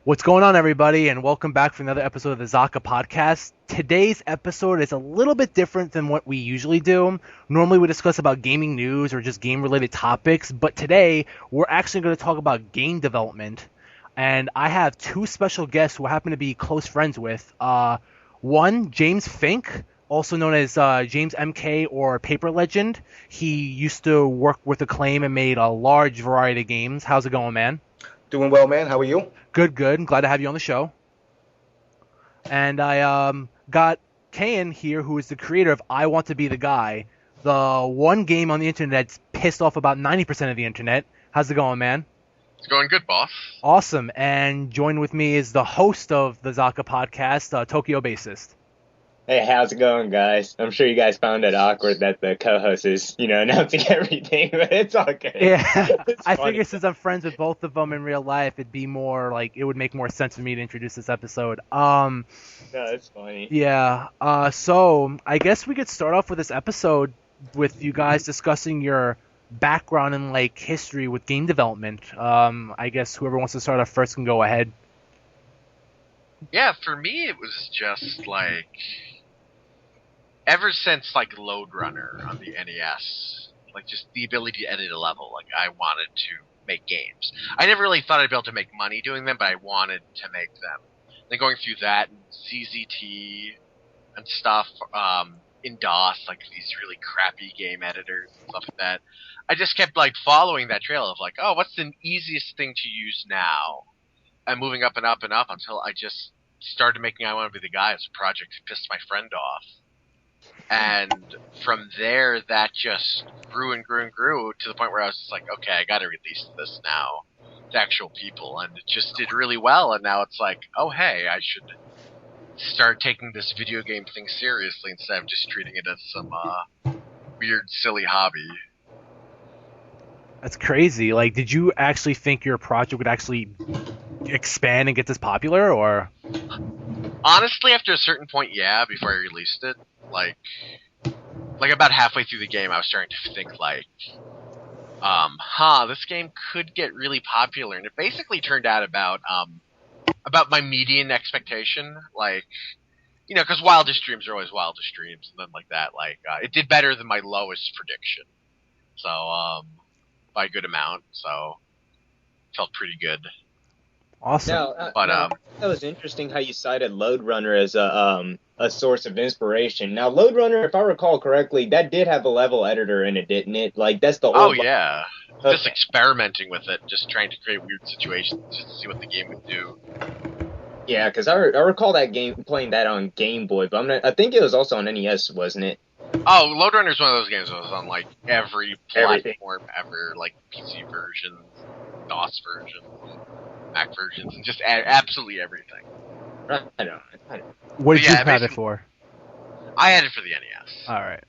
What's going on, everybody, and welcome back for another episode of the Zaka Podcast. Today's episode is a little bit different than what we usually do. Normally, we discuss about gaming news or just game-related topics, but today, we're actually going to talk about game development. And I have two special guests who I happen to be close friends with. One, James Fink, also known as James MK or Paper Legend. He used to work with Acclaim and made a large variety of games. How's it going, man? Doing well, man. How are you? Good. I'm glad to have you on the show. And I got Kayin here, who is the creator of I Want to Be the Guy, the one game on the internet that's pissed off about 90% of the internet. How's it going, man? It's going good, boss. Awesome. And joined with me is the host of the Zaka Podcast, Tokyo Bassist. Hey, how's it going, guys? I'm sure you guys found it awkward that the co-host is, announcing everything, but it's all good. Yeah, I funny. figured since I'm friends with both of them in real life, it'd be more like, it would make more sense for me to introduce this episode. No, it's funny. Yeah, so I guess we could start off with this episode with you guys discussing your background and, like, history with game development. I guess whoever wants to start off first can go ahead. Yeah, for me it was just like ever since like Load Runner on the NES, like just the ability to edit a level, like I wanted to make games. I never really thought I'd be able to make money doing them, but I wanted to make them. Then going through that and CZT and stuff, in DOS, like these really crappy game editors and stuff like that. I just kept like following that trail of like, oh, what's the easiest thing to use now? And moving up and up and up until I just started making I Want to Be the Guy as a project to piss my friend off. And from there, that just grew and grew and grew to the point where I was just like, okay, I got to release this now to actual people. And it just did really well. And now it's like, oh, hey, I should start taking this video game thing seriously instead of just treating it as some weird, silly hobby. That's crazy. Like, did you actually think your project would actually expand and get this popular, or? Honestly, after a certain point, yeah, before I released it. Like about halfway through the game, I was starting to think like, this game could get really popular. And it basically turned out about my median expectation. Like, because wildest dreams are always wildest dreams, and then like that, like, it did better than my lowest prediction. So, by a good amount, so felt pretty good. Awesome. Now, that was interesting how you cited Load Runner as a source of inspiration. Now, Load Runner, if I recall correctly, that did have a level editor in it, didn't it? Like, that's the old... Oh, yeah. Okay. Just experimenting with it, just trying to create weird situations just to see what the game would do. Yeah, because I recall that game, playing that on Game Boy, but I think it was also on NES, wasn't it? Oh, Load Runner is one of those games that was on, like, every Everything. platform ever, like PC versions, DOS versions, Mac versions, and just absolutely everything. Right on. What did Yeah, you have it basically- for? I had it for the NES. Alright.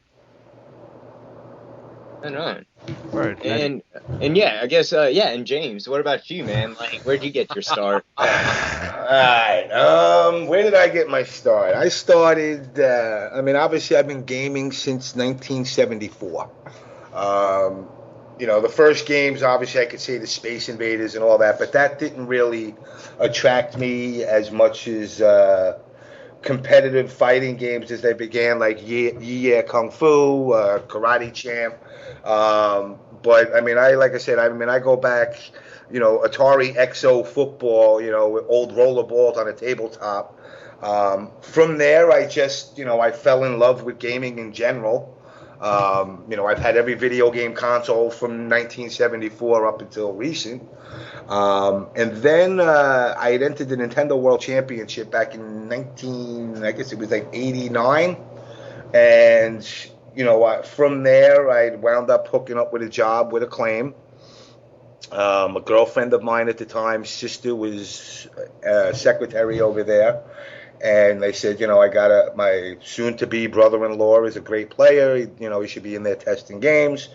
Right on. Word. And yeah, I guess, and James, what about you, man? Like, where'd you get your start? Alright, where did I get my start? I started, obviously I've been gaming since 1974. The first games, obviously I could say the Space Invaders and all that, but that didn't really attract me as much as competitive fighting games as they began, like Yeah Kung Fu, Karate Champ. But I go back, Atari XO football, with old roller balls on a tabletop. From there, I just, I fell in love with gaming in general. I've had every video game console from 1974 up until recent. And then I had entered the Nintendo World Championship back in 89. And, from there, I wound up hooking up with a job with Acclaim. A girlfriend of mine at the time, sister, was secretary over there. And they said, my soon-to-be brother-in-law is a great player. He should be in there testing games.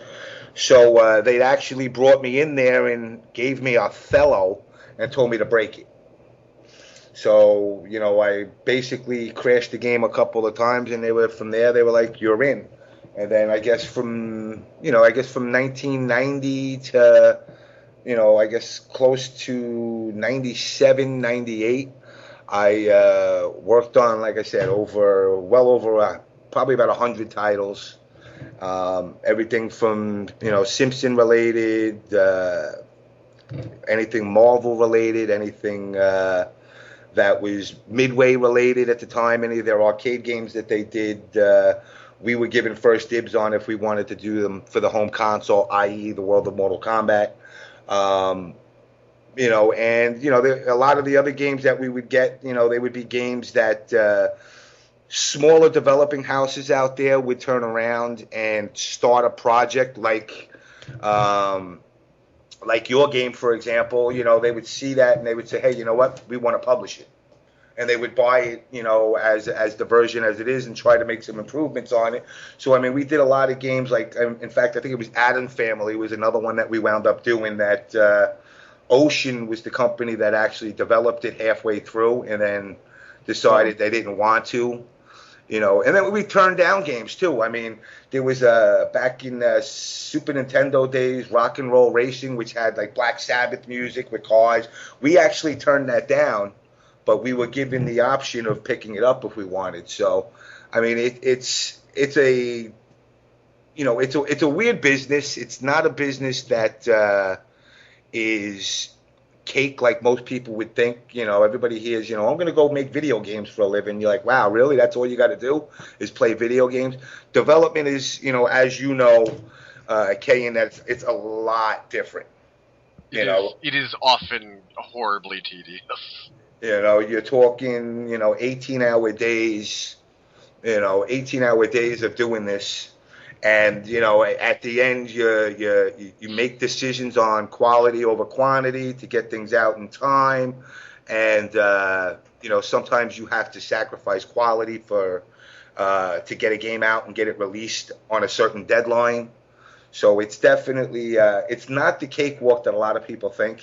So they'd actually brought me in there and gave me Othello and told me to break it. So, I basically crashed the game a couple of times, and from there they were like, you're in. And then I guess from 1990 to I guess close to 97, 98. I worked on, like I said, well over probably about 100 titles. Everything from, Simpson related, anything Marvel related, anything that was Midway related at the time, any of their arcade games that they did, we were given first dibs on if we wanted to do them for the home console, i.e. the World of Mortal Kombat. A lot of the other games that we would get, they would be games that smaller developing houses out there would turn around and start a project like your game, for example. They would see that and they would say, hey, you know what, we want to publish it. And they would buy it, as the version as it is and try to make some improvements on it. So, we did a lot of games like, in fact, I think it was Adam Family was another one that we wound up doing that Ocean was the company that actually developed it halfway through and then decided they didn't want to. And then we turned down games too. There was back in Super Nintendo days, Rock and Roll Racing, which had like Black Sabbath music with cars. We actually turned that down, but we were given the option of picking it up if we wanted. So, it's a weird business. It's not a business that is cake like most people would think. Everybody hears, I'm going to go make video games for a living. You're like, wow, really? That's all you got to do is play video games? Development is, as Kayin, it's a lot different. It is often horribly tedious. You're talking, 18-hour days, 18-hour days of doing this. And, at the end, you make decisions on quality over quantity to get things out in time. And, sometimes you have to sacrifice quality to get a game out and get it released on a certain deadline. So it's definitely, it's not the cakewalk that a lot of people think.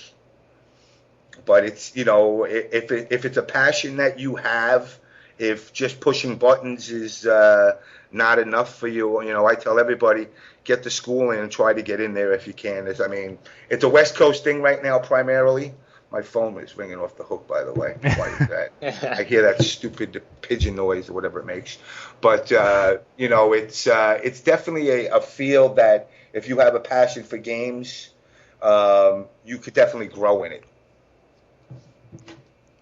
But it's, if it's a passion that you have, if just pushing buttons is not enough for you, I tell everybody, get to school and try to get in there if you can. It's a West Coast thing right now primarily. My phone is ringing off the hook, by the way. Why is that? I hear that stupid pigeon noise or whatever it makes. But, it's definitely a field that if you have a passion for games, you could definitely grow in it.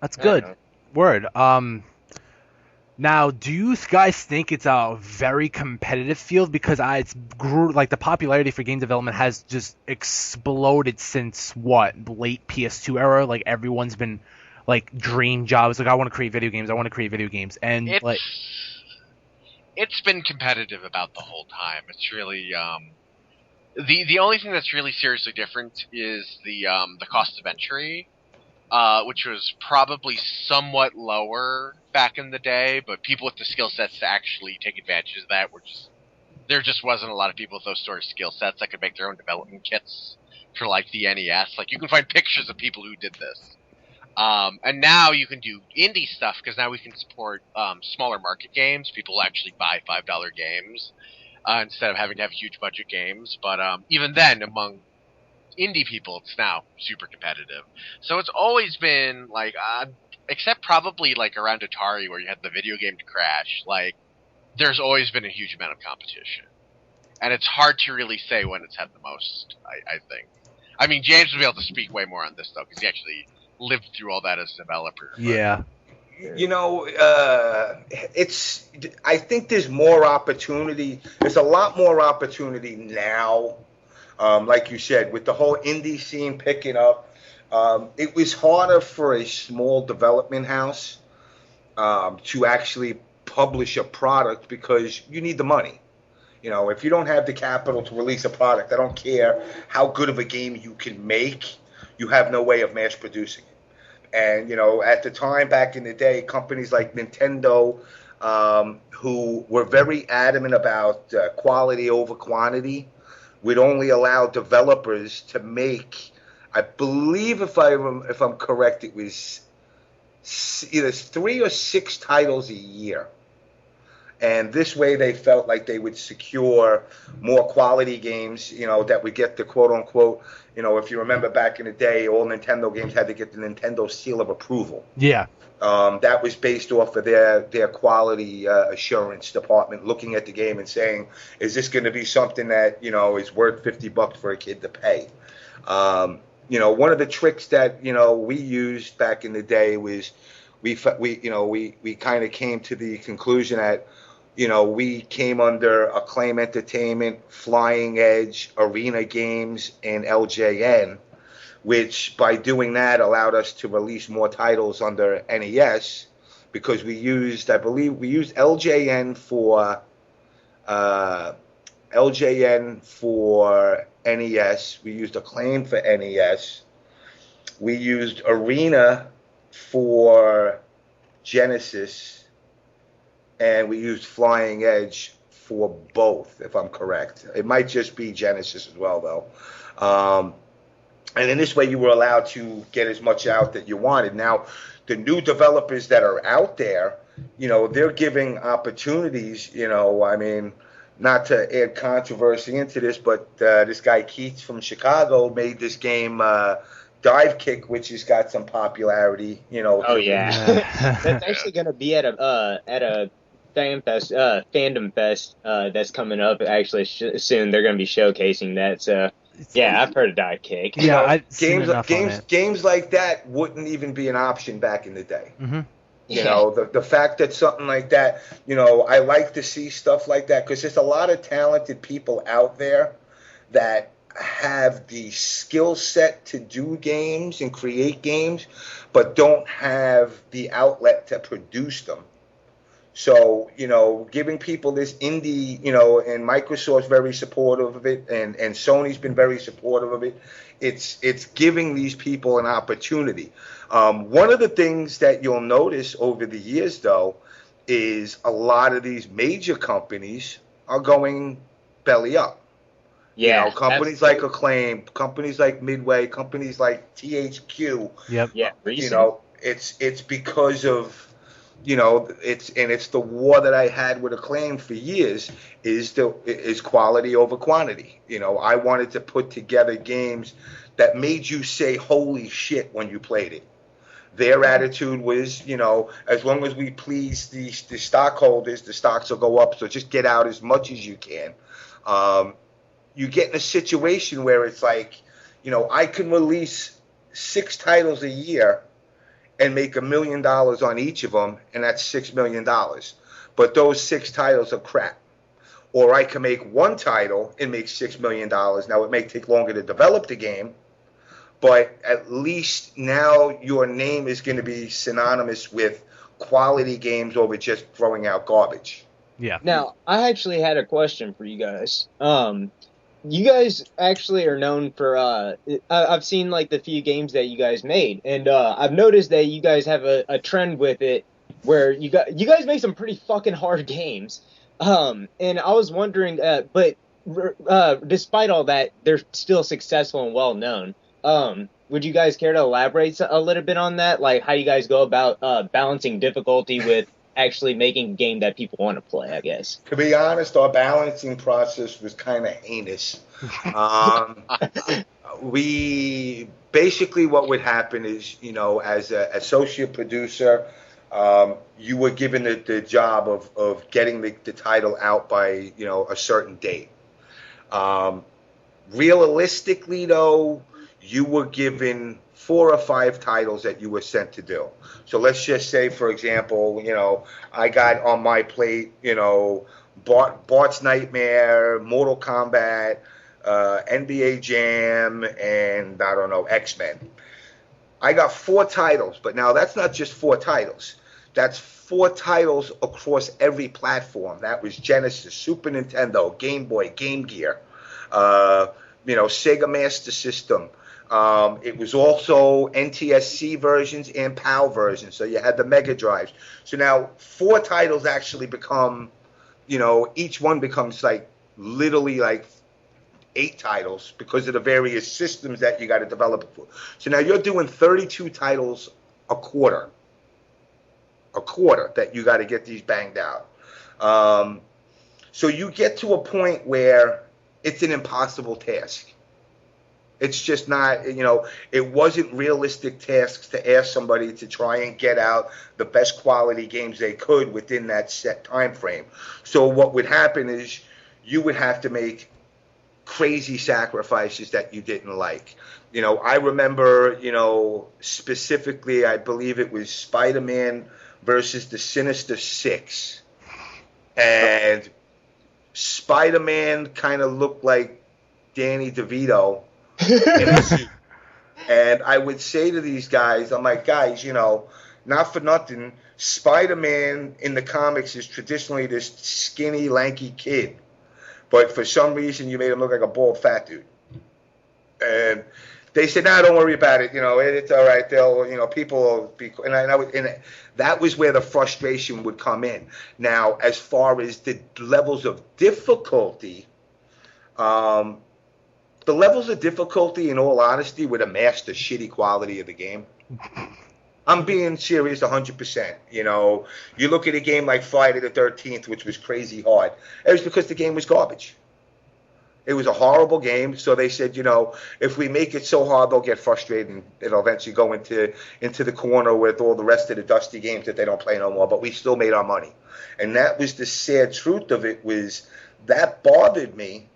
That's good. Word. Now, do you guys think it's a very competitive field? Because the popularity for game development has just exploded since the late PS2 era. Like everyone's been like dream jobs. Like I want to create video games. And it's been competitive about the whole time. It's really the only thing that's really seriously different is the cost of entry. Which was probably somewhat lower back in the day, but people with the skill sets to actually take advantage of that there just wasn't a lot of people with those sort of skill sets that could make their own development kits for like the NES. Like you can find pictures of people who did this. And now you can do indie stuff because now we can support smaller market games. People actually buy $5 games instead of having to have huge budget games. But even then, among indie people, it's now super competitive. So it's always been like, except probably like around Atari where you had the video game to crash, like there's always been a huge amount of competition. And it's hard to really say when it's had the most, I think. James will be able to speak way more on this though, because he actually lived through all that as a developer. Yeah. I think there's more opportunity. There's a lot more opportunity now. Like you said, with the whole indie scene picking up, it was harder for a small development house to actually publish a product because you need the money. If you don't have the capital to release a product, I don't care how good of a game you can make, you have no way of mass producing it. And, at the time back in the day, companies like Nintendo, who were very adamant about quality over quantity, would only allow developers to make, I believe if I'm correct, it was either 3 or 6 titles a year. And this way they felt like they would secure more quality games, that would get the quote-unquote, if you remember back in the day, all Nintendo games had to get the Nintendo seal of approval. Yeah. That was based off of their quality assurance department looking at the game and saying, is this going to be something that, is worth $50 for a kid to pay? One of the tricks that, we used back in the day was we kind of came to the conclusion that, we came under Acclaim Entertainment, Flying Edge, Arena Games, and LJN, which by doing that allowed us to release more titles under NES, because I believe we used LJN for NES. We used Acclaim for NES. We used Arena for Genesis. And we used Flying Edge for both, if I'm correct. It might just be Genesis as well, though. And in this way, you were allowed to get as much out that you wanted. Now, the new developers that are out there, they're giving opportunities, not to add controversy into this, but this guy Keith from Chicago made this game Dive Kick, which has got some popularity, Oh, yeah. That's actually going to be at a fandom fest that's coming up actually soon. They're going to be showcasing that, so yeah, I've heard of Dive Kick. Yeah, games like that wouldn't even be an option back in the day. Mm-hmm. The fact that something like that, I like to see stuff like that, because there's a lot of talented people out there that have the skill set to do games and create games, but don't have the outlet to produce them. So, giving people this indie, and Microsoft's very supportive of it, and Sony's been very supportive of it. It's giving these people an opportunity. One of the things that you'll notice over the years, though, is a lot of these major companies are going belly up. Yeah, companies like Acclaim, companies like Midway, companies like THQ. Yep. Yeah, it's because of, it's the war that I had with Acclaim for years, is quality over quantity. I wanted to put together games that made you say holy shit when you played it. Their attitude was, as long as we please the stockholders, the stocks will go up, so just get out as much as you can. You get in a situation where it's like, I can release 6 titles a year and make $1 million on each of them, and that's $6 million. But those 6 titles are crap. Or I can make 1 title and make $6 million. Now, it may take longer to develop the game, but at least now your name is going to be synonymous with quality games over just throwing out garbage. Yeah. Now, I actually had a question for you guys. You guys actually are known for, I've seen like the few games that you guys made, and I've noticed that you guys have a trend with it where you guys make some pretty fucking hard games. And I was wondering, but despite all that, they're still successful and well known. Would you guys care to elaborate a little bit on that? Like how you guys go about balancing difficulty with actually making a game that people want to play, I guess. To be honest, our balancing process was kind of heinous. We basically, what would happen is, as an associate producer, you were given the job of getting the title out by, a certain date. Realistically, though, you were given 4 or 5 titles that you were sent to do. So let's just say, for example, I got on my plate, Bart's Nightmare, Mortal Kombat, NBA Jam, and I don't know, X-Men. I got 4 titles, but now that's not just 4 titles. That's 4 titles across every platform. That was Genesis, Super Nintendo, Game Boy, Game Gear, Sega Master System. It was also NTSC versions and PAL versions, so you had the Mega Drives. So now 4 titles actually become, each one becomes literally 8 titles because of the various systems that you got to develop it for. So now you're doing 32 titles a quarter that you got to get these banged out. So you get to a point where it's an impossible task. It's just not, it wasn't realistic tasks to ask somebody to try and get out the best quality games they could within that set time frame. So what would happen is you would have to make crazy sacrifices that you didn't like. I remember, specifically, I believe it was Spider-Man versus the Sinister Six. And Spider-Man kind of looked like Danny DeVito in a suit. And I would say to these guys, I'm like, guys, not for nothing, Spider-Man in the comics is traditionally this skinny, lanky kid. But for some reason, you made him look like a bald, fat dude. And they said, "No, don't worry about it. It's all right. They'll, people will be." And that was where the frustration would come in. Now, as far as the levels of difficulty, in all honesty, would amass the shitty quality of the game. I'm being serious 100%. You look at a game like Friday the 13th, which was crazy hard. It was because the game was garbage. It was a horrible game, so they said, if we make it so hard, they'll get frustrated and it'll eventually go into the corner with all the rest of the dusty games that they don't play no more. But we still made our money. And that was the sad truth of it, was that bothered me,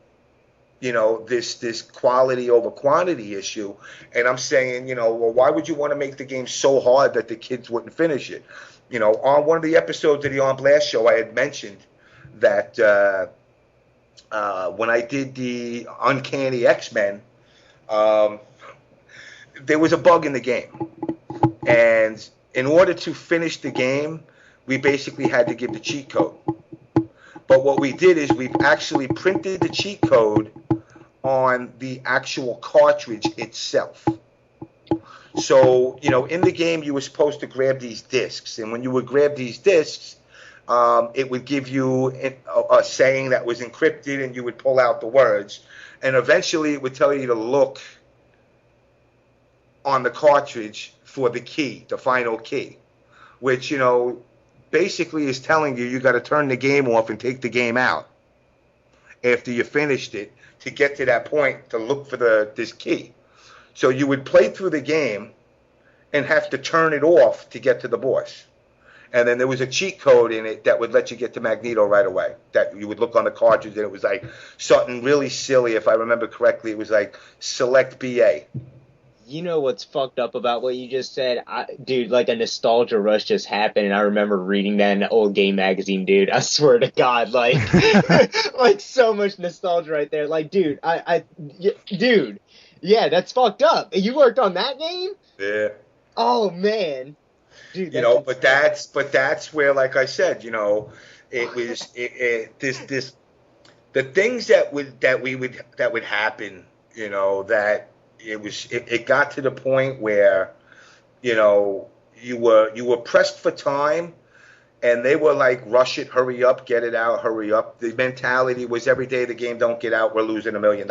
this quality over quantity issue. And I'm saying, well, why would you want to make the game so hard that the kids wouldn't finish it? On one of the episodes of the On Blast show, I had mentioned that when I did the Uncanny X-Men, there was a bug in the game. And in order to finish the game, we basically had to give the cheat code. But what we did is we actually printed the cheat code on the actual cartridge itself. So, in the game, you were supposed to grab these discs. And when you would grab these discs, it would give you a saying that was encrypted, and you would pull out the words. And eventually, it would tell you to look on the cartridge for the key, the final key, which, basically is telling you got to turn the game off and take the game out after you finished it to get to that point to look for this key. So you would play through the game and have to turn it off to get to the boss. And then there was a cheat code in it that would let you get to Magneto right away. That you would look on the cartridge, and it was like something really silly. If I remember correctly, it was like select BA. You know what's fucked up about what you just said? Dude, like a nostalgia rush just happened, and I remember reading that in an old game magazine, dude. I swear to God, like, like so much nostalgia right there. Like, dude, dude, yeah, that's fucked up. You worked on that game? Yeah. Oh, man. Dude, but that's where, like I said, it was the things that would happen, that it got to the point where, you were pressed for time, and they were like, rush it, hurry up, get it out, hurry up. The mentality was every day the game don't get out, we're losing $1 million.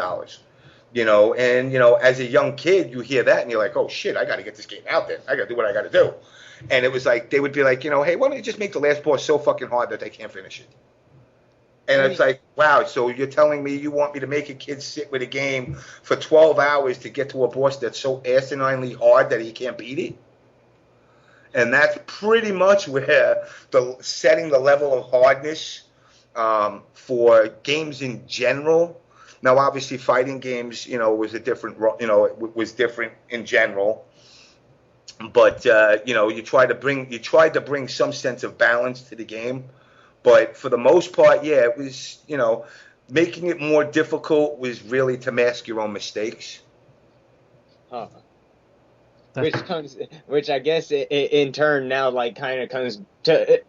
And as a young kid, you hear that and you're like, oh shit, I got to get this game out there. I got to do what I got to do. And it was like, they would be like, hey, why don't you just make the last boss so fucking hard that they can't finish it? And it's like, wow, so you're telling me you want me to make a kid sit with a game for 12 hours to get to a boss that's so asininely hard that he can't beat it? And that's pretty much where setting the level of hardness for games in general. Now, obviously, fighting games, was a different, was different in general. But you tried to bring some sense of balance to the game. But for the most part, yeah, it was, making it more difficult was really to mask your own mistakes. Huh. Which I guess in turn now, like, kind of comes to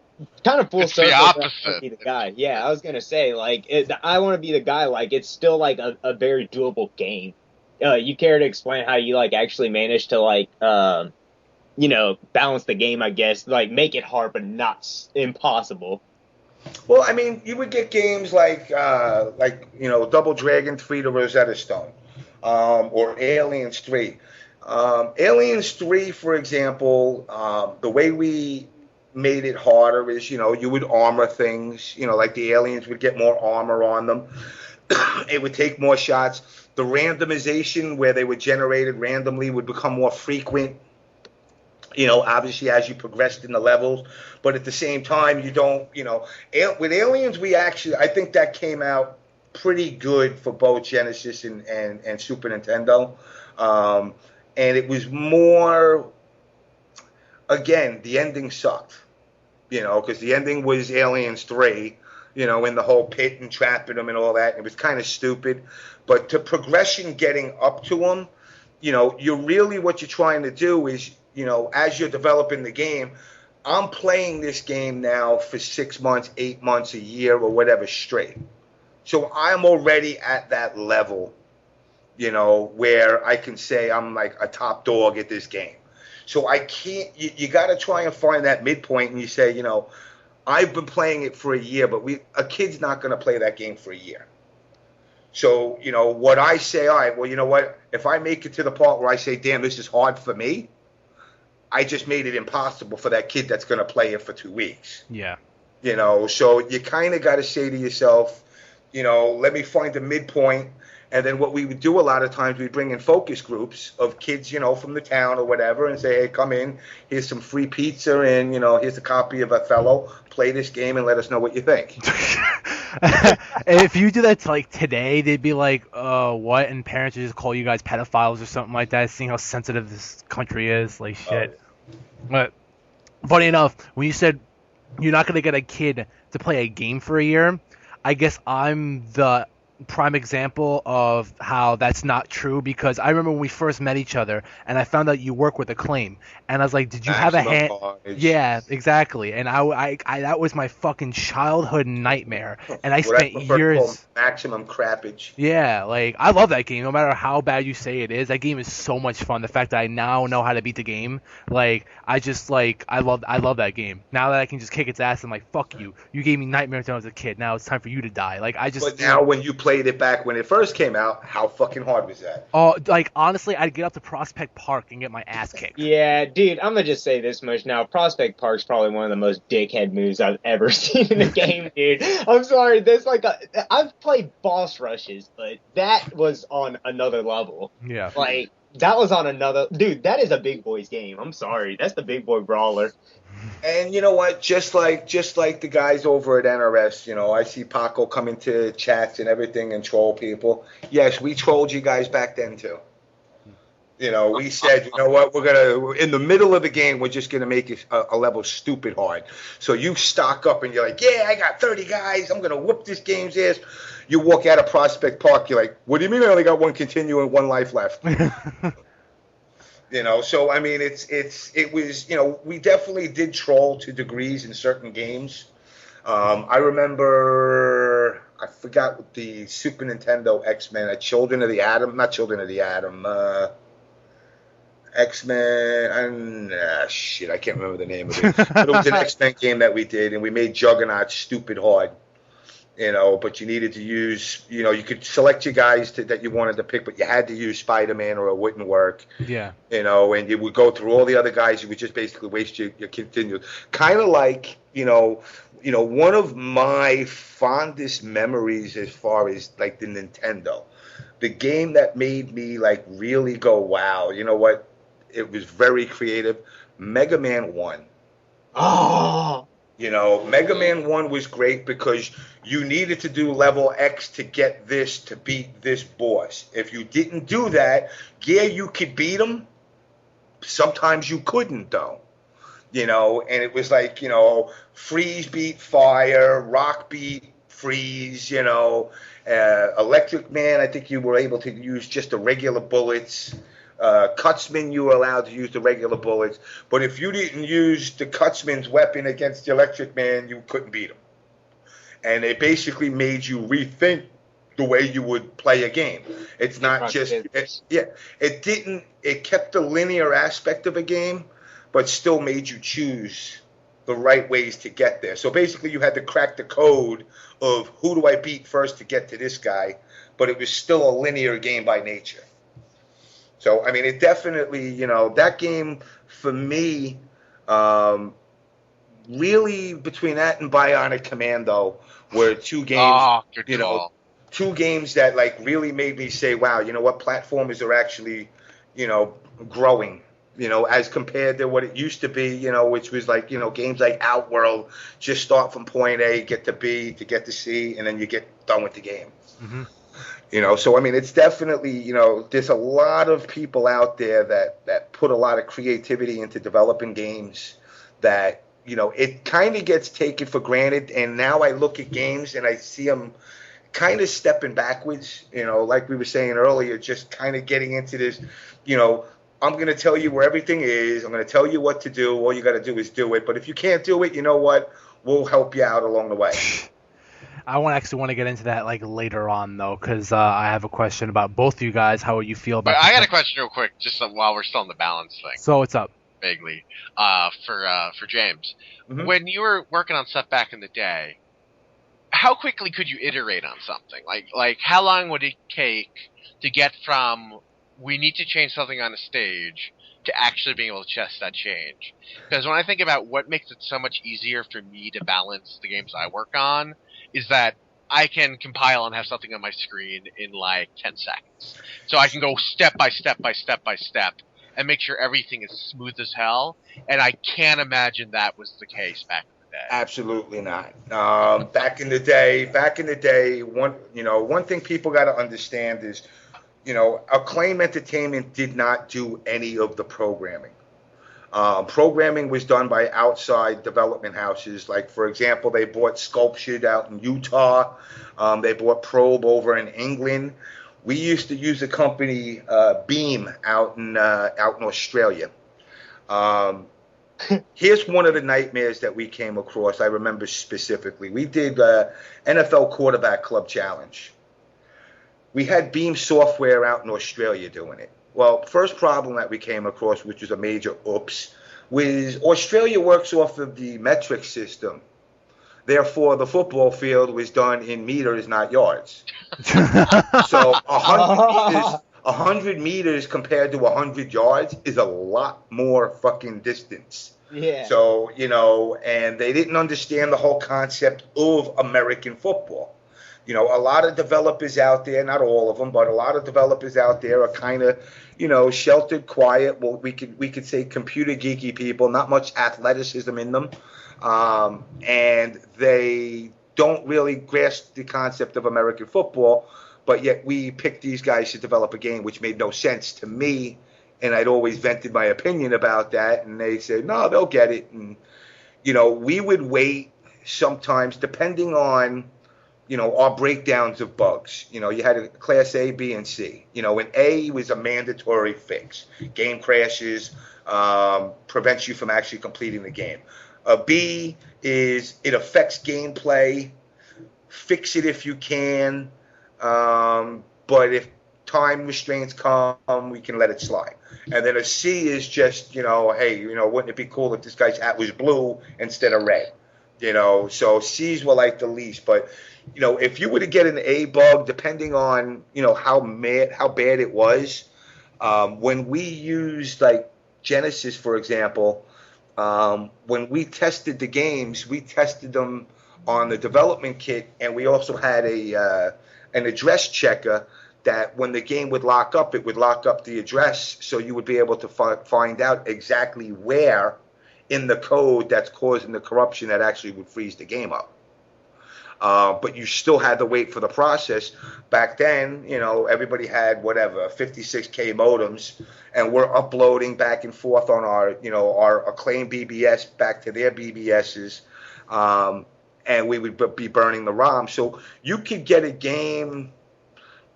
kind of full circle. The opposite. Be the guy. Yeah, I was gonna say, like, I want to be the guy. Like, it's still like a very doable game. You care to explain how you like actually managed to like, balance the game? I guess, like, make it hard but not impossible. Well, I mean, you would get games like Double Dragon 3: The Rosetta Stone, or Aliens 3. Aliens 3, for example, the way we made it harder is, you would armor things, like the aliens would get more armor on them. It would take more shots. The randomization where they were generated randomly would become more frequent, obviously as you progressed in the levels. But at the same time, you don't, with aliens, I think that came out pretty good for both Genesis and Super Nintendo. And it was more, again, the ending sucked, because the ending was Aliens 3, in the whole pit and trapping them and all that. It was kind of stupid. But the progression getting up to them, what you're trying to do is, as you're developing the game, I'm playing this game now for 6 months, 8 months, a year, or whatever straight. So I'm already at that level, where I can say I'm like a top dog at this game. So I can't, you got to try and find that midpoint, and you say, I've been playing it for a year, but a kid's not going to play that game for a year. So, what I say, all right, well, you know what? If I make it to the part where I say, damn, this is hard for me, I just made it impossible for that kid that's going to play it for 2 weeks. Yeah. So you kind of got to say to yourself, let me find a midpoint. And then what we would do a lot of times, we'd bring in focus groups of kids, from the town or whatever, and say, hey, come in, here's some free pizza, and, here's a copy of Othello. Play this game and let us know what you think. If you do that to, like, today, they'd be like, what? And parents would just call you guys pedophiles or something like that, seeing how sensitive this country is. Like, shit. But funny enough, when you said you're not going to get a kid to play a game for a year, I guess I'm the prime example of how that's not true, because I remember when we first met each other and I found out you work with Acclaim, and I was like, did you have a hand? Yeah, exactly. And I that was my fucking childhood nightmare, and I spent years maximum crappage. Yeah, like, I love that game no matter how bad you say it is. That game is so much fun. The fact that I now know how to beat the game, like, I love that game. Now that I can just kick its ass, I'm like, fuck you gave me nightmares when I was a kid, now it's time for you to die. Like, but now when you played it back when it first came out, how fucking hard was that? Oh, like, honestly, I'd get up to Prospect Park and get my ass kicked. Yeah, dude, I'm gonna just say this much now. Prospect Park's probably one of the most dickhead moves I've ever seen in a game, dude. I'm sorry, I've played boss rushes, but that was on another level. Yeah. Like, that was on another... Dude, that is a big boy's game. I'm sorry. That's the big boy brawler. And you know what? Just like the guys over at NRS, I see Paco come into chats and everything and troll people. Yes, we trolled you guys back then too. We said, you know what? We're in the middle of the game, we're just gonna make it a level stupid hard. So you stock up and you're like, yeah, I got 30 guys. I'm gonna whoop this game's ass. You walk out of Prospect Park, you're like, what do you mean I only got one continue and one life left? So I mean, it was, we definitely did troll to degrees in certain games. I remember, I forgot what the Super Nintendo X-Men, not Children of the Atom, X-Men, I can't remember the name of it. But it was an X-Men game that we did, and we made Juggernaut stupid hard. But you needed to use, you could select your guys that you wanted to pick, but you had to use Spider-Man or it wouldn't work. Yeah. And you would go through all the other guys. You would just basically waste your continue. Kind of like, one of my fondest memories as far as like the Nintendo, the game that made me like really go, wow, you know what? It was very creative. Mega Man 1. Oh. Mega Man 1 was great because you needed to do level X to get this, to beat this boss. If you didn't do that, yeah, you could beat him. Sometimes you couldn't, though. And it was like, freeze beat fire, rock beat freeze, Electric Man, I think you were able to use just the regular bullets. Cutsman, you were allowed to use the regular bullets, but if you didn't use the Cutsman's weapon against the Electric Man, you couldn't beat him. And they basically made you rethink the way you would play a game. It's not just it kept the linear aspect of a game, but still made you choose the right ways to get there. So basically, you had to crack the code of who do I beat first to get to this guy, but it was still a linear game by nature. So, I mean, it definitely, that game, for me, really between that and Bionic Commando were two games, Oh, good you know, call. two games that like really made me say, wow, you know what, platformers are actually, you know, growing, you know, as compared to what it used to be, you know, which was like, you know, games like Outworld, just start from point A, get to B, to get to C, and then you get done with the game. Mm-hmm. You know, so I mean, it's definitely, you know, there's a lot of people out there that put a lot of creativity into developing games that, you know, it kind of gets taken for granted. And now I look at games and I see them kind of stepping backwards, you know, like we were saying earlier, just kind of getting into this, you know, I'm going to tell you where everything is. I'm going to tell you what to do. All you got to do is do it. But if you can't do it, you know what? We'll help you out along the way. I actually want to get into that like later on though, because I have a question about both of you guys. How you feel about? But I got a question real quick, just while we're still on the balance thing. So what's up? Vaguely, for James, Mhm. when you were working on stuff back in the day, how quickly could you iterate on something? Like how long would it take to get from we need to change something on a stage to actually being able to test that change? Because when I think about what makes it so much easier for me to balance the games I work on, is that I can compile and have something on my screen in like 10 seconds. So I can go step by step by step by step and make sure everything is smooth as hell. And I can't imagine that was the case back in the day. Absolutely not. Back in the day, one thing people got to understand is, you know, Acclaim Entertainment did not do any of the programming. Programming was done by outside development houses. Like, for example, they bought Sculptured out in Utah. They bought Probe over in England. We used to use a company, Beam, out in Australia. Here's one of the nightmares that we came across. I remember specifically. We did NFL Quarterback Club Challenge. We had Beam software out in Australia doing it. Well, first problem that we came across, which was a major oops, was Australia works off of the metric system. Therefore, the football field was done in meters, not yards. So 100 meters compared to 100 yards is a lot more fucking distance. Yeah. So, you know, and they didn't understand the whole concept of American football. You know, a lot of developers out there, not all of them, but a lot of developers out there are kind of, you know, sheltered, quiet. Well, we could say computer geeky people, not much athleticism in them. And they don't really grasp the concept of American football, but yet we picked these guys to develop a game which made no sense to me, and I'd always vented my opinion about that, and they said, no, they'll get it. And, you know, we would wait sometimes, depending on, you know, our breakdowns of bugs. You know, you had a class A, B, and C. You know, an A was a mandatory fix. Game crashes, prevents you from actually completing the game. A B is it affects gameplay. Fix it if you can. But if time restraints come, we can let it slide. And then a C is just, you know, hey, you know, wouldn't it be cool if this guy's hat was blue instead of red? You know, so C's were like the least. But, you know, if you were to get an A bug, depending on, you know, how bad it was, when we used like Genesis, for example, when we tested the games, we tested them on the development kit, and we also had an address checker that when the game would lock up, it would lock up the address, so you would be able to find out exactly where in the code that's causing the corruption that actually would freeze the game up. But you still had to wait for the process. Back then, you know, everybody had whatever 56K modems, and we're uploading back and forth on our, you know, our Acclaim BBS back to their BBSs, and we would be burning the ROM. So you could get a game,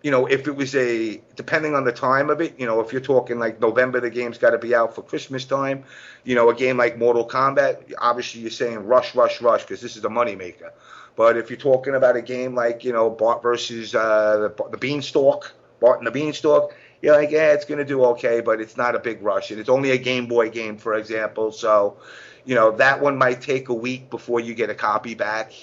you know, if it was depending on the time of it, you know, if you're talking like November, the game's got to be out for Christmas time. You know, a game like Mortal Kombat, obviously you're saying rush, because this is a moneymaker. But if you're talking about a game like, you know, Bart versus the Beanstalk, Bart and the Beanstalk, you're like, yeah, it's going to do okay, but it's not a big rush. And it's only a Game Boy game, for example. So, you know, that one might take a week before you get a copy back.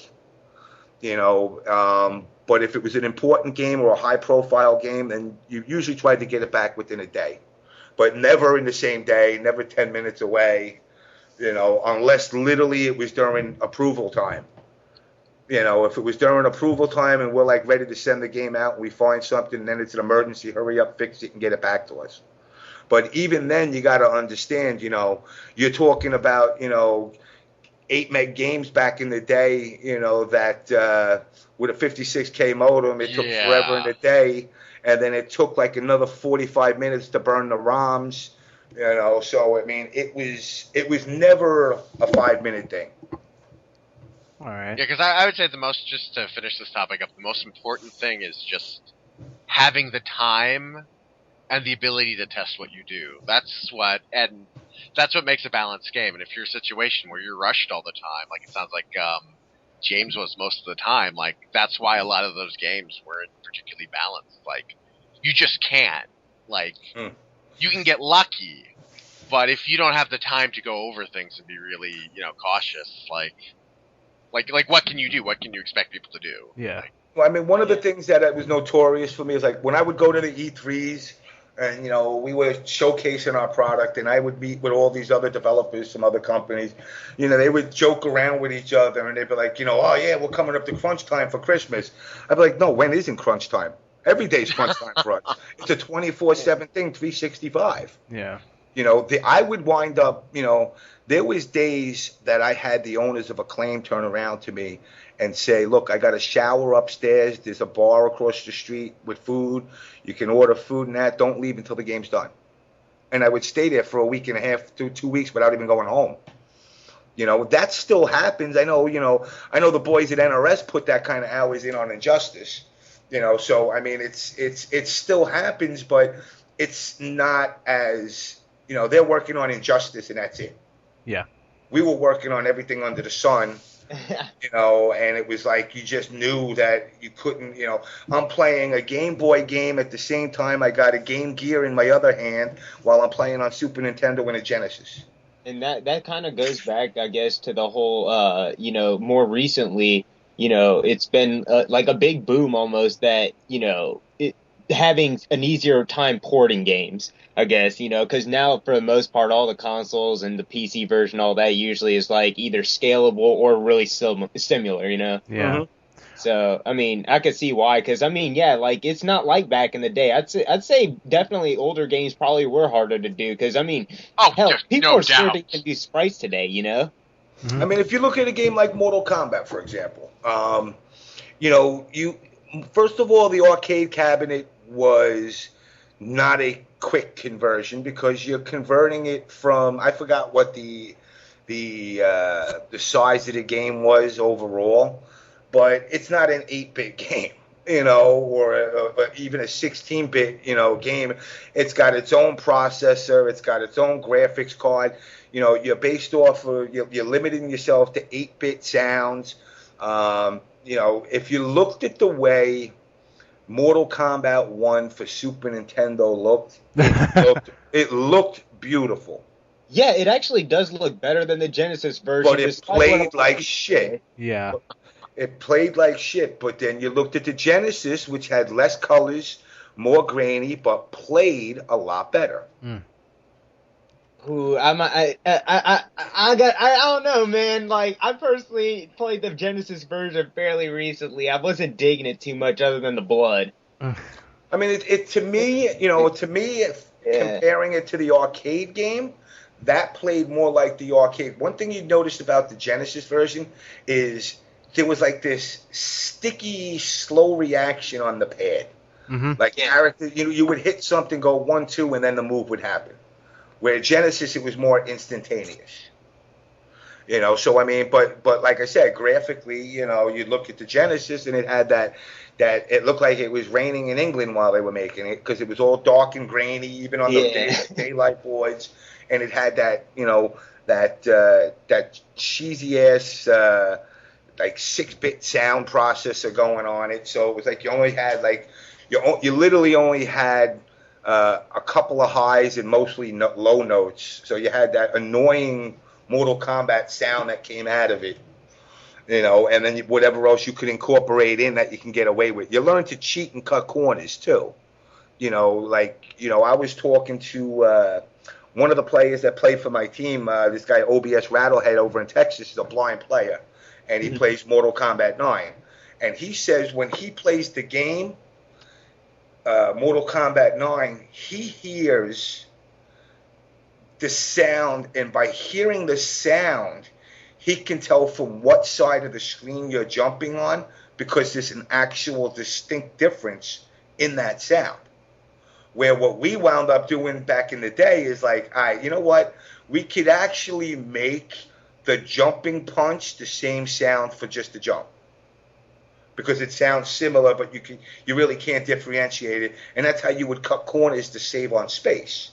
You know, but if it was an important game or a high-profile game, then you usually try to get it back within a day. But never in the same day, never 10 minutes away. unless literally it was during approval time. If it was during approval time and we're like ready to send the game out and we find something and then it's an emergency, hurry up, fix it, and get it back to us. But even then, you got to understand, you're talking about, 8 meg games back in the day, that with a 56K modem, it took forever in a day. And then it took like another 45 minutes to burn the ROMs, So, I mean, it was never a 5-minute thing. All right. Yeah, because I would say just to finish this topic up, the most important thing is just having the time and the ability to test what you do. That's what makes a balanced game. And if you're in a situation where you're rushed all the time, like it sounds like James was most of the time, like that's why a lot of those games weren't particularly balanced. Like you just can't. Like you can get lucky, but if you don't have the time to go over things and be really, cautious, like what can you do? What can you expect people to do? Yeah. Well, I mean, one of the things that was notorious for me is like when I would go to the E3s and, we were showcasing our product and I would meet with all these other developers, some other companies, they would joke around with each other and they'd be like, oh, yeah, we're coming up to crunch time for Christmas. I'd be like, no, when isn't crunch time? Every day's crunch time for us. It's a 24/7 thing, 365. Yeah. I would wind up, there was days that I had the owners of Acclaim turn around to me and say, look, I got a shower upstairs. There's a bar across the street with food. You can order food and that. Don't leave until the game's done. And I would stay there for a week and a half to 2 weeks without even going home. That still happens. I know the boys at NRS put that kind of hours in on Injustice. So, I mean, it still happens, but it's not as, they're working on Injustice and that's it. Yeah. We were working on everything under the sun, and it was like you just knew that you couldn't, I'm playing a Game Boy game at the same time I got a Game Gear in my other hand while I'm playing on Super Nintendo and a Genesis. And that kind of goes back, I guess, to the whole, more recently, it's been like a big boom almost that, having an easier time porting games, I guess, because now for the most part, all the consoles and the PC version, all that usually is like either scalable or really similar, Yeah. Mm-hmm. So, I mean, I could see why, because, I mean, yeah, like, it's not like back in the day. I'd say definitely older games probably were harder to do, because, I mean, hell, people are sure they can do sprites today, Mm-hmm. I mean, if you look at a game like Mortal Kombat, for example, first of all, the arcade cabinet was not a quick conversion because you're converting it from, I forgot what the size of the game was overall, but it's not an 8-bit game, or even a 16-bit, game. It's got its own processor. It's got its own graphics card. You're based off of, you're limiting yourself to 8-bit sounds. If you looked at the way Mortal Kombat 1 for Super Nintendo it looked beautiful. Yeah, it actually does look better than the Genesis version. But it played like shit. Yeah. It played like shit, but then you looked at the Genesis, which had less colors, more grainy, but played a lot better. Ooh, I don't know, man. Like, I personally played the Genesis version fairly recently. I wasn't digging it too much, other than the blood. I mean, to me, comparing it to the arcade game, that played more like the arcade. One thing you noticed about the Genesis version is there was like this sticky, slow reaction on the pad. Mm-hmm. Like character, you would hit something, go 1, 2, and then the move would happen. Where Genesis, it was more instantaneous. So I mean, but like I said, graphically, you look at the Genesis and it had that it looked like it was raining in England while they were making it because it was all dark and grainy, even on the daylight boards, and it had that that cheesy ass like 6-bit sound processor going on it. So it was like you only had you literally only had a couple of highs and mostly low notes. So you had that annoying Mortal Kombat sound that came out of it, and then whatever else you could incorporate in that you can get away with. You learn to cheat and cut corners too. I was talking to one of the players that played for my team, this guy OBS Rattlehead over in Texas, is a blind player, and he plays Mortal Kombat 9. And he says when he plays the game, Mortal Kombat 9, he hears the sound, and by hearing the sound, he can tell from what side of the screen you're jumping on, because there's an actual distinct difference in that sound. Where what we wound up doing back in the day is like, all right, you know what? We could actually make the jumping punch the same sound for just the jump. Because it sounds similar, but you really can't differentiate it. And that's how you would cut corners to save on space.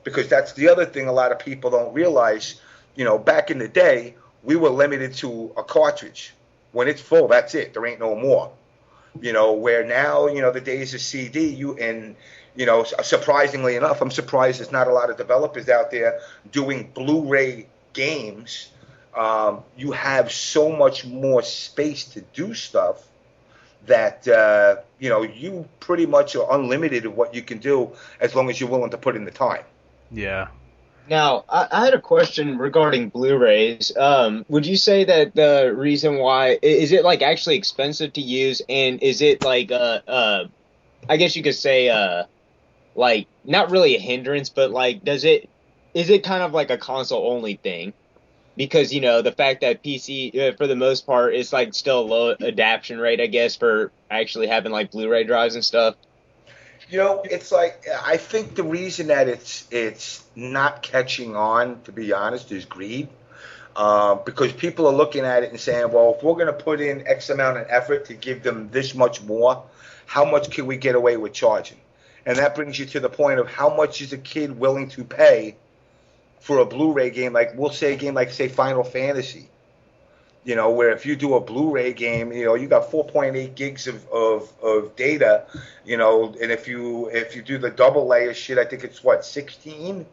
Because that's the other thing a lot of people don't realize. You know, back in the day, we were limited to a cartridge. When it's full, that's it. There ain't no more. You know, where now, you know, the days of CD, you know, surprisingly enough, I'm surprised there's not a lot of developers out there doing Blu-ray games. You have so much more space to do stuff that, you know, you pretty much are unlimited of what you can do as long as you're willing to put in the time. Yeah. Now, I had a question regarding Blu-rays. Would you say that the reason why is it like actually expensive to use, and is it like I guess you could say like not really a hindrance, but like is it kind of like a console only thing? Because, you know, the fact that PC for the most part is like still a low adaptation rate, I guess, for actually having like Blu-ray drives and stuff. You know, it's like, I think the reason that it's not catching on, to be honest, is greed. Because people are looking at it and saying, well, if we're going to put in X amount of effort to give them this much more, how much can we get away with charging? And that brings you to the point of how much is a kid willing to pay for a Blu-ray game, like we'll say a game like, say, Final Fantasy. You know, where if you do a Blu-ray game, you know, you got 4.8 gigs of data, you know, and if you do the double layer shit, I think it's what, 16?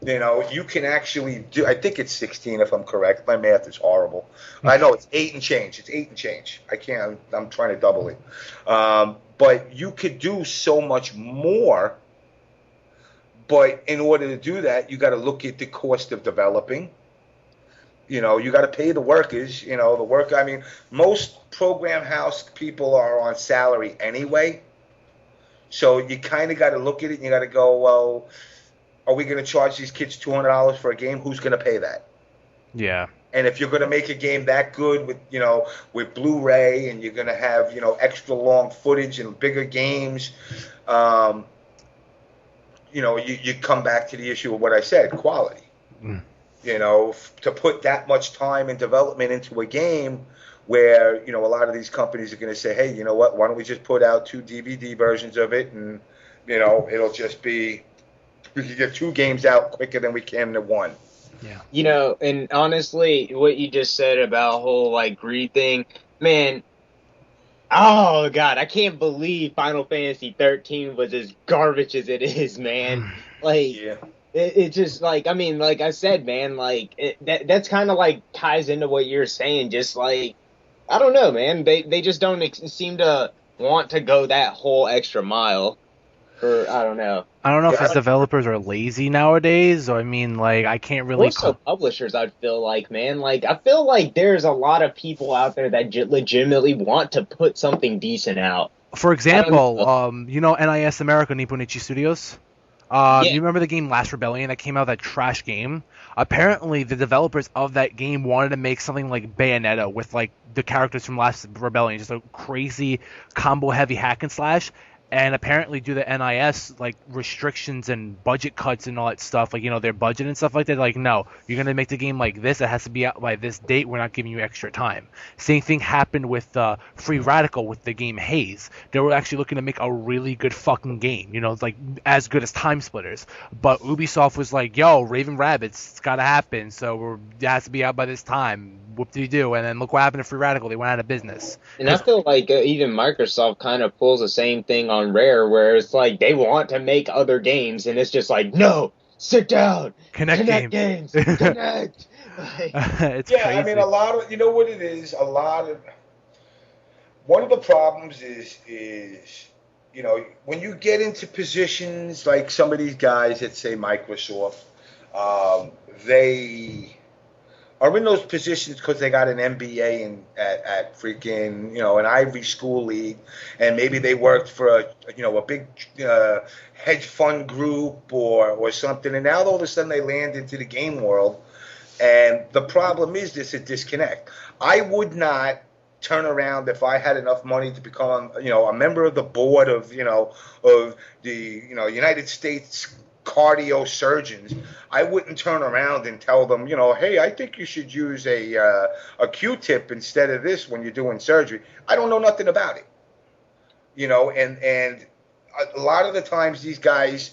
You know, you can actually do, I think it's 16 if I'm correct. My math is horrible. I know it's 8 and change. It's 8 and change. I'm trying to double it. But you could do so much more. But in order to do that, you got to look at the cost of developing. You know, you got to pay the workers. You know, I mean, most program house people are on salary anyway. So you kind of got to look at it and you got to go, well, are we going to charge these kids $200 for a game? Who's going to pay that? Yeah. And if you're going to make a game that good with, you know, with Blu-ray, and you're going to have, you know, extra long footage and bigger games, you know, you come back to the issue of what I said, quality. You know, to put that much time and development into a game where, you know, a lot of these companies are going to say, hey, you know what, why don't we just put out 2 DVD versions of it, and, you know, it'll just be, we can get 2 games out quicker than we can to 1. Yeah. You know, and honestly, what you just said about whole like greed thing, man. Oh God, I can't believe Final Fantasy 13 was as garbage as it is, man. Like, Yeah. it just like, I mean, like I said, man, like that's kind of like ties into what you're saying. Just like, I don't know, man. They just don't seem to want to go that whole extra mile. Or I don't know. I don't know if it's developers are lazy nowadays, or I mean, like, I can't really. Also, publishers, I feel like, man, like, I feel like there's a lot of people out there that legitimately want to put something decent out. For example, you know, NIS America, Nipponichi Studios. Yeah. You remember the game Last Rebellion that came out, that trash game? Apparently, the developers of that game wanted to make something like Bayonetta with like the characters from Last Rebellion, just a crazy combo-heavy hack and slash. And apparently, due to NIS like restrictions and budget cuts and all that stuff, like, you know, their budget and stuff like that, like, no, you're gonna make the game like this. It has to be out by this date. We're not giving you extra time. Same thing happened with Free Radical with the game Haze. They were actually looking to make a really good fucking game, you know, like as good as Time Splitters. But Ubisoft was like, "Yo, Raven Rabbits, it's gotta happen. So it has to be out by this time." Whoop-de-doo. And then look what happened to Free Radical. They went out of business. And I feel like even Microsoft kind of pulls the same thing on Rare, where it's like they want to make other games, and it's just like, no, sit down, Connect games, connect. It's yeah, crazy. I mean, a lot of, you know what it is? One of the problems is, you know, when you get into positions like some of these guys at, say, Microsoft, They are in those positions because they got an MBA at freaking, an Ivy School league, and maybe they worked for a big hedge fund group or something, and now all of a sudden they land into the game world, and the problem is this a disconnect. I would not turn around if I had enough money to become, a member of the board of the United States cardio surgeons. I wouldn't turn around and tell them, hey, I think you should use a Q-tip instead of this when you're doing surgery. I don't know nothing about it, and a lot of the times these guys,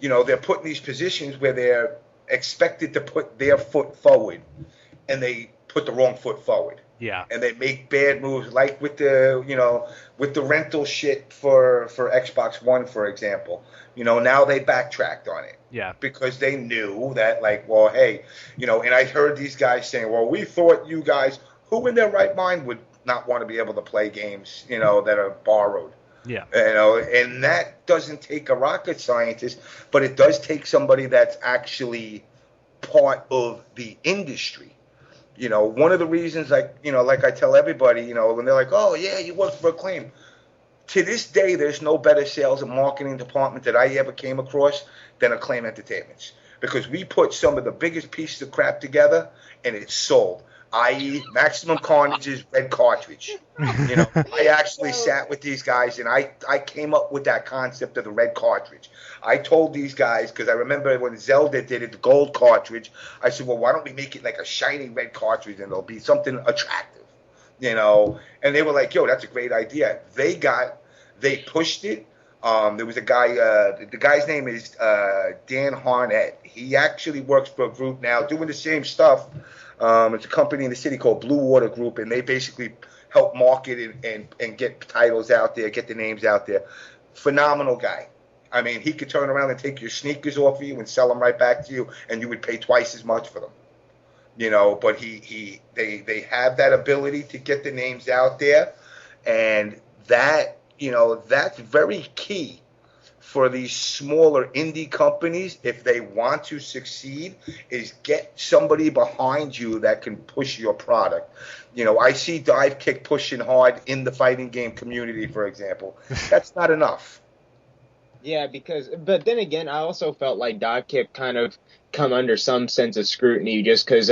they're put in these positions where they're expected to put their foot forward, and they put the wrong foot forward. Yeah. And they make bad moves, like with the rental shit for Xbox One, for example. Now they backtracked on it. Yeah. Because they knew that, like, well, hey, and I heard these guys saying, well, we thought you guys, who in their right mind would not want to be able to play games, that are borrowed. Yeah. And that doesn't take a rocket scientist, but it does take somebody that's actually part of the industry. One of the reasons, like I tell everybody, when they're like, oh, yeah, you work for Acclaim. To this day, there's no better sales and marketing department that I ever came across than Acclaim Entertainment's. Because we put some of the biggest pieces of crap together, and it's sold. I.e., Maximum Carnage's red cartridge. I actually sat with these guys, and I came up with that concept of the red cartridge. I told these guys, because I remember when Zelda did it, the gold cartridge, I said, well, why don't we make it like a shiny red cartridge, and it'll be something attractive, And they were like, yo, that's a great idea. They pushed it. There was a guy, the guy's name is Dan Harnett. He actually works for a group now doing the same stuff. It's a company in the city called Blue Water Group, and they basically help market and get titles out there, get the names out there. Phenomenal guy. I mean, he could turn around and take your sneakers off of you and sell them right back to you, and you would pay twice as much for them. But they have that ability to get the names out there, and that, that's very key for these smaller indie companies, if they want to succeed, is get somebody behind you that can push your product. I see Dive Kick pushing hard in the fighting game community, for example. That's not enough. Yeah, but then again, I also felt like Dive Kick kind of come under some sense of scrutiny just because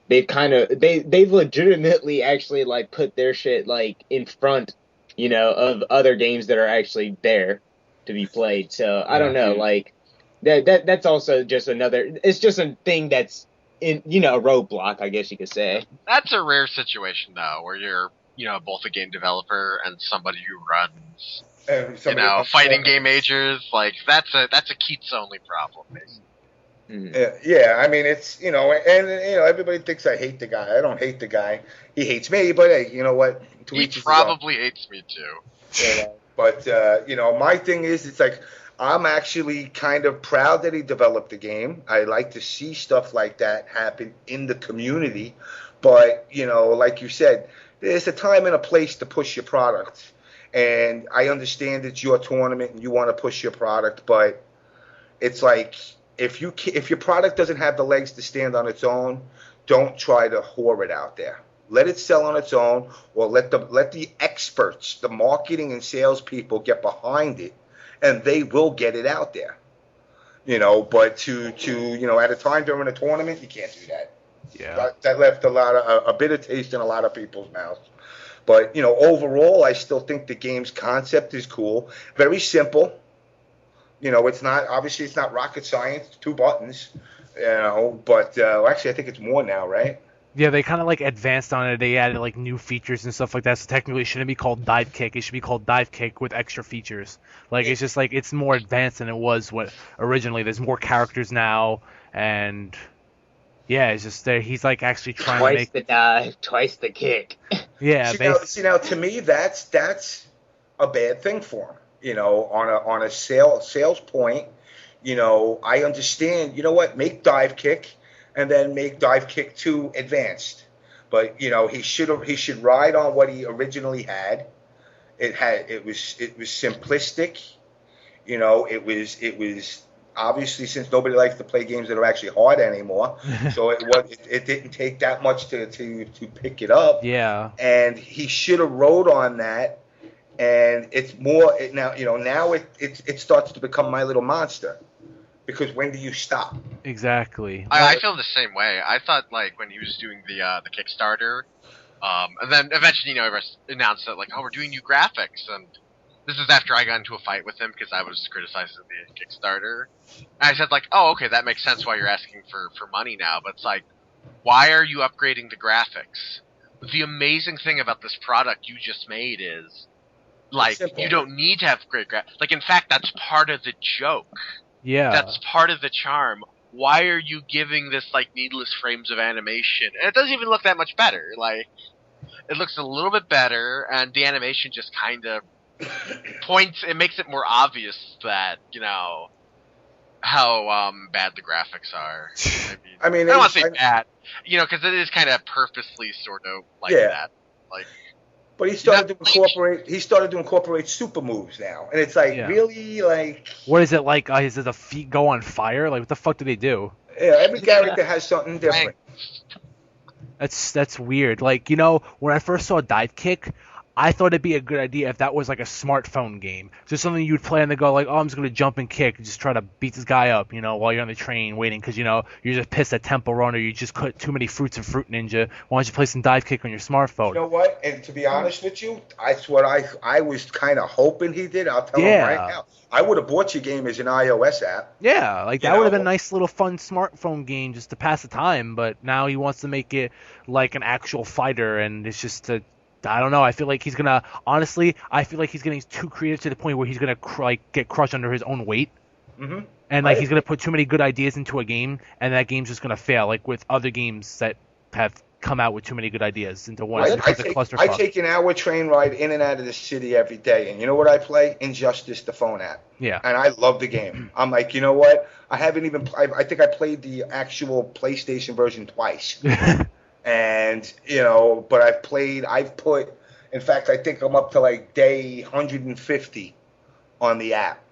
they've legitimately actually like put their shit like in front, of other games that are actually there to be played. So I don't know, like that's also just it's just a thing that's in, a roadblock, I guess you could say. That's a rare situation though, where you're, both a game developer and somebody who runs, fighting game majors. Like that's a Keats only problem, basically. Yeah, I mean, it's, and everybody thinks I hate the guy. I don't hate the guy. He hates me, but hey, you know what? He probably hates me too. But, my thing is, it's like, I'm actually kind of proud that he developed the game. I like to see stuff like that happen in the community. But, like you said, there's a time and a place to push your product. And I understand it's your tournament and you want to push your product, but it's like, if your product doesn't have the legs to stand on its own, don't try to whore it out there. Let it sell on its own, or let the experts, the marketing and sales people, get behind it, and they will get it out there. But to at a time during a tournament, you can't do that. Yeah, that left a bitter taste in a lot of people's mouths. But overall, I still think the game's concept is cool. Very simple. It's not rocket science. 2 buttons. But actually, I think it's more now, right? Yeah, they kind of like advanced on it. They added like new features and stuff like that. So technically, it shouldn't be called Dive Kick. It should be called Dive Kick with extra features. Like it's just like it's more advanced than it was what originally. There's more characters now, and yeah, it's just there. He's like actually trying to make twice the dive, twice the kick. Yeah. See now, to me, that's a bad thing for him. On a sales point, I understand. You know what? Make Dive Kick. And then make Dive Kick 2 advanced. But he should ride on what he originally had. It was simplistic. It was obviously, since nobody likes to play games that are actually hard anymore, so it didn't take that much to pick it up. Yeah. And he should have rode on that. And it's more now. Now it starts to become My Little Monster, because when do you stop? Exactly. I feel the same way. I thought, like, when he was doing the Kickstarter, and then eventually, announced that, like, oh, we're doing new graphics, and this is after I got into a fight with him because I was criticizing the Kickstarter. And I said, like, oh, okay, that makes sense why you're asking for money now, but it's like, why are you upgrading the graphics? The amazing thing about this product you just made is, like, you don't need to have great graphics. Like, in fact, that's part of the joke. Yeah. That's part of the charm. Why are you giving this, like, needless frames of animation? And it doesn't even look that much better. Like, it looks a little bit better, and the animation just kind of it makes it more obvious that, how bad the graphics are. I mean, I don't want to say bad, because it is kind of purposely sort of like that. Like, but he started to incorporate super moves now, and it's like, really, like, what is it like? Is the feet go on fire? Like, what the fuck do they do? Yeah, every character has something different. That's weird. Like, when I first saw Dive Kick, I thought it'd be a good idea if that was like a smartphone game. Just something you'd play and they go like, oh, I'm just going to jump and kick and just try to beat this guy up, while you're on the train waiting because, you're just pissed at Temple Run or you just cut too many fruits in Fruit Ninja. Why don't you play some Dive Kick on your smartphone? You know what? And to be honest with you, that's what I was kind of hoping he did. I'll tell him right now. I would have bought your game as an iOS app. Yeah, like that would have been a nice little fun smartphone game just to pass the time. But now he wants to make it like an actual fighter, and it's just I don't know. I feel like he's gonna. Honestly, I feel like he's getting too creative to the point where he's gonna get crushed under his own weight, and like he's gonna put too many good ideas into a game, and that game's just gonna fail. Like with other games that have come out with too many good ideas into one. I take an hour train ride in and out of the city every day, and you know what I play? Injustice, the phone app. Yeah. And I love the game. I'm like, you know what? I haven't even. I think I played the actual PlayStation version twice. And, but in fact, I think I'm up to like day 150 on the app.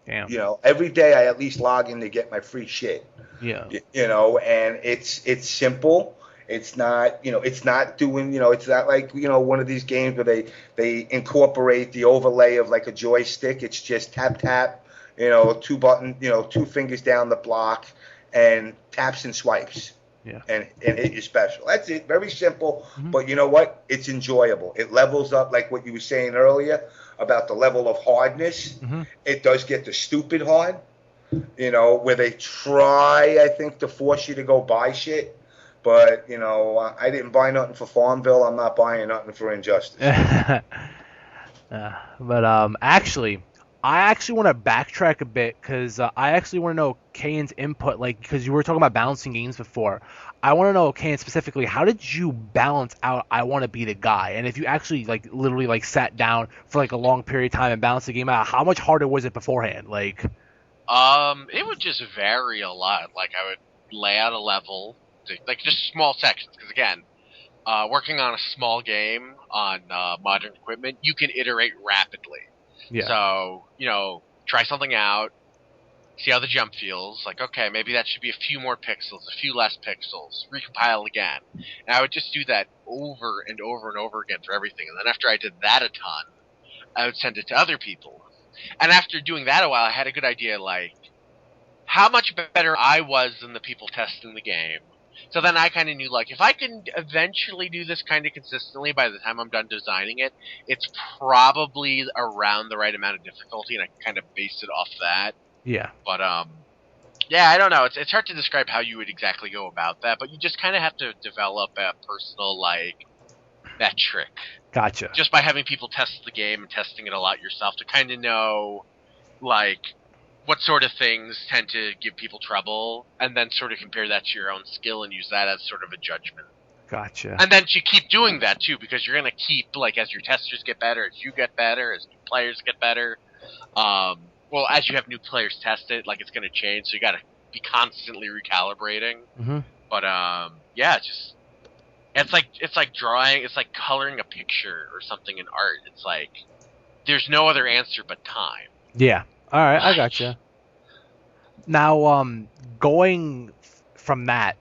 Damn. Every day I at least log in to get my free shit. Yeah. And it's simple. It's not, it's not doing, it's not like, one of these games where they incorporate the overlay of like a joystick. It's just tap, two fingers down the block and taps and swipes. Yeah. And hit your special. That's it. Very simple. But you know what? It's enjoyable. It levels up, like what you were saying earlier about the level of hardness. It does get the stupid hard, where they try, I think, to force you to go buy shit. But, I didn't buy nothing for Farmville. I'm not buying nothing for Injustice. Actually, I actually want to backtrack a bit because I actually want to know Kayin's input, because you were talking about balancing games before. I want to know, Kayin, specifically, how did you balance out I want to be the guy? And if you actually, literally, sat down for, a long period of time and balanced the game out, how much harder was it beforehand? It would just vary a lot. Like, I would lay out a level, just small sections, because, again, working on a small game on modern equipment, you can iterate rapidly. Yeah. So, try something out, see how the jump feels. Like, okay, maybe that should be a few more pixels, a few less pixels, recompile again. And I would just do that over and over and over again for everything. And then after I did that a ton, I would send it to other people. And after doing that a while, I had a good idea, how much better I was than the people testing the game. So then I kind of knew, if I can eventually do this kind of consistently by the time I'm done designing it, it's probably around the right amount of difficulty, and I can kind of base it off that. Yeah. But, yeah, I don't know. It's hard to describe how you would exactly go about that, but you just kind of have to develop a personal, metric. Gotcha. Just by having people test the game and testing it a lot yourself to kind of know, what sort of things tend to give people trouble, and then sort of compare that to your own skill and use that as sort of a judgment. Gotcha. And then you keep doing that, too, because you're going to keep, as your testers get better, as you get better, as new players get better, as you have new players test it, it's going to change, so you got to be constantly recalibrating. But, yeah, it's like drawing, it's like coloring a picture or something in art. It's there's no other answer but time. Yeah. All right, I gotcha. Now, going from that,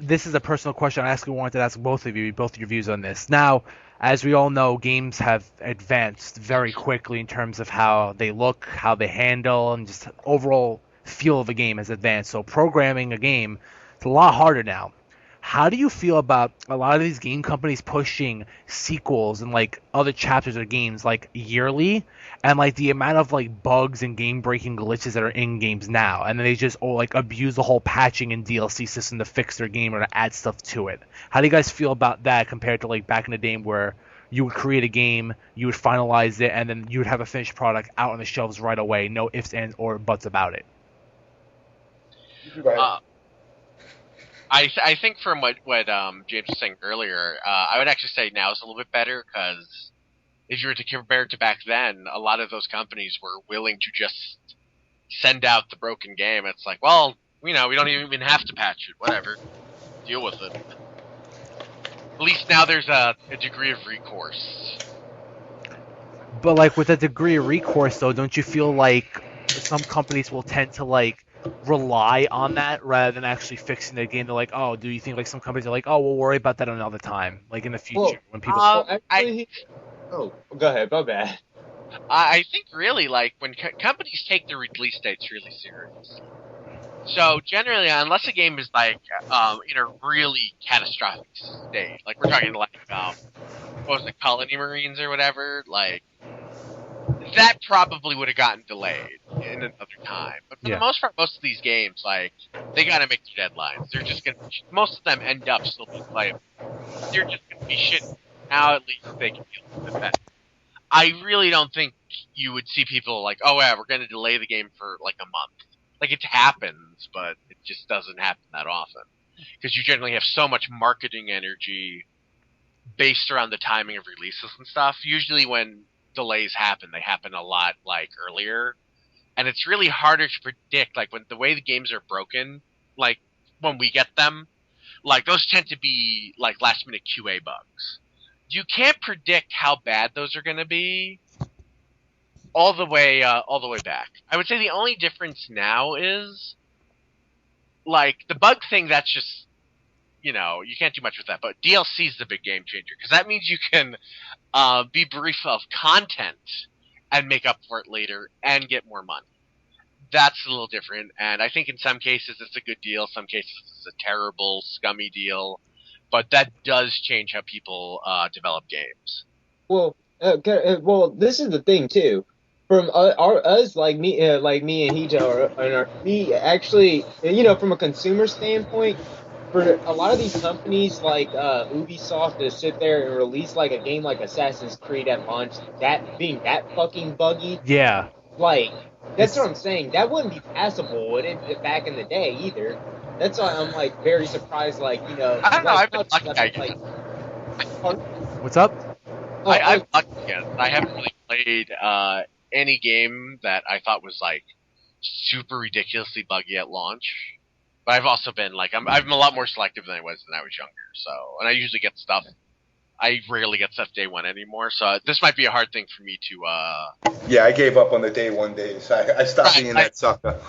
this is a personal question I actually wanted to ask both of you, both your views on this. Now, as we all know, games have advanced very quickly in terms of how they look, how they handle, and just overall feel of a game has advanced. So programming a game is a lot harder now. How do you feel about a lot of these game companies pushing sequels and like other chapters of games like yearly, and like the amount of like bugs and game breaking glitches that are in games now, and then they just like abuse the whole patching and DLC system to fix their game or to add stuff to it? How do you guys feel about that compared to like back in the day where you would create a game, you would finalize it, and then you would have a finished product out on the shelves right away, no ifs, ands, or buts about it? Go ahead. I think from what James was saying earlier, I would actually say now is a little bit better because if you were to compare it to back then, a lot of those companies were willing to just send out the broken game. It's like, well, we don't even have to patch it. Whatever, deal with it. At least now there's a degree of recourse. But like with a degree of recourse, though, don't you feel like some companies will tend to like rely on that rather than actually fixing the game? They're like, oh, do you think like some companies are like, oh, we'll worry about that another time, like in the future Well, when people. actually, go ahead. My bad. I think really like when companies take their release dates really seriously. So generally, unless a game is like in a really catastrophic state, like we're talking like what was it, Colony Marines or whatever, like that probably would have gotten delayed in another time. But for the most part, most of these games, like they gotta make their deadlines. They're just gonna most of them end up still being playable. They're just gonna be shit. Now at least they can deal with it. I really don't think you would see people like, oh yeah, we're gonna delay the game for like a month. Like it happens, but it just doesn't happen that often because you generally have so much marketing energy based around the timing of releases and stuff. Usually when delays happen, they happen a lot like earlier, and it's really harder to predict. Like when the way the games are broken, like when we get them, like those tend to be like last minute QA bugs. You can't predict how bad those are going to be all the way back. I would say the only difference now is like the bug thing. That's just you can't do much with that. But DLC is the big game changer because that means you can be brief of content and make up for it later and get more money. That's a little different, and I think in some cases it's a good deal. Some cases it's a terrible, scummy deal. But that does change how people develop games. Well, this is the thing too. From us, like me and Hijo, me actually, from a consumer standpoint, for a lot of these companies like Ubisoft to sit there and release like a game like Assassin's Creed at launch, that being that fucking buggy, Yeah. like that's what I'm saying. That wouldn't be passable, would it, back in the day either? That's why I'm like very surprised. Like I don't know. I've been lucky. What's up? I'm lucky again. I haven't really played any game that I thought was like super ridiculously buggy at launch. But I've also been like I'm a lot more selective than I was younger. So, and I usually get stuff. I rarely get stuff day one anymore. So this might be a hard thing for me to. Yeah, I gave up on the day one days. I stopped being that sucker.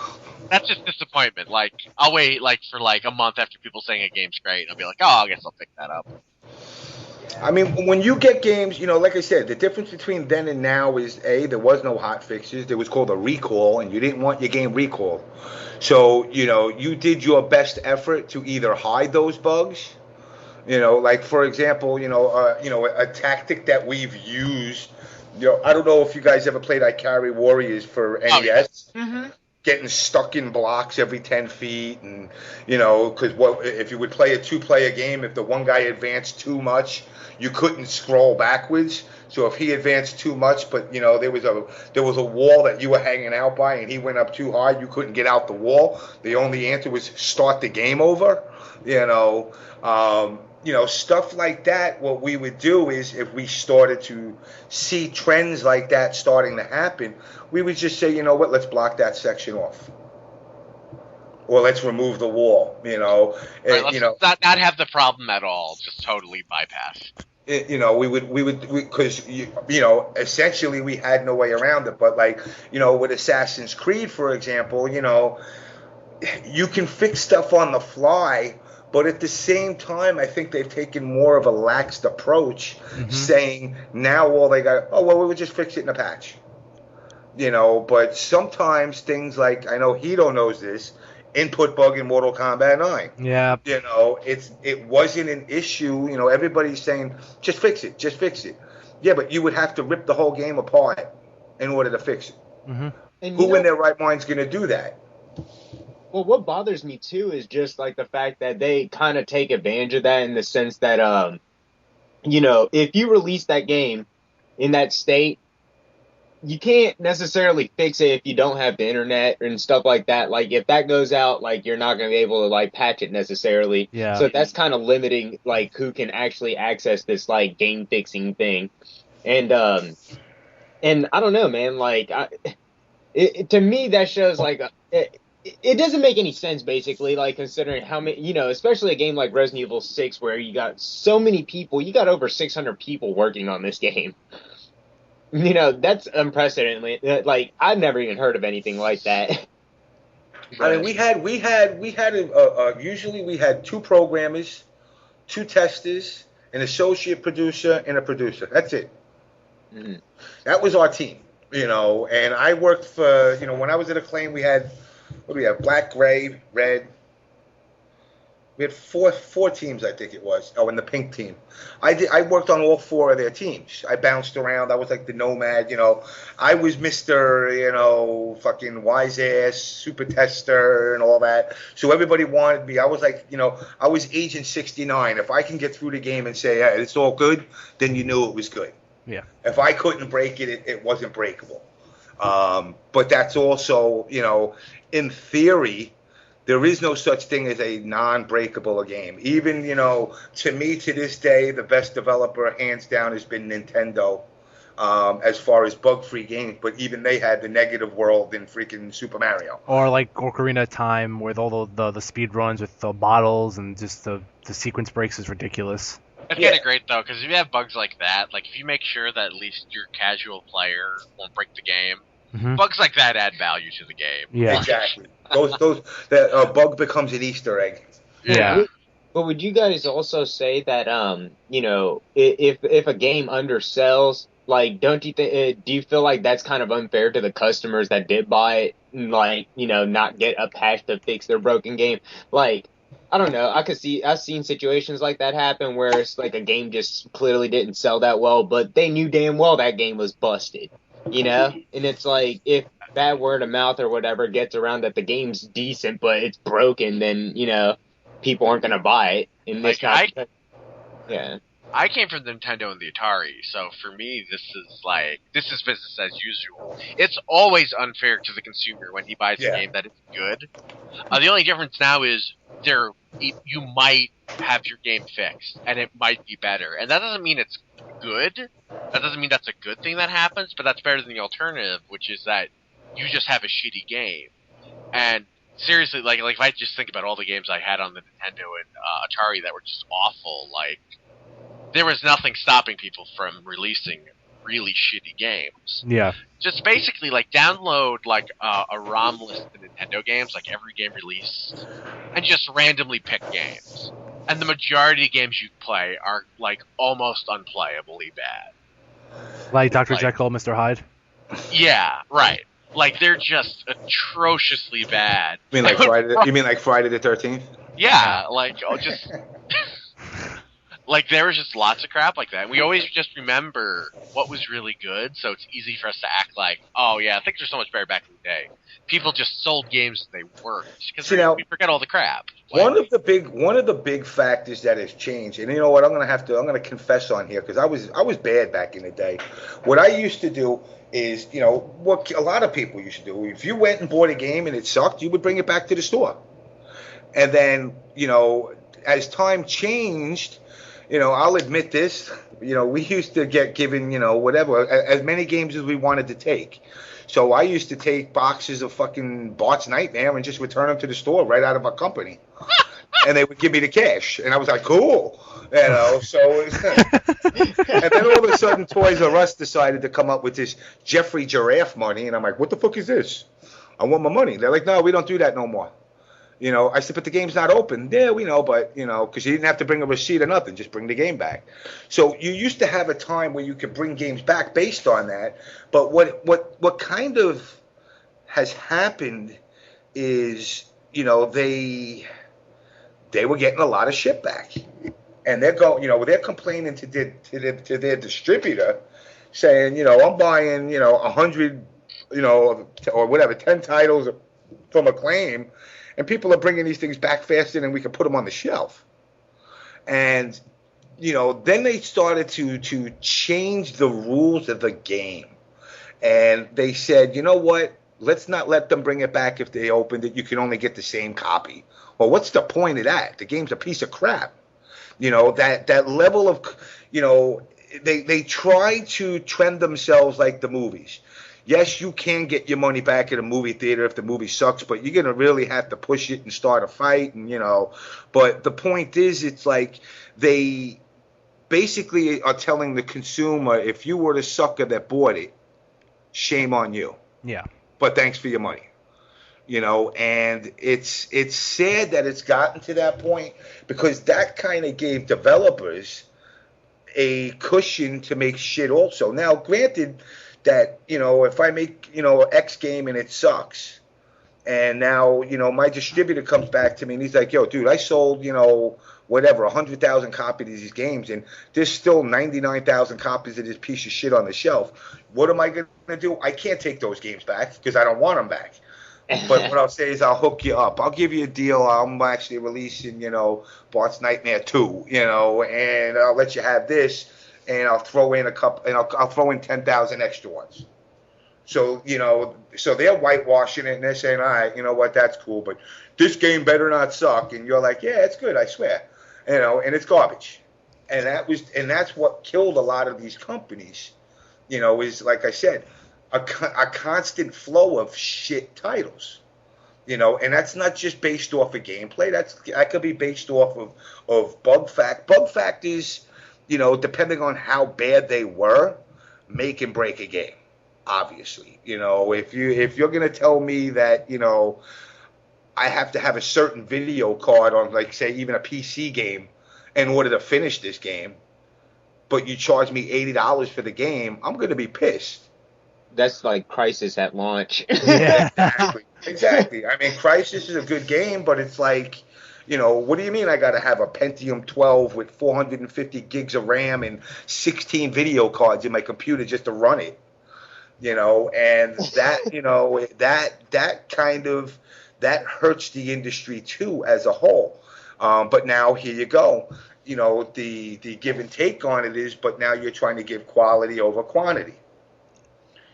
That's just disappointment. Like I'll wait like for like a month after people saying a game's great, and I'll be like, oh, I guess I'll pick that up. I mean, when you get games, like I said, the difference between then and now is there was no hot fixes. There was called a recall, and you didn't want your game recalled. So you did your best effort to either hide those bugs. Like for example, a tactic that we've used. I don't know if you guys ever played Ikari Warriors for NES. Mm-hmm. Getting stuck in blocks every 10 feet, and because if you would play a 2-player game, if the one guy advanced too much, you couldn't scroll backwards. So if he advanced too much, but there was a wall that you were hanging out by, and he went up too high, you couldn't get out the wall. The only answer was start the game over. Stuff like that. What we would do is, if we started to see trends like that starting to happen, we would just say, let's block that section off, or let's remove the wall. Right, let's not have the problem at all. Just totally bypass. Because essentially we had no way around it. But like, with Assassin's Creed, for example, you can fix stuff on the fly. But at the same time, I think they've taken more of a laxed approach, saying now all they got, we would just fix it in a patch. But sometimes things like, I know Hito knows this, input bug in Mortal Kombat 9. Yeah. It wasn't an issue. Everybody's saying, just fix it, just fix it. Yeah, but you would have to rip the whole game apart in order to fix it. And Who in their right mind's going to do that? Well, what bothers me too is just like the fact that they kind of take advantage of that in the sense that, if you release that game in that state, you can't necessarily fix it if you don't have the internet and stuff like that. Like if that goes out, like you're not going to be able to like patch it necessarily. Yeah. So that's kind of limiting like who can actually access this like game fixing thing. And I don't know, man. Like to me, that shows like it doesn't make any sense, basically, like, considering how many, especially a game like Resident Evil 6, where you got so many people, you got over 600 people working on this game. That's unprecedented. Like, I've never even heard of anything like that. I mean, usually we had 2 programmers, 2 testers, an associate producer, and a producer. That's it. That was our team, and I worked for, when I was at Acclaim, we had, what do we have? Black, gray, red. We had four teams, I think it was. Oh, and the pink team. I worked on all 4 of their teams. I bounced around. I was like the nomad, I was Mr., fucking wise ass, super tester and all that. So everybody wanted me. I was like, I was Agent 69. If I can get through the game and say, hey, it's all good, then you knew it was good. Yeah. If I couldn't break it, it wasn't breakable. But that's also, in theory, there is no such thing as a non-breakable game. Even, to me, to this day, the best developer, hands down, has been Nintendo as far as bug-free games. But even they had the negative world in freaking Super Mario. Or like Ocarina of Time with all the speed runs with the bottles and just the sequence breaks is ridiculous. It's kind of great, though, because if you have bugs like that, like if you make sure that at least your casual player won't break the game, bugs like that add value to the game. Yeah, exactly. That bug becomes an Easter egg. Yeah. But would you guys also say that, if a game undersells, like, don't you think? Do you feel like that's kind of unfair to the customers that did buy it, and, like, not get a patch to fix their broken game? Like, I don't know. I've seen situations like that happen where it's like a game just clearly didn't sell that well, but they knew damn well that game was busted. And it's like, if bad word of mouth or whatever gets around that the game's decent but it's broken, then people aren't gonna buy it. And this I came from Nintendo and the Atari, so for me this is business as usual. It's always unfair to the consumer when he buys a game that is good. The only difference now is you might have your game fixed and it might be better, and that doesn't mean it's good. That doesn't mean that's a good thing that happens, but that's better than the alternative, which is that you just have a shitty game. And seriously, like if I just think about all the games I had on the Nintendo and Atari that were just awful, like there was nothing stopping people from releasing really shitty games. Yeah. Just basically like download like a ROM list of Nintendo games, like every game released, and just randomly pick games. And the majority of games you play are like almost unplayably bad. Like Dr. Jekyll, Mr. Hyde? Yeah, right. Like they're just atrociously bad. You mean like Friday the 13th? Yeah, like just like there was just lots of crap like that. We always just remember what was really good, so it's easy for us to act like, oh yeah, things are so much better back in the day. People just sold games and they worked because we forget all the crap. One of the big factors that has changed, and you know what, I'm gonna confess on here because I was bad back in the day. What I used to do is, what a lot of people used to do. If you went and bought a game and it sucked, you would bring it back to the store. And then, as time changed, I'll admit this, we used to get given, whatever, as many games as we wanted to take. So I used to take boxes of fucking Bart's Nightmare and just return them to the store right out of our company. and they would give me the cash, and I was like, cool, So, and then all of a sudden, Toys R Us decided to come up with this Jeffrey Giraffe money, and I'm like, what the fuck is this? I want my money. They're like, no, we don't do that no more. I said, but the game's not open. Yeah, we know, but, because you didn't have to bring a receipt or nothing. Just bring the game back. So you used to have a time where you could bring games back based on that. But what kind of has happened is, they were getting a lot of shit back. And they're complaining to their distributor saying, I'm buying, 100, or whatever, 10 titles from Acclaim. And people are bringing these things back faster than we can put them on the shelf. And, then they started to change the rules of the game. And they said, you know what? Let's not let them bring it back if they opened it. You can only get the same copy. Well, what's the point of that? The game's a piece of crap. That level of, they try to trend themselves like the movies. Yes, you can get your money back at a movie theater if the movie sucks, but you're going to really have to push it and start a fight. And, but the point is, it's like they basically are telling the consumer, if you were the sucker that bought it, shame on you. Yeah. But thanks for your money. And it's sad that it's gotten to that point, because that kind of gave developers a cushion to make shit also. Now, granted that, if I make, X game and it sucks, and now, my distributor comes back to me and he's like, yo, dude, I sold, whatever, 100,000 copies of these games, and there's still 99,000 copies of this piece of shit on the shelf. What am I going to do? I can't take those games back because I don't want them back. But what I'll say is I'll hook you up. I'll give you a deal. I'm actually releasing, Bart's Nightmare 2, and I'll let you have this, and I'll throw in I'll throw in 10,000 extra ones. So, so they're whitewashing it, and they're saying, all right, you know what, that's cool, but this game better not suck. And you're like, yeah, it's good, I swear. And it's garbage. And that's what killed a lot of these companies, is, like I said, a constant flow of shit titles, and that's not just based off of gameplay. That could be based off of bug fact. Bug fact is, depending on how bad they were, make and break a game. Obviously, if you're gonna tell me that, I have to have a certain video card on, like, say, even a PC game in order to finish this game, but you charge me $80 for the game, I'm gonna be pissed. That's like Crysis at launch. Yeah. Exactly. I mean, Crysis is a good game, but it's like, what do you mean I got to have a Pentium 12 with 450 gigs of RAM and 16 video cards in my computer just to run it? And that, that hurts the industry too as a whole. But now here you go. The give and take on it is, but now you're trying to give quality over quantity.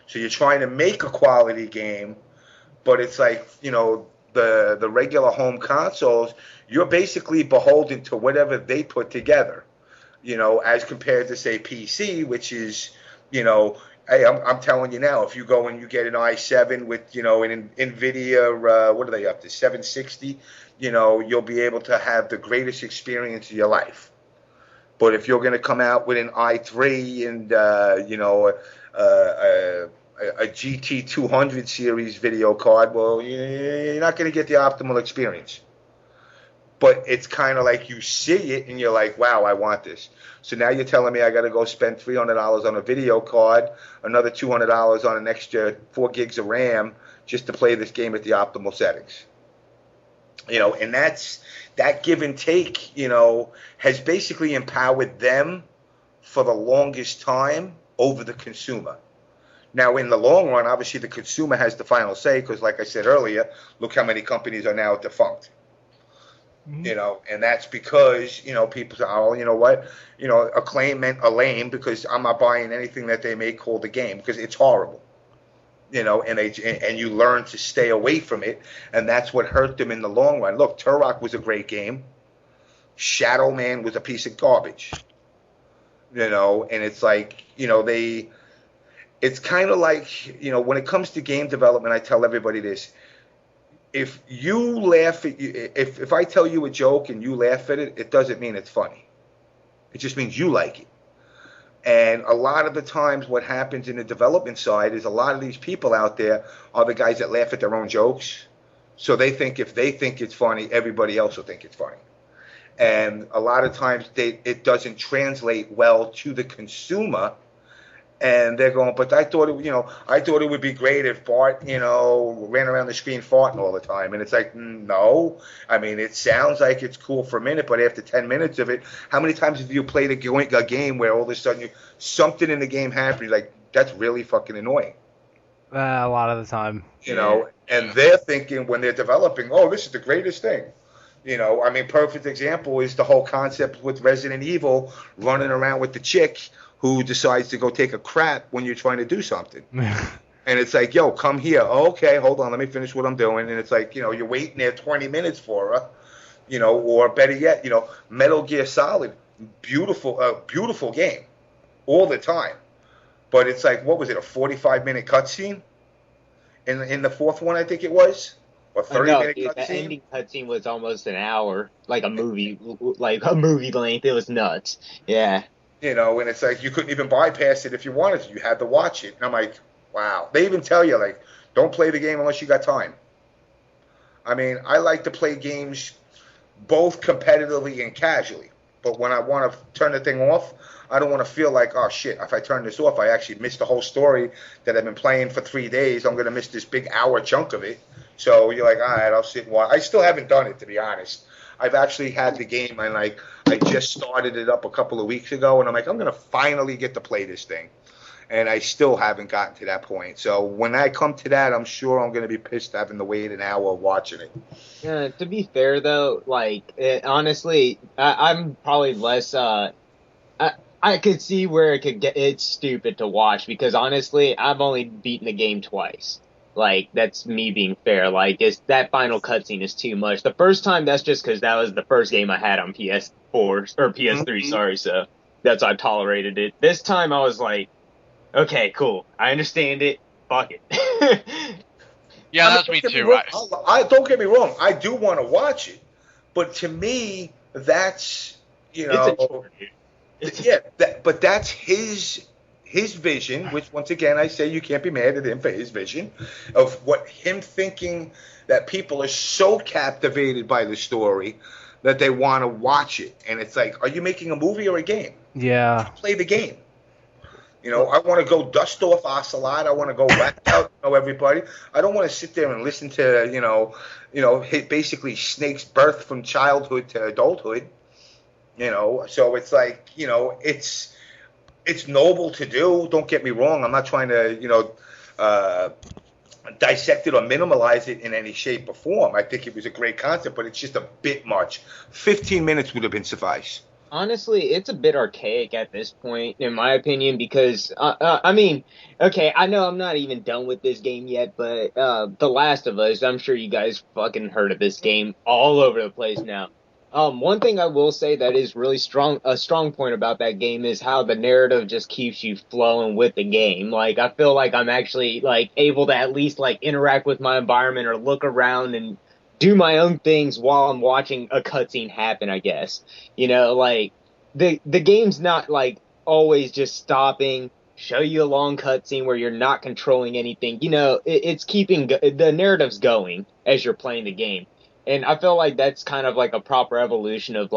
So you're trying to make a quality game, but it's like, the regular home consoles, you're basically beholden to whatever they put together, as compared to, say, PC, which is, hey, I'm telling you now, if you go and you get an i7 with, an NVIDIA, what are they up to, 760, you'll be able to have the greatest experience of your life. But if you're going to come out with an i3 and, a GT200 series video card, well, you're not going to get the optimal experience. But it's kind of like you see it and you're like, wow, I want this. So now you're telling me I got to go spend $300 on a video card, another $200 on an extra 4 gigs of RAM just to play this game at the optimal settings. And that give and take, has basically empowered them for the longest time over the consumer. Now, in the long run, obviously the consumer has the final say because, like I said earlier, look how many companies are now defunct. Mm-hmm. And that's because, people say, oh, you know what? Acclaim meant a lame because I'm not buying anything that they make called a game because it's horrible. And you learn to stay away from it, and that's what hurt them in the long run. Look, Turok was a great game. Shadow Man was a piece of garbage. And it's like, it's kind of like, when it comes to game development, I tell everybody this. if you laugh at you, if I tell you a joke and you laugh at it, it doesn't mean it's funny. It just means you like it. And a lot of the times what happens in the development side is a lot of these people out there are the guys that laugh at their own jokes. So they think if they think it's funny, everybody else will think it's funny. And a lot of times it doesn't translate well to the consumer. And they're going, but I thought it would be great if Bart, ran around the screen farting all the time. And it's like, no. I mean, it sounds like it's cool for a minute, but after 10 minutes of it, how many times have you played a game where all of a sudden something in the game happens? You're like, that's really fucking annoying. A lot of the time. And they're thinking when they're developing, oh, this is the greatest thing. I mean, perfect example is the whole concept with Resident Evil running around with the chick who decides to go take a crap when you're trying to do something. And it's like, yo, come here. Oh, okay, hold on, let me finish what I'm doing. And it's like, you're waiting there 20 minutes for her, or better yet, Metal Gear Solid, beautiful game all the time. But it's like, what was it, a 45-minute cutscene in the fourth one, I think it was? Or 30-minute cutscene? The ending cutscene was almost an hour, like a movie length. It was nuts. Yeah. And it's like you couldn't even bypass it if you wanted to. You had to watch it. And I'm like, wow. They even tell you, like, don't play the game unless you got time. I mean, I like to play games both competitively and casually. But when I want to turn the thing off, I don't want to feel like, oh, shit, if I turn this off, I actually missed the whole story that I've been playing for 3 days. I'm going to miss this big hour chunk of it. So you're like, all right, I'll sit and watch. I still haven't done it, to be honest. I've actually had the game, and I just started it up a couple of weeks ago, and I'm like, I'm going to finally get to play this thing. And I still haven't gotten to that point. So when I come to that, I'm sure I'm going to be pissed having to wait an hour watching it. Yeah, to be fair, though, honestly, I'm probably less... I could see where it's stupid to watch, because honestly, I've only beaten the game twice. That's me being fair. That final cutscene is too much. The first time, that's just because that was the first game I had on PS4, or PS3, sorry, so that's why I tolerated it. This time, I was like, okay, cool. I understand it. Fuck it. Yeah, that's me too. I don't get me wrong. I do want to watch it. But to me, that's, It's a chore, dude. But that's his vision, which once again I say you can't be mad at him for his vision of what him thinking that people are so captivated by the story that they want to watch it. And it's like, are you making a movie or a game? Yeah. Play the game. I want to go dust off Ocelot. I want to go rat out everybody. I don't want to sit there and listen to basically Snake's birth from childhood to adulthood. So it's like, it's noble to do. Don't get me wrong. I'm not trying to, dissect it or minimalize it in any shape or form. I think it was a great concept, but it's just a bit much. 15 minutes would have been suffice. Honestly, it's a bit archaic at this point, in my opinion, because, I mean, okay, I know I'm not even done with this game yet, but The Last of Us, I'm sure you guys fucking heard of this game all over the place now. One thing I will say that is really a strong point about that game is how the narrative just keeps you flowing with the game. I feel like I'm actually, able to at least, interact with my environment or look around and do my own things while I'm watching a cutscene happen, I guess. The game's not, always just stopping, show you a long cutscene where you're not controlling anything. It's keeping the narrative's going as you're playing the game. And I feel like that's kind of a proper evolution of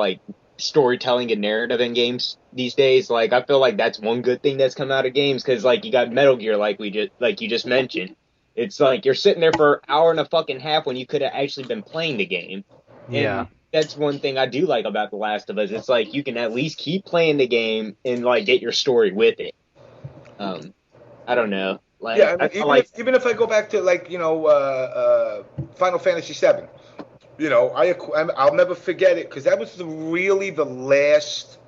storytelling and narrative in games these days. I feel like that's one good thing that's come out of games, because you got Metal Gear, you just mentioned. It's you're sitting there for an hour and a fucking half when you could have actually been playing the game. Yeah. And that's one thing I do like about The Last of Us. It's you can at least keep playing the game and get your story with it. I don't know. Even if I go back to Final Fantasy VII. I'll never forget it, because that was really the last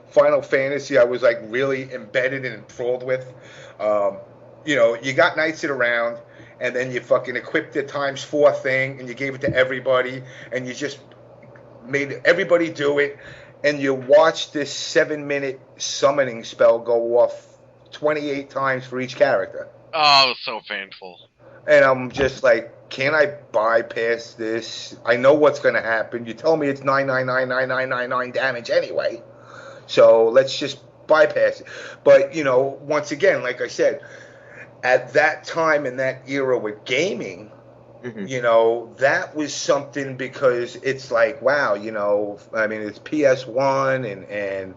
Final Fantasy I was really embedded and enthralled with. You got Knights it around, and then you fucking equipped the ×4 thing, and you gave it to everybody, and you just made everybody do it, and you watched this 7-minute summoning spell go off 28 times for each character. Oh, it was so painful. And I'm just like, can I bypass this? I know what's going to happen. You tell me it's 9999999 damage anyway. So let's just bypass it. But, once again, like I said, at that time in that era with gaming, that was something because it's like, wow, I mean, it's PS1 and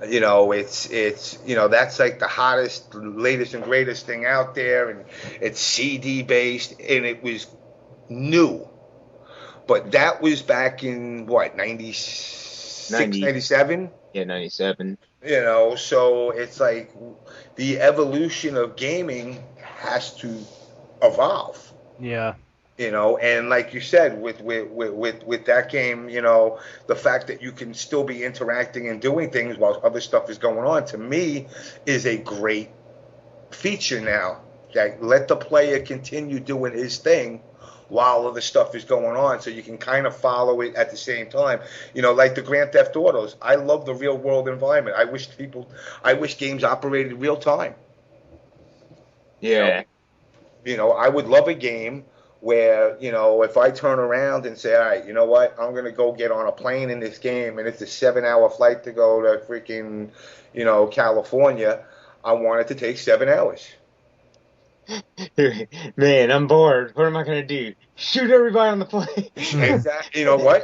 it's that's like the hottest, latest and greatest thing out there, and it's CD based, and it was new. But that was back in what, 96, 97? Yeah, 97. So it's like the evolution of gaming has to evolve. Yeah. And like you said, with that game, the fact that you can still be interacting and doing things while other stuff is going on, to me, is a great feature now. That let the player continue doing his thing while other stuff is going on, so you can kind of follow it at the same time. Like the Grand Theft Autos. I love the real world environment. I wish games operated real time. Yeah. I would love a game where, if I turn around and say, all right, you know what, I'm going to go get on a plane in this game, and it's a 7-hour flight to go to freaking, California, I want it to take 7 hours. Man, I'm bored. What am I going to do? Shoot everybody on the plane. Exactly. You know what?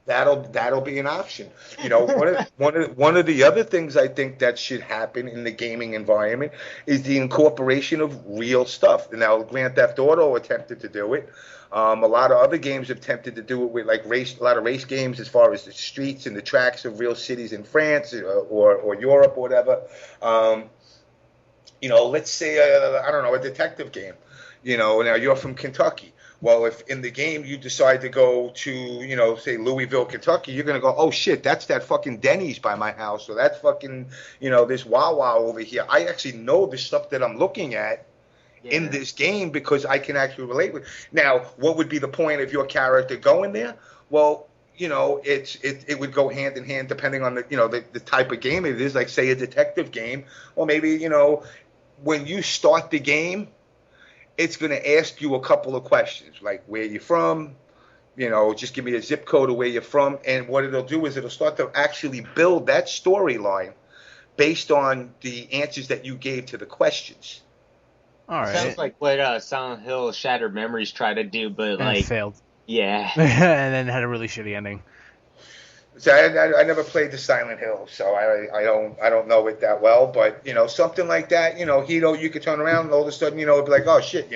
That'll be an option. One of the other things I think that should happen in the gaming environment is the incorporation of real stuff. Now, Grand Theft Auto attempted to do it. A lot of other games have attempted to do it with a lot of race games, as far as the streets and the tracks of real cities in France or Europe or whatever. Let's say, I don't know, a detective game. Now you're from Kentucky. Well, if in the game you decide to go to, say Louisville, Kentucky, you're going to go, oh, shit, that's that fucking Denny's by my house. So that's fucking, this Wawa over here. I actually know the stuff that I'm looking at in this game because I can actually relate with. Now, what would be the point of your character going there? Well, it would go hand in hand depending on the type of game it is. Like, say, a detective game, or maybe, when you start the game, it's going to ask you a couple of questions, like where you're from, just give me a zip code of where you're from. And what it'll do is it'll start to actually build that storyline based on the answers that you gave to the questions. All right. Sounds like what Silent Hill Shattered Memories tried to do, but it failed. Yeah. And then had a really shitty ending. So I never played the Silent Hill, so I don't know it that well. But something like that, you could turn around and all of a sudden, it'd be like, oh shit,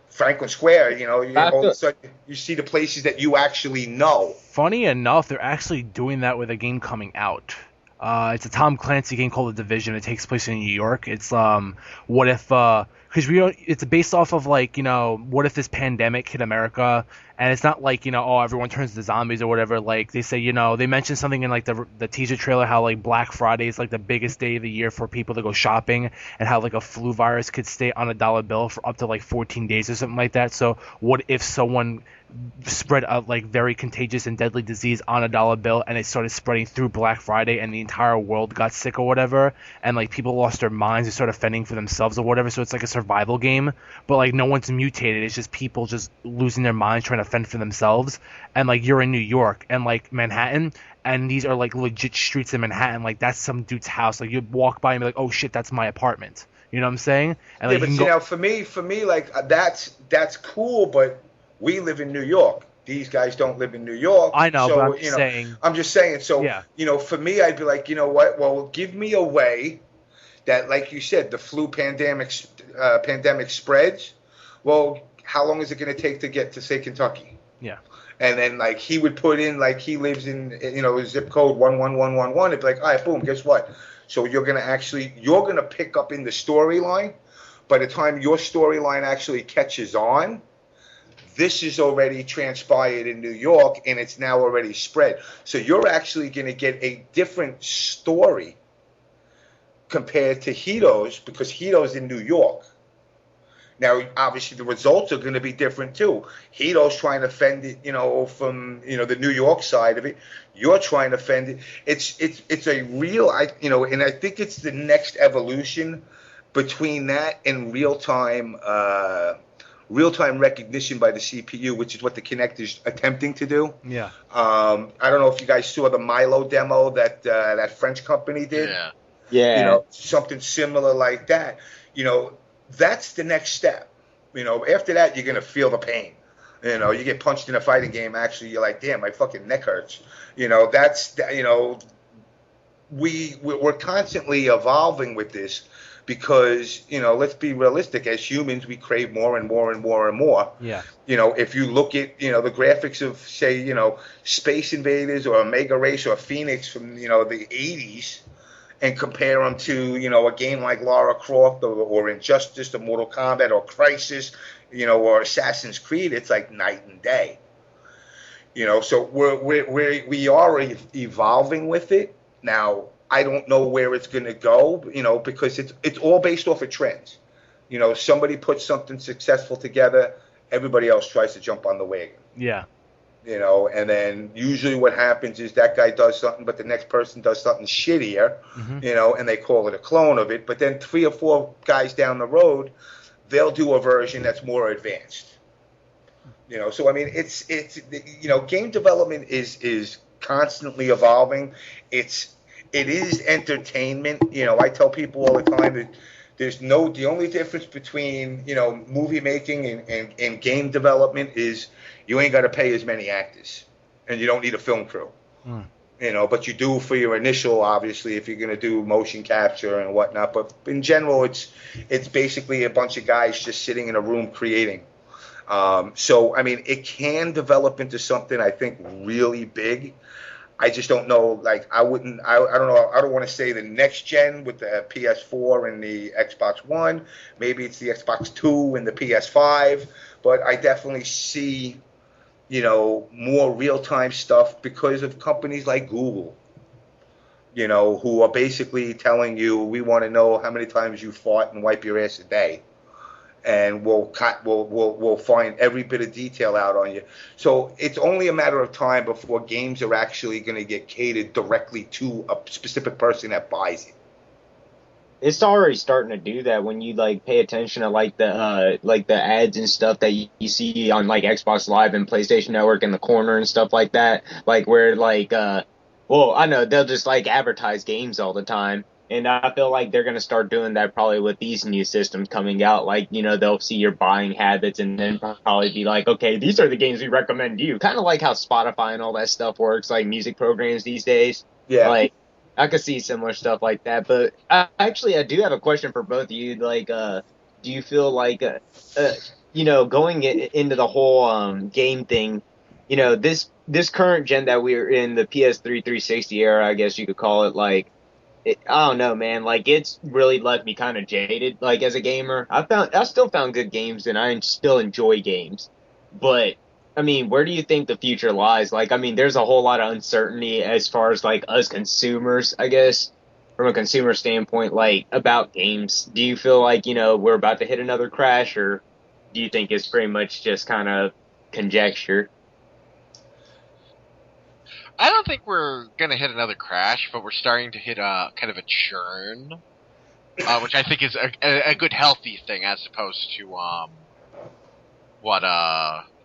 Franklin Square, all of a sudden you see the places that you actually know. Funny enough, they're actually doing that with a game coming out. It's a Tom Clancy game called The Division. It takes place in New York. It's what if because it's based off of what if this pandemic hit America, and it's not like everyone turns to zombies or whatever. Like they say, they mentioned something in like the teaser trailer how like Black Friday is like the biggest day of the year for people to go shopping, and how like a flu virus could stay on a dollar bill for up to like 14 days or something like that. So what if someone spread out like very contagious and deadly disease on a dollar bill, and it started spreading through Black Friday, and the entire world got sick or whatever, and like people lost their minds and started fending for themselves or whatever. So it's like a survival game, but like no one's mutated. It's just people just losing their minds trying to fend for themselves. And like you're in New York and like Manhattan, and these are like legit streets in Manhattan. Like that's some dude's house. Like you walk by and be like, oh shit, that's my apartment. You know what I'm saying? And yeah, but for me, like that's cool, but we live in New York. These guys don't live in New York. I know, so, but I'm just saying. I'm just saying. So, yeah. For me, I'd be like, you know what? Well, give me a way that, like you said, the flu pandemic spreads. Well, how long is it going to take to get to, say, Kentucky? Yeah. And then, like, he would put in, like, he lives in, his zip code 11111. It'd be like, all right, boom, guess what? So you're going to pick up in the storyline. By the time your storyline actually catches on, this is already transpired in New York, and it's now already spread. So you're actually going to get a different story compared to Hito's, because Hito's in New York. Now, obviously, the results are going to be different, too. Hito's trying to fend it, from, the New York side of it. You're trying to fend it. It's a real, and I think it's the next evolution between that and real-time real-time recognition by the CPU, which is what the Kinect is attempting to do. Yeah. I don't know if you guys saw the Milo demo that that French company did. Yeah. Yeah. You know, something similar like that. You know, that's the next step. You know, after that, you're gonna feel the pain. You know, you get punched in a fighting game. Actually, you're like, damn, my fucking neck hurts. You know, that's, you know, we're constantly evolving with this because, you know, let's be realistic. As humans, we crave more and more and more and more. Yeah. You know, if you look at, you know, the graphics of, say, you know, Space Invaders or Omega Race or Phoenix from, you know, the 80s and compare them to, you know, a game like Lara Croft or Injustice or Mortal Kombat or Crisis, you know, or Assassin's Creed, it's like night and day. You know, so we are evolving with it. Now, I don't know where it's going to go, you know, because it's all based off of trends. You know, somebody puts something successful together, everybody else tries to jump on the wagon. Yeah. You know, and then usually what happens is that guy does something, but the next person does something shittier, you know, and they call it a clone of it. But then 3 or 4 guys down the road, they'll do a version that's more advanced. You know, so I mean, it's you know, game development is constantly evolving. It is entertainment. You know, I tell people all the time that the only difference between, you know, movie making and game development is you ain't got to pay as many actors, and you don't need a film crew. You know, but you do for your initial, obviously, if you're going to do motion capture and whatnot. But in general, it's basically a bunch of guys just sitting in a room creating. So I mean, it can develop into something, I think, really big. I just don't know. Like, I don't know. I don't want to say the next gen with the PS4 and the Xbox One. Maybe it's the Xbox 2 and the PS5. But I definitely see, you know, more real-time stuff because of companies like Google, you know, who are basically telling you, we want to know how many times you fart and wipe your ass a day. And we'll find every bit of detail out on you. So it's only a matter of time before games are actually going to get catered directly to a specific person that buys it. It's already starting to do that when you like pay attention to like the ads and stuff that you see on like Xbox Live and PlayStation Network in the corner and stuff like that. Like where like well, I know they'll just like advertise games all the time. And I feel like they're going to start doing that probably with these new systems coming out. Like, you know, they'll see your buying habits and then probably be like, okay, these are the games we recommend to you. Kind of like how Spotify and all that stuff works, like music programs these days. Yeah. Like, I could see similar stuff like that. But I do have a question for both of you. Like, do you feel like, you know, going into the whole game thing, you know, this current gen that we're in, the PS3 360 era, I guess you could call it, like, I don't know, man. Like, it's really left me kind of jaded. Like, as a gamer, I still found good games, and I still enjoy games. But I mean, where do you think the future lies? Like, I mean, there's a whole lot of uncertainty as far as like us consumers, I guess, from a consumer standpoint, like about games. Do you feel like, you know, we're about to hit another crash, or do you think it's pretty much just kind of conjecture? I don't think we're gonna hit another crash, but we're starting to hit a kind of a churn, which I think is a good healthy thing as opposed to what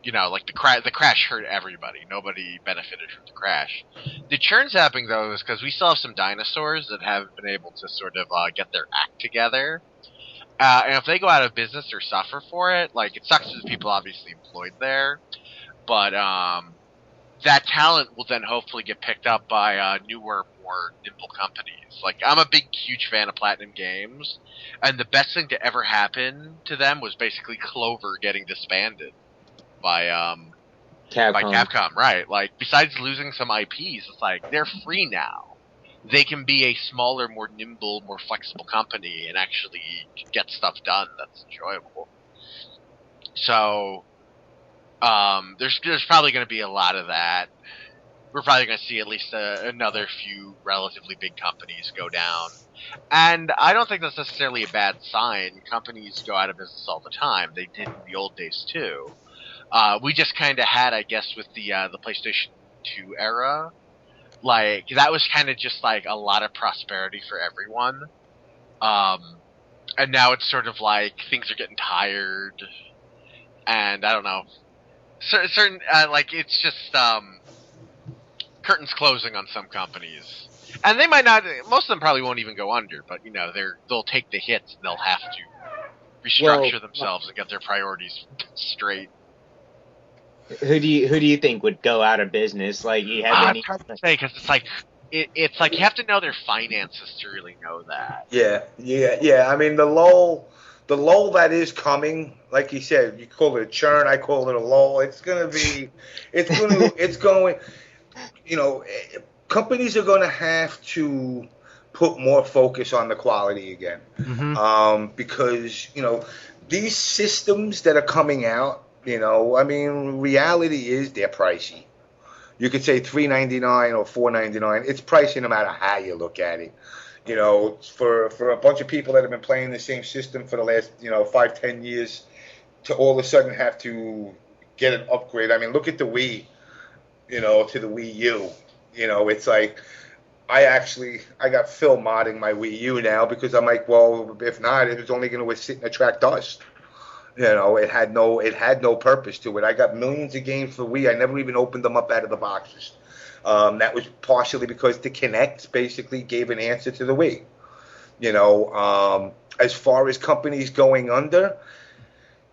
you know, like the crash hurt everybody. Nobody benefited from the crash. The churn's happening though is because we still have some dinosaurs that haven't been able to sort of get their act together. And if they go out of business or suffer for it, like, it sucks for the people obviously employed there, but that talent will then hopefully get picked up by newer, more nimble companies. Like, I'm a huge fan of Platinum Games, and the best thing to ever happen to them was basically Clover getting disbanded by Capcom, right? Like, besides losing some IPs, it's like they're free now. They can be a smaller, more nimble, more flexible company and actually get stuff done that's enjoyable. So there's probably going to be a lot of that. We're probably going to see at least another few relatively big companies go down. And I don't think that's necessarily a bad sign. Companies go out of business all the time. They did in the old days, too. We just kind of had, I guess, with the PlayStation 2 era, like, that was kind of just, like, a lot of prosperity for everyone. And now it's sort of like things are getting tired. and I don't know, certain like it's just curtains closing on some companies, and they might not. Most of them probably won't even go under, but you know they'll take the hits and they'll have to restructure themselves and get their priorities straight. Who do you think would go out of business? Like, you have any? It's hard to say because it's like it's like you have to know their finances to really know that. Yeah. I mean, the lull that is coming, like you said, you call it a churn, I call it a lull. It's going. You know, companies are going to have to put more focus on the quality again, because you know these systems that are coming out. You know, I mean, reality is they're pricey. You could say $3.99 or $4.99. It's pricey no matter how you look at it. You know, for a bunch of people that have been playing the same system for the last 5-10 years, to all of a sudden have to get an upgrade. I mean, look at the Wii. You know, to the Wii U. You know, it's like I got Phil modding my Wii U now because I'm like, well, if not, it was only going to sit and attract dust. You know, it had no purpose to it. I got millions of games for Wii. I never even opened them up out of the boxes. That was partially because the Kinect basically gave an answer to the Wii. You know, as far as companies going under,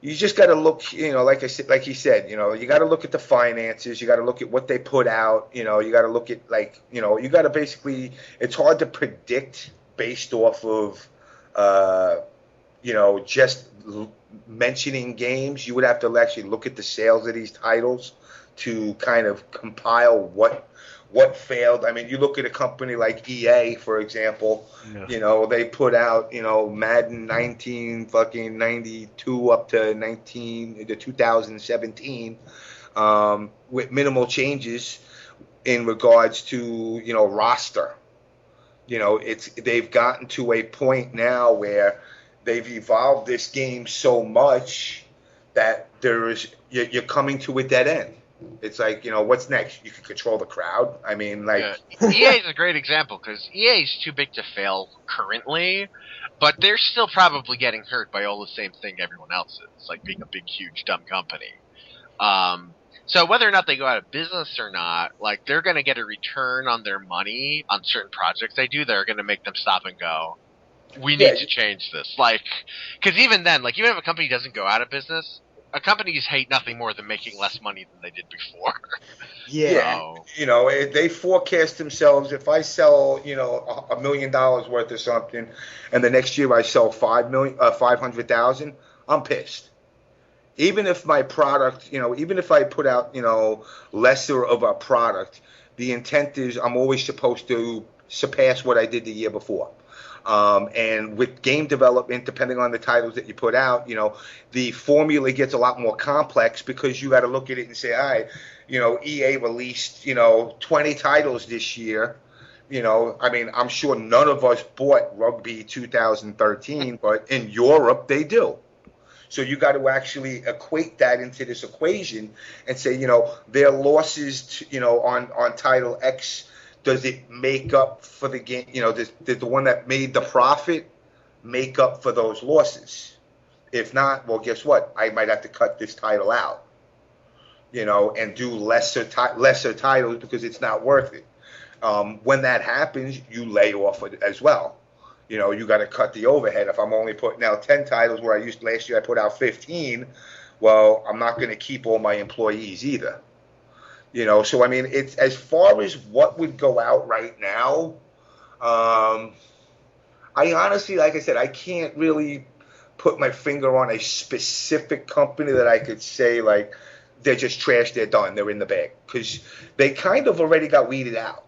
you just got to look. You know, like he said, you know, you got to look at the finances. You got to look at what they put out. You know, you got to look at you got to basically. It's hard to predict based off of, just mentioning games. You would have to actually look at the sales of these titles to kind of compile what failed. I mean, you look at a company like EA, for example. Yeah. You know, they put out Madden 92 up to 2017 with minimal changes in regards to roster. You know, they've gotten to a point now where they've evolved this game so much that you're coming to a dead end. It's like, what's next? You can control the crowd. I mean, EA is a great example because EA is too big to fail currently, but they're still probably getting hurt by all the same thing everyone else is, like being a big, huge, dumb company. So whether or not they go out of business or not, like they're going to get a return on their money on certain projects they do that are going to make them stop and go, we need to change this. Like, because even then, like even if a company doesn't go out of business, companies hate nothing more than making less money than they did before. Yeah. So, they forecast themselves, if I sell, $1 million worth of something and the next year I sell 500,000, I'm pissed. Even if my product, even if I put out, lesser of a product, the intent is I'm always supposed to surpass what I did the year before. And with game development, depending on the titles that you put out, the formula gets a lot more complex because you got to look at it and say, all right, EA released, 20 titles this year. I mean, I'm sure none of us bought Rugby 2013, but in Europe they do. So you got to actually equate that into this equation and say, their losses, on title X, does it make up for the game? Does the one that made the profit make up for those losses? If not, well, guess what? I might have to cut this title out, and do lesser titles because it's not worth it. When that happens, you lay off it as well. You got to cut the overhead. If I'm only putting out 10 titles where last year I put out 15, well, I'm not going to keep all my employees either. So I mean, it's as far as what would go out right now. I honestly, like I said, I can't really put my finger on a specific company that I could say like they're just trash, they're done, they're in the bag, because they kind of already got weeded out.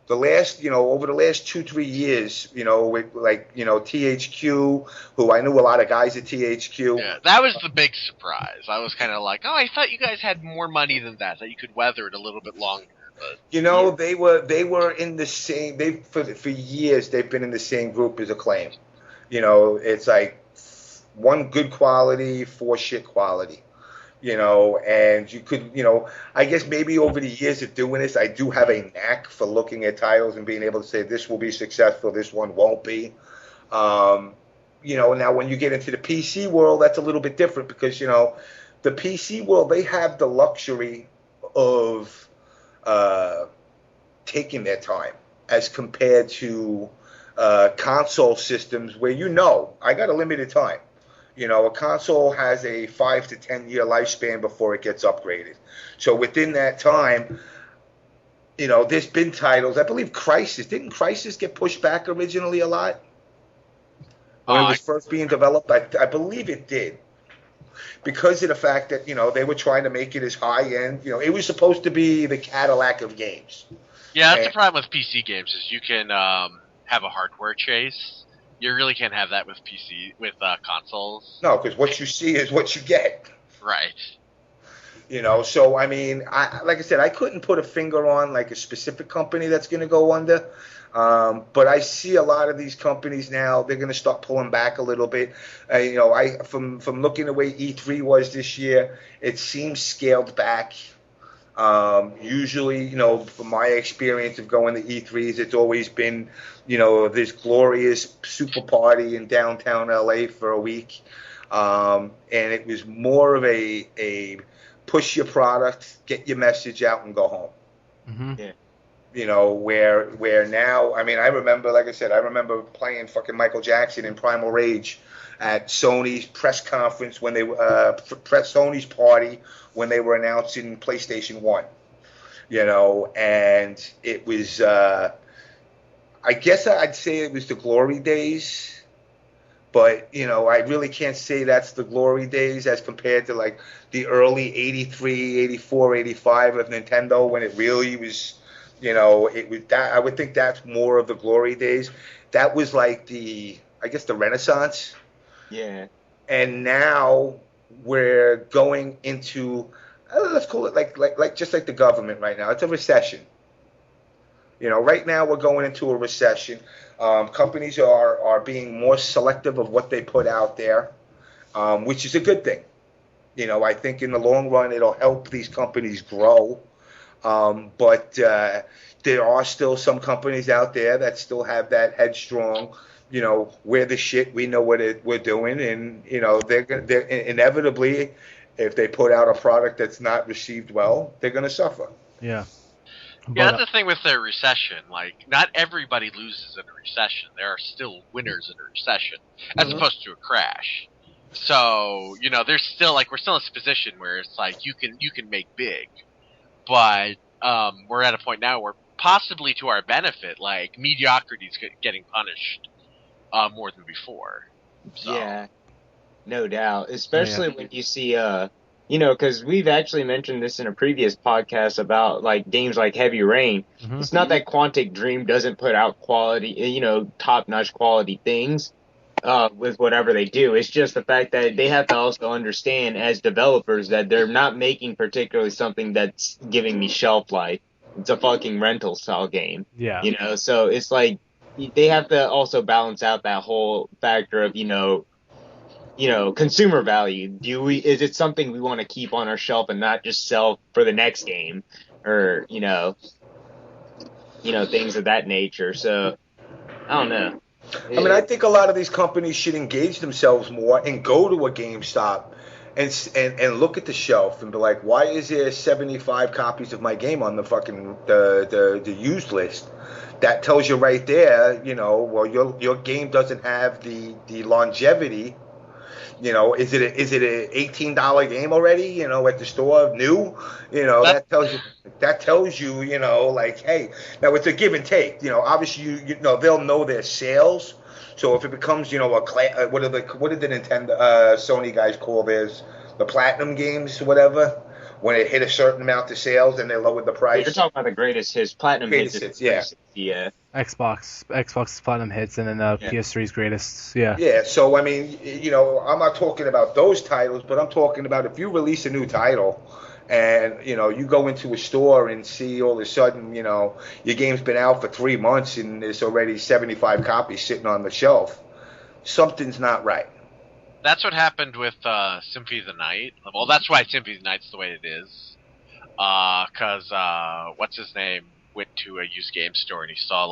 The last, over the last 2-3 years, with THQ, who I knew a lot of guys at THQ. Yeah, that was the big surprise. I was kind of like, I thought you guys had more money than that you could weather it a little bit longer. But, they were in the same. For years they've been in the same group as Acclaim. It's like 1 good quality, 4 shit quality. And you could, I guess maybe over the years of doing this, I do have a knack for looking at titles and being able to say this will be successful, this one won't be. Now when you get into the PC world, that's a little bit different because, the PC world, they have the luxury of taking their time as compared to console systems where I got a limited time. A console has a 5 to 10 year lifespan before it gets upgraded. So within that time, there's been titles. I believe Crysis. Didn't Crysis get pushed back originally a lot when it was first being developed? I believe it did. Because of the fact that, they were trying to make it as high-end. It was supposed to be the Cadillac of games. Yeah, that's the problem with PC games is you can have a hardware chase. You really can't have that with consoles. No, because what you see is what you get. Right. So, I mean, like I said, I couldn't put a finger on, like, a specific company that's going to go under. But I see a lot of these companies now, they're going to start pulling back a little bit. From looking at the way E3 was this year, it seems scaled back. Usually, from my experience of going to E3s, it's always been, this glorious super party in downtown LA for a week. And it was more of a push your product, get your message out, and go home. Mm-hmm. Yeah. Where now, I mean, I remember playing fucking Michael Jackson in Primal Rage at Sony's press conference when they Sony's party when they were announcing PlayStation 1. And it was, I guess I'd say it was the glory days. But, I really can't say that's the glory days as compared to, like, the early 83, 84, 85 of Nintendo when it really was, it was that. I would think that's more of the glory days. That was like the Renaissance. Yeah. And now we're going into, let's call it like just like the government right now. It's a recession. Right now we're going into a recession. Companies are being more selective of what they put out there, which is a good thing. I think in the long run it'll help these companies grow. But there are still some companies out there that still have that headstrong, we're the shit, we know what we're doing, and they're inevitably, if they put out a product that's not received well, they're going to suffer. Yeah. Yeah, that's the thing with the recession. Like, not everybody loses in a recession. There are still winners in a recession, as opposed to a crash. So, there's still, we're still in this position where it's like, you can make big. But, we're at a point now where, possibly to our benefit, mediocrity is getting punished, more than before. So. Yeah, no doubt. Especially when you see, because we've actually mentioned this in a previous podcast about games like Heavy Rain. Mm-hmm. It's not that Quantic Dream doesn't put out quality, top-notch quality things with whatever they do. It's just the fact that they have to also understand as developers that they're not making particularly something that's giving me shelf life. It's a fucking rental style game. Yeah. So it's like they have to also balance out that whole factor of, consumer value. Is it something we want to keep on our shelf and not just sell for the next game, or things of that nature? So I don't know. I mean, I think a lot of these companies should engage themselves more and go to a GameStop and look at the shelf and be like, why is there 75 copies of my game on the fucking the used list? That tells you right there, well, your game doesn't have the longevity. Is it an $18 game already? At the store, new. That tells you, hey, now it's a give and take. Obviously, they'll know their sales. So if it becomes, what did the Nintendo, Sony guys call theirs? The platinum games, whatever. When it hit a certain amount of sales and they lowered the price. You're talking about the greatest hits, platinum hits. Yeah. Xbox platinum hits, and then PS3's greatest. Yeah. Yeah. So I mean, I'm not talking about those titles, but I'm talking about if you release a new title, and you go into a store and see all of a sudden, your game's been out for 3 months and there's already 75 copies sitting on the shelf. Something's not right. That's what happened with Symphony of the Night. Well, that's why Symphony of the Night's the way it is. Because what's his name went to a used game store and he saw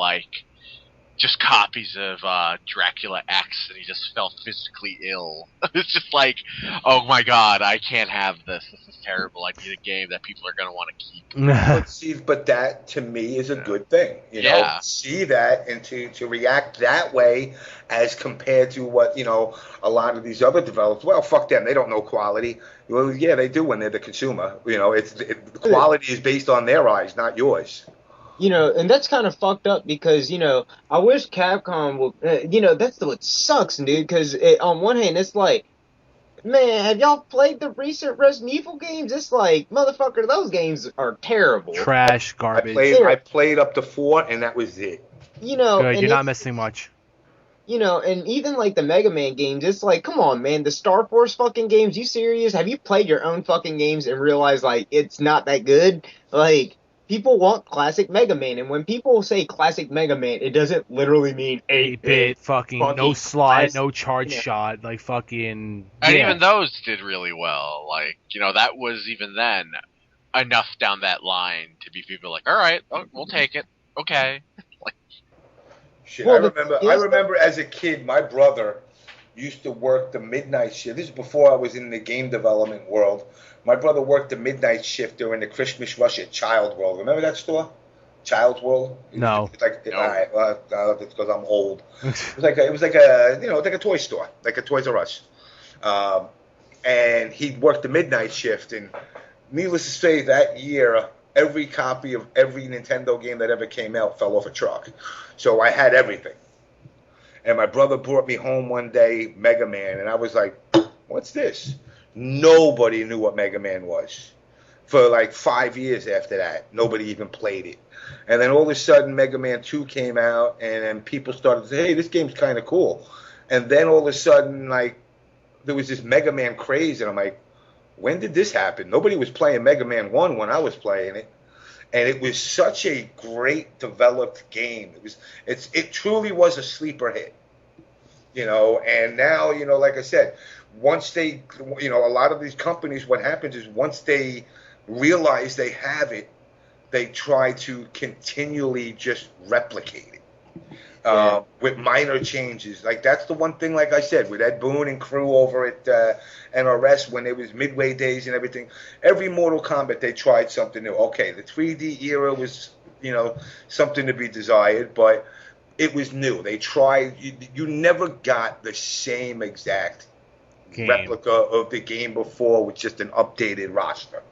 just copies of Dracula X, and he just felt physically ill. It's just like, oh my god, I can't have this. This is terrible. I need a game that people are going to want to keep. But that to me is a good thing. You know, see that and to react that way as compared to what, you know, a lot of these other developers. Well, fuck them. They don't know quality. Well, yeah, they do when they're the consumer. You know, the quality is based on their eyes, not yours. You know, and that's kind of fucked up because, you know, I wish Capcom would, you know, that's what sucks, dude, because on one hand, it's like, man, have y'all played the recent Resident Evil games? It's like, motherfucker, those games are terrible. Trash, garbage. I played up to 4, and that was it. You know, good, you're not missing much. You know, and even like the Mega Man games, it's like, come on, man, the Star Force fucking games, you serious? Have you played your own fucking games and realized, like, it's not that good? Like, people want classic Mega Man, and when people say classic Mega Man, it doesn't literally mean 8-bit fucking no slide, no charge shot, like fucking. And even those did really well. Like, you know, that was even then enough down that line to be people like, all right, we'll take it, okay. Like, shit, I remember as a kid, my brother used to work the midnight shift. This is before I was in the game development world. My brother worked the midnight shift during the Christmas rush at Child World. Remember that store? Child World? No. It's like, no. All right, well, it's because I'm old. It was like a toy store, like a Toys R Us. And he worked the midnight shift, and needless to say, that year, every copy of every Nintendo game that ever came out fell off a truck. So I had everything. And my brother brought me home one day, Mega Man, and I was like, what's this? Nobody knew what Mega Man was. For like 5 years after that, nobody even played it. And then all of a sudden, Mega Man 2 came out, and then people started to say, hey, this game's kind of cool. And then all of a sudden, like, there was this Mega Man craze, and I'm like, when did this happen? Nobody was playing Mega Man 1 when I was playing it. And it was such a great developed game. It truly was a sleeper hit. You know, and now, you know, like I said, once they, you know, a lot of these companies, what happens is once they realize they have it, they try to continually just replicate it with minor changes. Like, that's the one thing, like I said, with Ed Boon and crew over at NRS when it was Midway days and everything, every Mortal Kombat, they tried something new. Okay, the 3D era was, you know, something to be desired, but it was new. They tried, you never got the same exact replica of the game before with just an updated roster.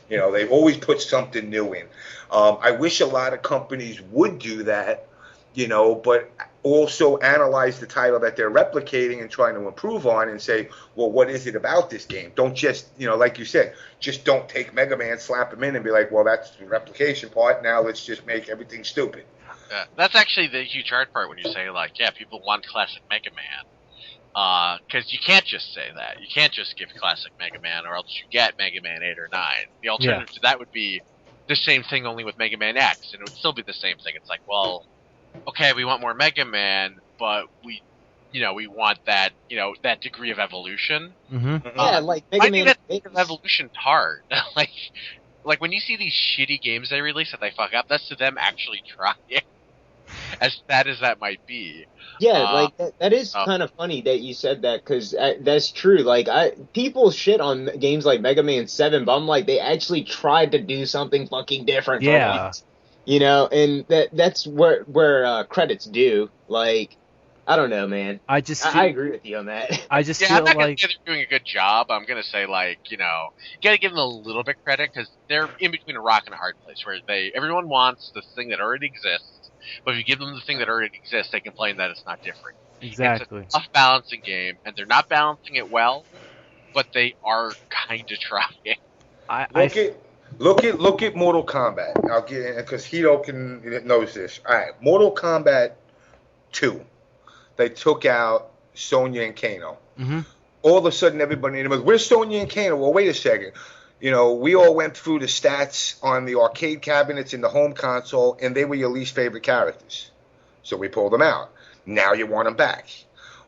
You know, they've always put something new in. I wish a lot of companies would do that, you know, but also analyze the title that they're replicating and trying to improve on and say, well, what is it about this game? Don't just, you know, like you said, just don't take Mega Man, slap him in and be like, well, that's the replication part. Now let's just make everything stupid. That's actually the huge hard part when you say, like, yeah, people want classic Mega Man. Because you can't just say that. You can't just give classic Mega Man, or else you get Mega Man 8 or 9. The alternative to that would be the same thing, only with Mega Man X, and it would still be the same thing. It's like, well, okay, we want more Mega Man, but we want that, you know, that degree of evolution. Mm-hmm. Yeah, like Mega Man. That degree of evolution's hard. like when you see these shitty games they release that they fuck up, that's to them actually trying. As bad as that might be. Yeah, like that is kind of funny that you said that, because that's true. Like, people shit on games like Mega Man 7, but I'm like, they actually tried to do something fucking different. Yeah. Once, you know, and that's where credits due. Like, I don't know, man. I agree with you on that. I just feel feel I'm not like gonna say they're doing a good job. I'm gonna say, like, you know, you gotta give them a little bit credit, because they're in between a rock and a hard place, where everyone wants the thing that already exists. But if you give them the thing that already exists, they complain that it's not different. Exactly. It's a tough balancing game, and they're not balancing it well, but they are kind of trying. Look at Mortal Kombat. I'll get in because Hito knows this. All right, Mortal Kombat 2. They took out Sonya and Kano. Mm-hmm. All of a sudden, everybody in the middle, where's Sonya and Kano? Well, wait a second. You know, we all went through the stats on the arcade cabinets in the home console, and they were your least favorite characters. So we pulled them out. Now you want them back.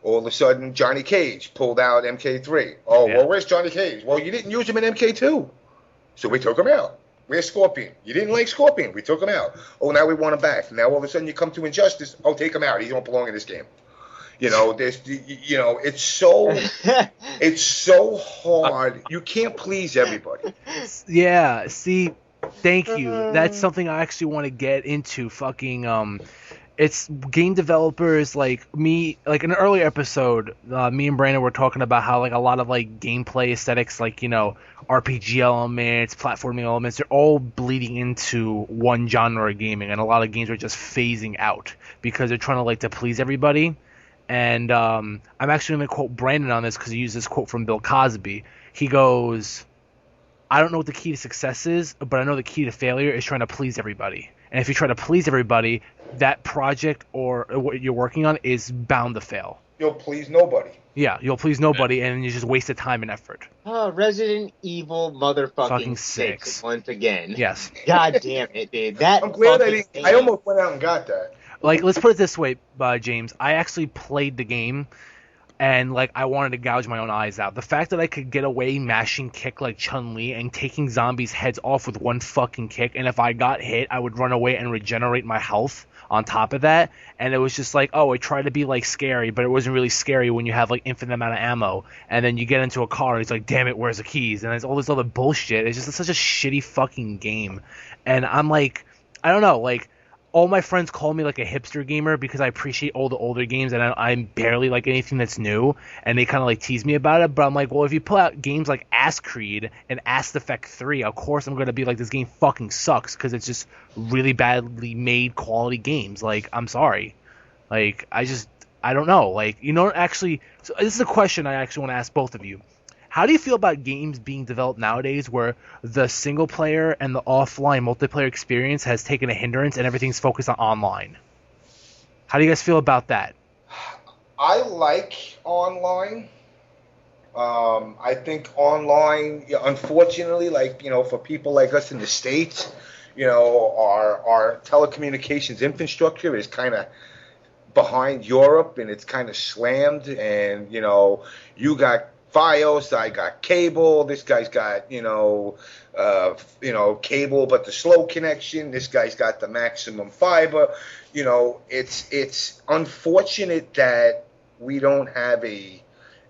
All of a sudden, Johnny Cage pulled out MK3. Oh, well, where's Johnny Cage? Well, you didn't use him in MK2. So we took him out. Where's Scorpion? You didn't like Scorpion. We took him out. Oh, now we want him back. Now all of a sudden you come to Injustice. Oh, take him out. He don't belong in this game. You know, it's so hard. You can't please everybody. Yeah, see, thank you. That's something I actually want to get into. Fucking, it's game developers like me. Like in an earlier episode, me and Brandon were talking about how like a lot of like gameplay aesthetics, like RPG elements, platforming elements, they're all bleeding into one genre of gaming, and a lot of games are just phasing out because they're trying to like to please everybody. And I'm actually going to quote Brandon on this because he used this quote from Bill Cosby. He goes, I don't know what the key to success is, but I know the key to failure is trying to please everybody. And if you try to please everybody, that project or what you're working on is bound to fail. You'll please nobody. Yeah, you'll please nobody, and you just wasted time and effort. Resident Evil motherfucking 6 once again. Yes. God damn it, dude. I'm glad I almost went out and got that. Like, let's put it this way, James. I actually played the game, and, like, I wanted to gouge my own eyes out. The fact that I could get away mashing kick like Chun-Li and taking zombies' heads off with one fucking kick, and if I got hit, I would run away and regenerate my health on top of that. And it was just like, oh, I tried to be, like, scary, but it wasn't really scary when you have, like, infinite amount of ammo. And then you get into a car, and it's like, damn it, where's the keys? And there's all this other bullshit. It's just such a shitty fucking game. And I'm like, I don't know, like, all my friends call me like a hipster gamer because I appreciate all the older games and I'm barely like anything that's new, and they kind of like tease me about it. But I'm like, well, if you pull out games like Ass Creed and Ass Effect 3, of course I'm gonna be like, this game fucking sucks because it's just really badly made quality games. Like, I'm sorry, like I don't know, like actually. So this is a question I actually want to ask both of you. How do you feel about games being developed nowadays where the single player and the offline multiplayer experience has taken a hindrance and everything's focused on online? How do you guys feel about that? I like online. I think online, unfortunately, like, for people like us in the States, our telecommunications infrastructure is kind of behind Europe, and it's kind of slammed, and, you got Fios, I got cable. This guy's got, cable, but the slow connection. This guy's got the maximum fiber. It's unfortunate that we don't have an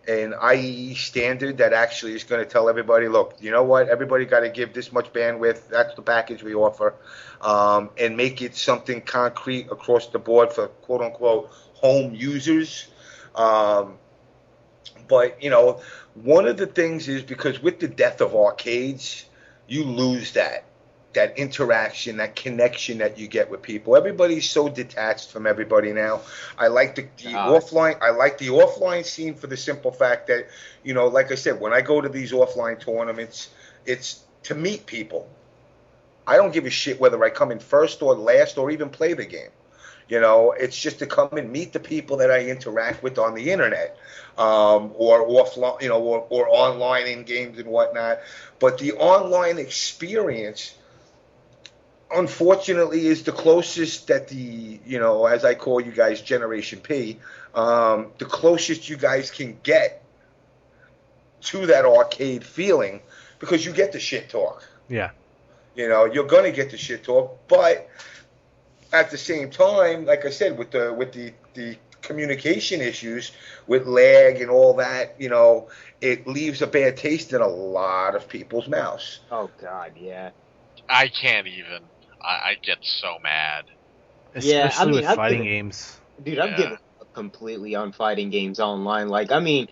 IEE standard that actually is going to tell everybody, look, you know what? Everybody got to give this much bandwidth. That's the package we offer, and make it something concrete across the board for quote unquote home users. But, one of the things is because with the death of arcades, you lose that interaction, that connection that you get with people. Everybody's so detached from everybody now. I like the offline. I like the offline scene for the simple fact that, like I said, when I go to these offline tournaments, it's to meet people. I don't give a shit whether I come in first or last or even play the game. It's just to come and meet the people that I interact with on the internet, or offline, or online in games and whatnot. But the online experience, unfortunately, is the closest that as I call you guys Generation P, the closest you guys can get to that arcade feeling, because you get the shit talk. Yeah. You're gonna get the shit talk, but at the same time, like I said, with the communication issues, with lag and all that, it leaves a bad taste in a lot of people's mouths. Oh God, yeah. I can't even. I get so mad. Especially with fighting games. Dude, I'm giving up completely on fighting games online. Like, I mean,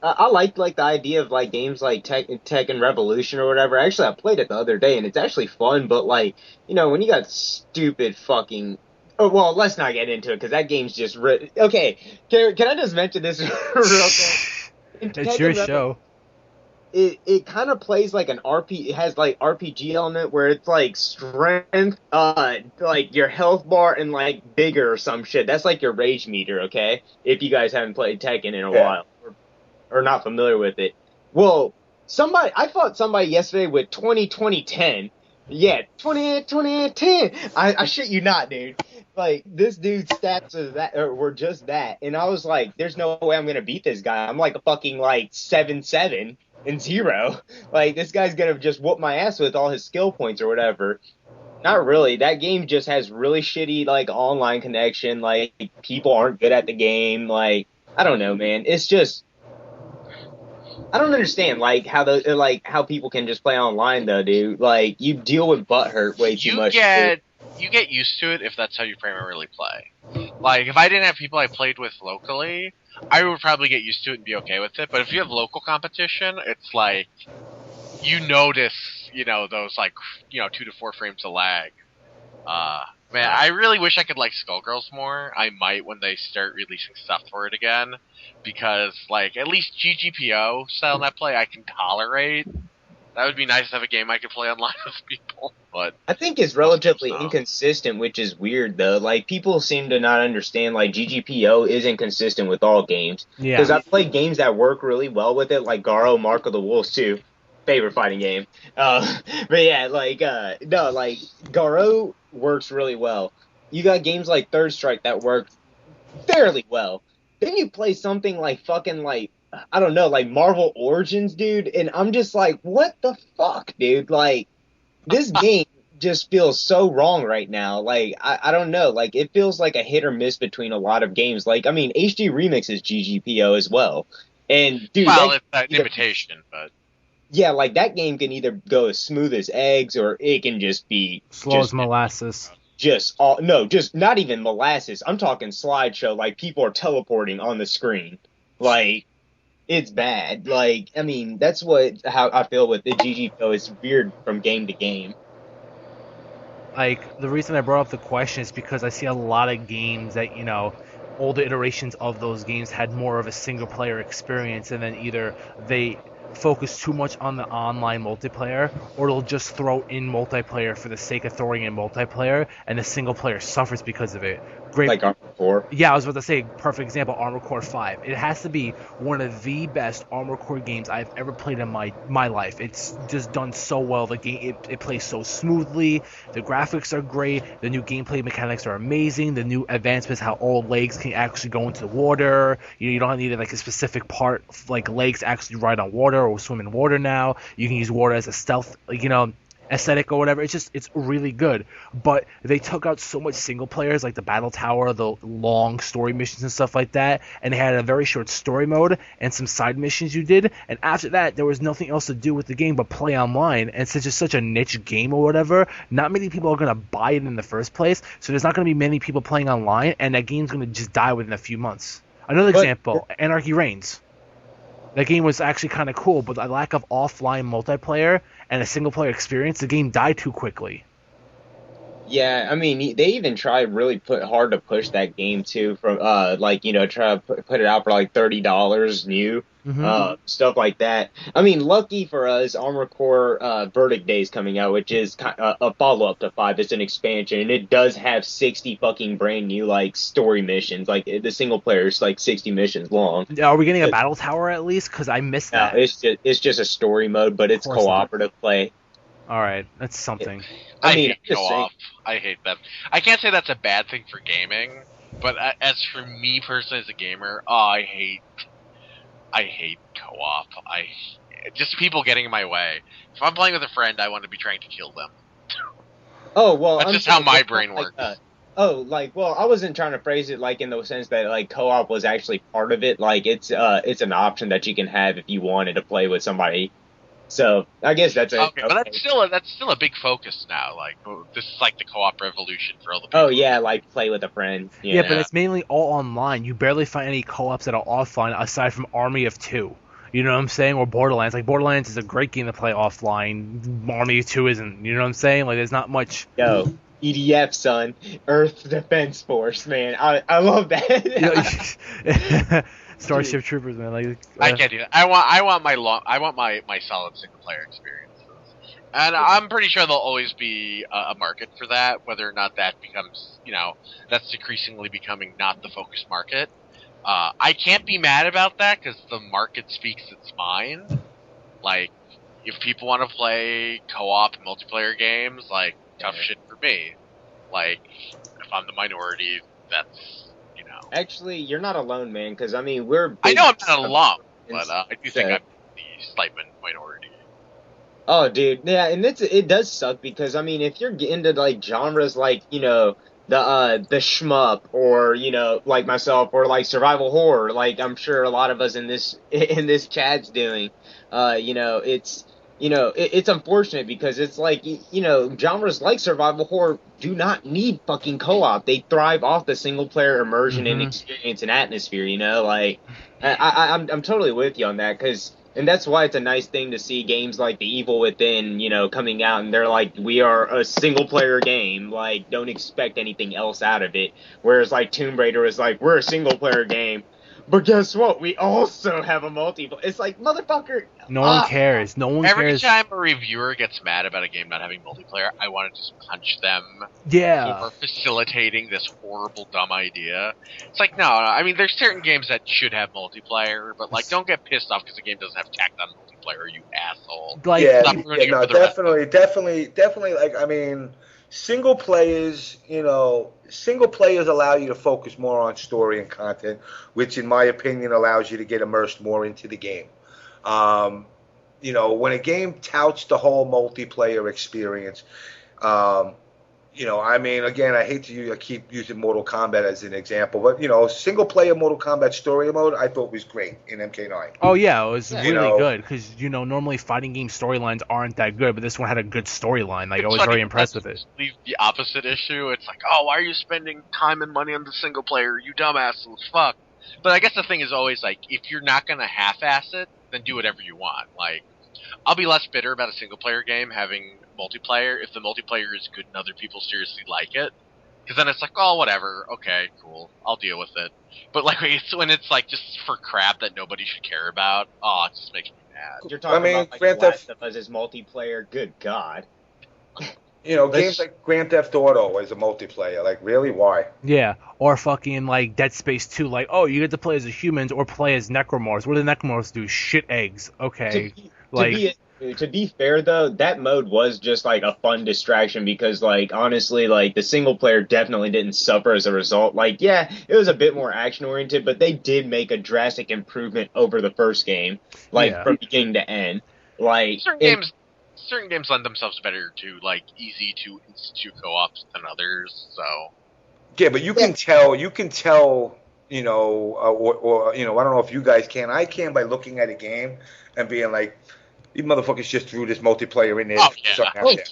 I like the idea of like games like Tekken Revolution or whatever. Actually, I played it the other day and it's actually fun. But like, when you got stupid fucking. Oh, well, let's not get into it because that game's just okay. Can I just mention this real quick? It's your show. It kind of plays like an it has like RPG element where it's like strength, like your health bar and like bigger or some shit. That's like your rage meter, okay? If you guys haven't played Tekken in a while or not familiar with it. Well, I fought somebody yesterday with 20-20-10. Yeah, 20-10. I shit you not, dude. Like, this dude's stats were just that. And I was like, there's no way I'm going to beat this guy. I'm like a fucking, like, 7-7. and 0. Like, this guy's gonna just whoop my ass with all his skill points or whatever. Not really. That game just has really shitty, like, online connection. Like, people aren't good at the game. Like, I don't know, man. It's just, I don't understand, like, how people can just play online, though, dude. Like, you deal with butthurt way too much. You get used to it if that's how you primarily play. Like, if I didn't have people I played with locally, I would probably get used to it and be okay with it. But if you have local competition, it's like, you notice, those, like, 2 to 4 frames of lag. Man, I really wish I could like Skullgirls more. I might when they start releasing stuff for it again. Because, like, at least GGPO style net play I can tolerate. That would be nice to have a game I could play online with people. But I think it's relatively inconsistent, which is weird, though. Like, people seem to not understand, like, GGPO isn't consistent with all games. Yeah. Because I've played games that work really well with it, like Garo, Mark of the Wolves 2. Favorite fighting game. But yeah, like, no, like, Garo works really well. You got games like Third Strike that work fairly well. Then you play something like fucking, like, I don't know, like Marvel Origins, dude, and I'm just like, what the fuck, dude? Like, this game just feels so wrong right now. Like, I don't know, like, it feels like a hit or miss between a lot of games. Like, I mean, HD Remix is GGPO as well. And, dude, well, it's an imitation, but yeah, like, that game can either go as smooth as eggs, or it can just be slow as molasses. Just not even molasses. I'm talking slideshow, like, people are teleporting on the screen. Like, it's bad. Like, I mean, that's how I feel with the GGPO. It's weird from game to game. Like, the reason I brought up the question is because I see a lot of games that, older iterations of those games had more of a single player experience, and then either they focus too much on the online multiplayer, or it'll just throw in multiplayer for the sake of throwing in multiplayer, and the single player suffers because of it. Great. Like Armored Core. Yeah, I was about to say, perfect example, Armored Core 5. It has to be one of the best Armored Core games I've ever played in my life. It's just done so well. The game, it plays so smoothly. The graphics are great. The new gameplay mechanics are amazing. The new advancements, how all legs can actually go into the water. You don't need like a specific part, like legs to actually ride on water or swim in water now. You can use water as a stealth, aesthetic or whatever. It's really good. But they took out so much single players, like the battle tower, the long story missions and stuff like that, and they had a very short story mode and some side missions you did, and after that there was nothing else to do with the game but play online. And since it's such a niche game or whatever, not many people are going to buy it in the first place, so there's not going to be many people playing online, and that game's going to just die within a few months. Another example, Anarchy Reigns. That game was actually kind of cool, but the lack of offline multiplayer and a single-player experience, the game died too quickly. Yeah, I mean, they even tried really hard to push that game, too, from, try to put it out for, like, $30 new, stuff like that. I mean, lucky for us, Armored Core Verdict Day is coming out, which is a follow-up to 5. It's an expansion, and it does have 60 fucking brand new, like, story missions. Like, the single player is, like, 60 missions long. Are we getting a battle tower, at least? Because I missed that. It's just a story mode, but it's cooperative play. All right, that's something. I hate co-op. I hate them. I can't say that's a bad thing for gaming, but as for me personally as a gamer, I hate co-op. Just people getting in my way. If I'm playing with a friend, I want to be trying to kill them. Oh well, that's just how my brain works. I wasn't trying to phrase it like in the sense that like co-op was actually part of it. Like it's an option that you can have if you wanted to play with somebody. So I guess that's okay. But that's still a big focus now. Like this is like the co-op revolution for all the people. Oh yeah, like play with a friend. Yeah, but it's mainly all online. You barely find any co-ops that are offline aside from Army of Two. You know what I'm saying? Or Borderlands. Like Borderlands is a great game to play offline. Army of Two isn't. You know what I'm saying? Like there's not much. Yo, EDF, son, Earth Defense Force, man. I love that. Starship Troopers, man. Like I can't do that. I want my solid single player experiences, and I'm pretty sure there'll always be a market for that. Whether or not that becomes, that's decreasingly becoming not the focus market. I can't be mad about that because the market speaks its mind. Like, if people want to play co-op multiplayer games, like tough shit for me. Like, if I'm the minority, that's. Actually, you're not alone, man, because, I mean, we're... I know I'm not alone, but I do think I'm the slight minority. Oh, dude, yeah, and it does suck because I mean, if you're into like genres like the shmup or like myself or like survival horror, like I'm sure a lot of us in this chat's doing, it's unfortunate because it's like genres like survival horror do not need fucking co-op. They thrive off the single player immersion and experience and atmosphere. Like I'm totally with you on that because. And that's why it's a nice thing to see games like The Evil Within, coming out, and they're like, we are a single-player game, like, don't expect anything else out of it. Whereas, like, Tomb Raider is like, we're a single-player game, but guess what? We also have a multiplayer. It's like, motherfucker. No one cares. No one Every cares. time a reviewer gets mad about a game not having multiplayer, I want to just punch them for facilitating this horrible, dumb idea. It's like, no, I mean, there's certain games that should have multiplayer, but, like, don't get pissed off because the game doesn't have tacked on multiplayer, you asshole. Like, definitely, like, I mean, single players allow you to focus more on story and content, which, in my opinion, allows you to get immersed more into the game. When a game touts the whole multiplayer experience, I mean, again, I hate to keep using Mortal Kombat as an example, but, single-player Mortal Kombat story mode I thought was great in MK9. Oh, yeah, it was really good because, normally fighting game storylines aren't that good, but this one had a good storyline. Like, I was very impressed with it. Leave the opposite issue. It's like, oh, why are you spending time and money on the single player? You dumbasses, fuck. But I guess the thing is always, like, if you're not going to half-ass it, then do whatever you want. Like, I'll be less bitter about a single-player game having multiplayer if the multiplayer is good and other people seriously like it. Because then it's like, oh, whatever, okay, cool, I'll deal with it. But like when it's like just for crap that nobody should care about, oh, it just makes me mad. You're talking about like Last of Us as multiplayer? Good God. Games like Grand Theft Auto as a multiplayer, like, really? Why? Yeah, or fucking, like, Dead Space 2, like, oh, you get to play as humans or play as necromorphs. What do the necromorphs do? Shit eggs. Okay. To be fair, though, that mode was just, like, a fun distraction because, like, honestly, like, the single player definitely didn't suffer as a result. Like, yeah, it was a bit more action-oriented, but they did make a drastic improvement over the first game, like, from beginning to end. Like, certain games lend themselves better to, like, easy to institute co-ops than others, so... Yeah, but you can tell, I don't know if you guys can. I can by looking at a game and being like, these motherfuckers just threw this multiplayer in there. Oh,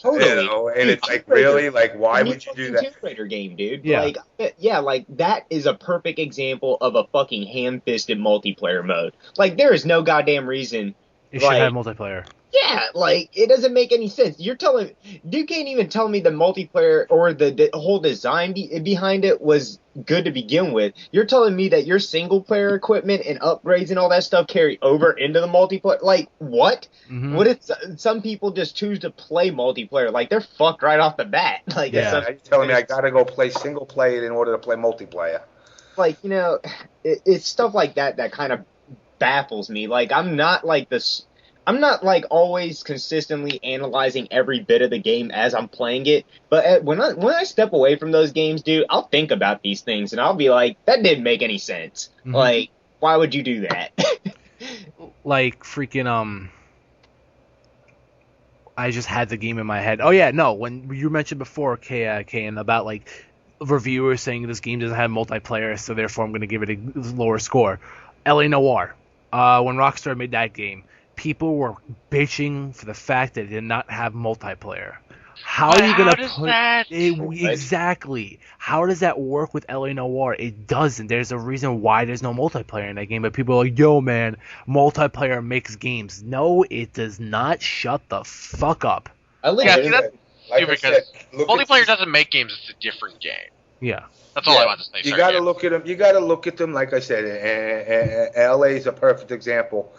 totally. And it's like, really? Like, why would you do that? Tomb Raider game, dude. Yeah. Like, that is a perfect example of a fucking ham-fisted multiplayer mode. Like, there is no goddamn reason... It should have multiplayer. Yeah, like, it doesn't make any sense. You can't even tell me the multiplayer or the whole design behind it was good to begin with. You're telling me that your single-player equipment and upgrades and all that stuff carry over into the multiplayer? Like, what? Mm-hmm. What if some people just choose to play multiplayer? Like, they're fucked right off the bat. Like, yeah, you're telling me I gotta go play single-player in order to play multiplayer. Like, it's stuff like that kind of baffles me. Like, I'm not always consistently analyzing every bit of the game as I'm playing it, but when I step away from those games, dude, I'll think about these things and I'll be like, that didn't make any sense. Mm-hmm. Like, why would you do that? Like, freaking, I just had the game in my head. Oh yeah, no, when you mentioned before, Kayin, about like reviewers saying this game doesn't have multiplayer, so therefore I'm going to give it a lower score. LA Noire. When Rockstar made that game, people were bitching for the fact that it did not have multiplayer. How are you going to put it? Exactly. How does that work with LA Noire? It doesn't. There's a reason why there's no multiplayer in that game, but people are like, yo, man, multiplayer makes games. No, it does not. Shut the fuck up. Because multiplayer doesn't make games. It's a different game. Yeah. That's all I want to say. You got to look at them. You got to look at them, like I said, and LA is a perfect example.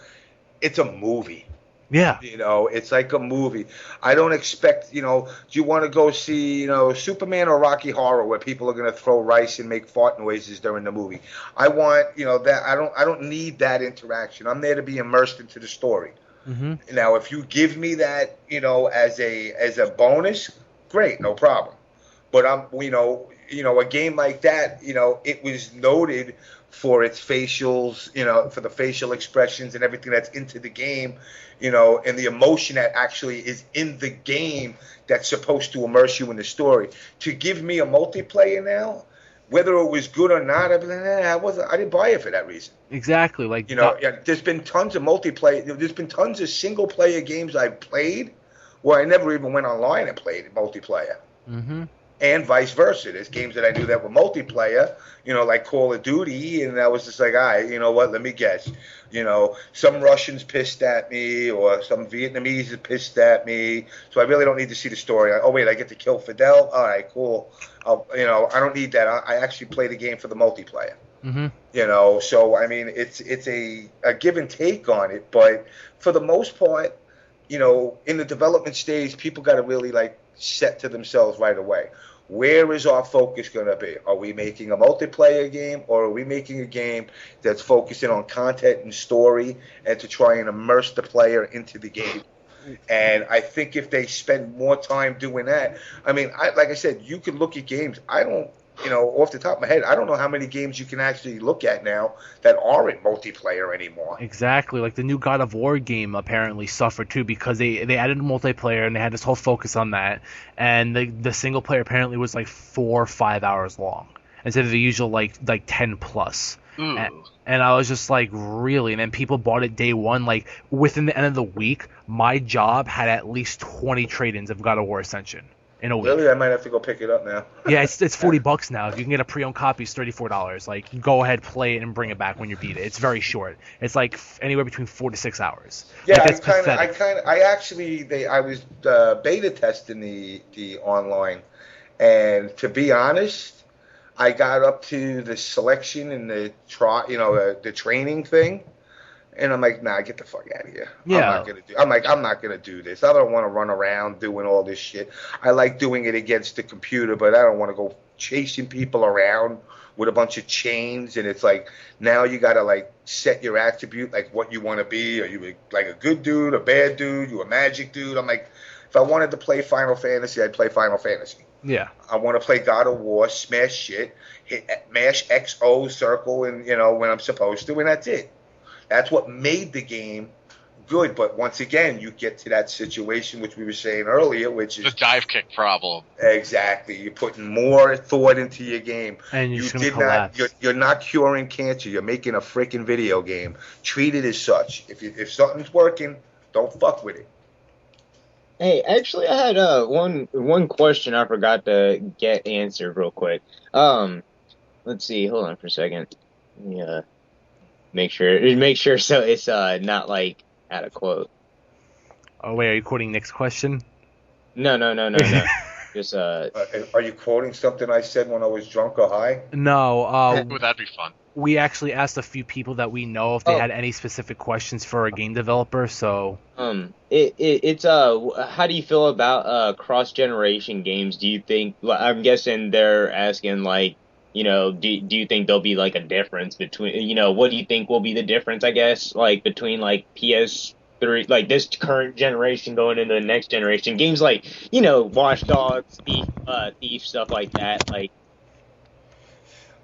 It's a movie. Yeah. It's like a movie. I don't expect, do you want to go see, Superman or Rocky Horror where people are going to throw rice and make fart noises during the movie? I want, that I don't need that interaction. I'm there to be immersed into the story. Mm-hmm. Now, if you give me that, as a bonus, great, no problem. But a game like that, it was noted for its facials, for the facial expressions and everything that's into the game, and the emotion that actually is in the game that's supposed to immerse you in the story. To give me a multiplayer now, whether it was good or not, I didn't buy it for that reason. Exactly. There's been tons of multiplayer. There's been tons of single player games I've played where I never even went online and played multiplayer. Mm-hmm. And vice versa. There's games that I knew that were multiplayer, like Call of Duty, and I was just like, all right, you know what, let me guess. Some Russians pissed at me or some Vietnamese is pissed at me, so I really don't need to see the story. Oh, wait, I get to kill Fidel? All right, cool. I don't need that. I actually play the game for the multiplayer. Mm-hmm. So, I mean, it's a give and take on it, but for the most part, in the development stage, people got to really, set to themselves right away. Where is our focus going to be? Are we making a multiplayer game, or are we making a game that's focusing on content and story and to try and immerse the player into the game? And I think if they spend more time doing that, I mean, like I said, you can look at games. I don't, off the top of my head, I don't know how many games you can actually look at now that aren't multiplayer anymore. Exactly. Like the new God of War game apparently suffered too because they added multiplayer and they had this whole focus on that. And the single player apparently was 4 or 5 hours long instead of the usual like 10 plus. And I was just like, really? And then people bought it day one. Like within the end of the week, my job had at least 20 trade-ins of God of War Ascension. In a week. Really, I might have to go pick it up now. Yeah, it's $40 now. If you can get a pre-owned copy, it's $34. Like, go ahead, play it, and bring it back when you beat it. It's very short. It's like anywhere between 4 to 6 hours. Yeah, like, I was beta testing the online, and to be honest, I got up to the selection and the training thing. And I'm like, nah, get the fuck out of here. Yeah. I'm not gonna do this. I don't want to run around doing all this shit. I like doing it against the computer, but I don't want to go chasing people around with a bunch of chains. And it's like now you gotta set your attribute, like what you want to be. Are you like a good dude, a bad dude, you a magic dude? I'm like, if I wanted to play Final Fantasy, I'd play Final Fantasy. Yeah. I want to play God of War, smash shit, mash XO circle, and when I'm supposed to, and that's it. That's what made the game good. But once again, you get to that situation which we were saying earlier, which is the dive kick problem. Exactly. You're putting more thought into your game. And you're not curing cancer. You're making a freaking video game. Treat it as such. If something's working, don't fuck with it. Hey, actually, I had one question I forgot to get answered real quick. Let's see. Hold on for a second. Yeah. Make sure so it's not out of quote. Oh wait, are you quoting Nick's question? No. Just Are you quoting something I said when I was drunk or high? No. Ooh, that'd be fun. We actually asked a few people that we know if they had any specific questions for a game developer. So it's how do you feel about cross generation games? Do you think? I'm guessing they're asking do you think there'll be a difference between, what do you think will be the difference, I guess, between PS3, this current generation going into the next generation? Games Watch Dogs, Thief, stuff like that,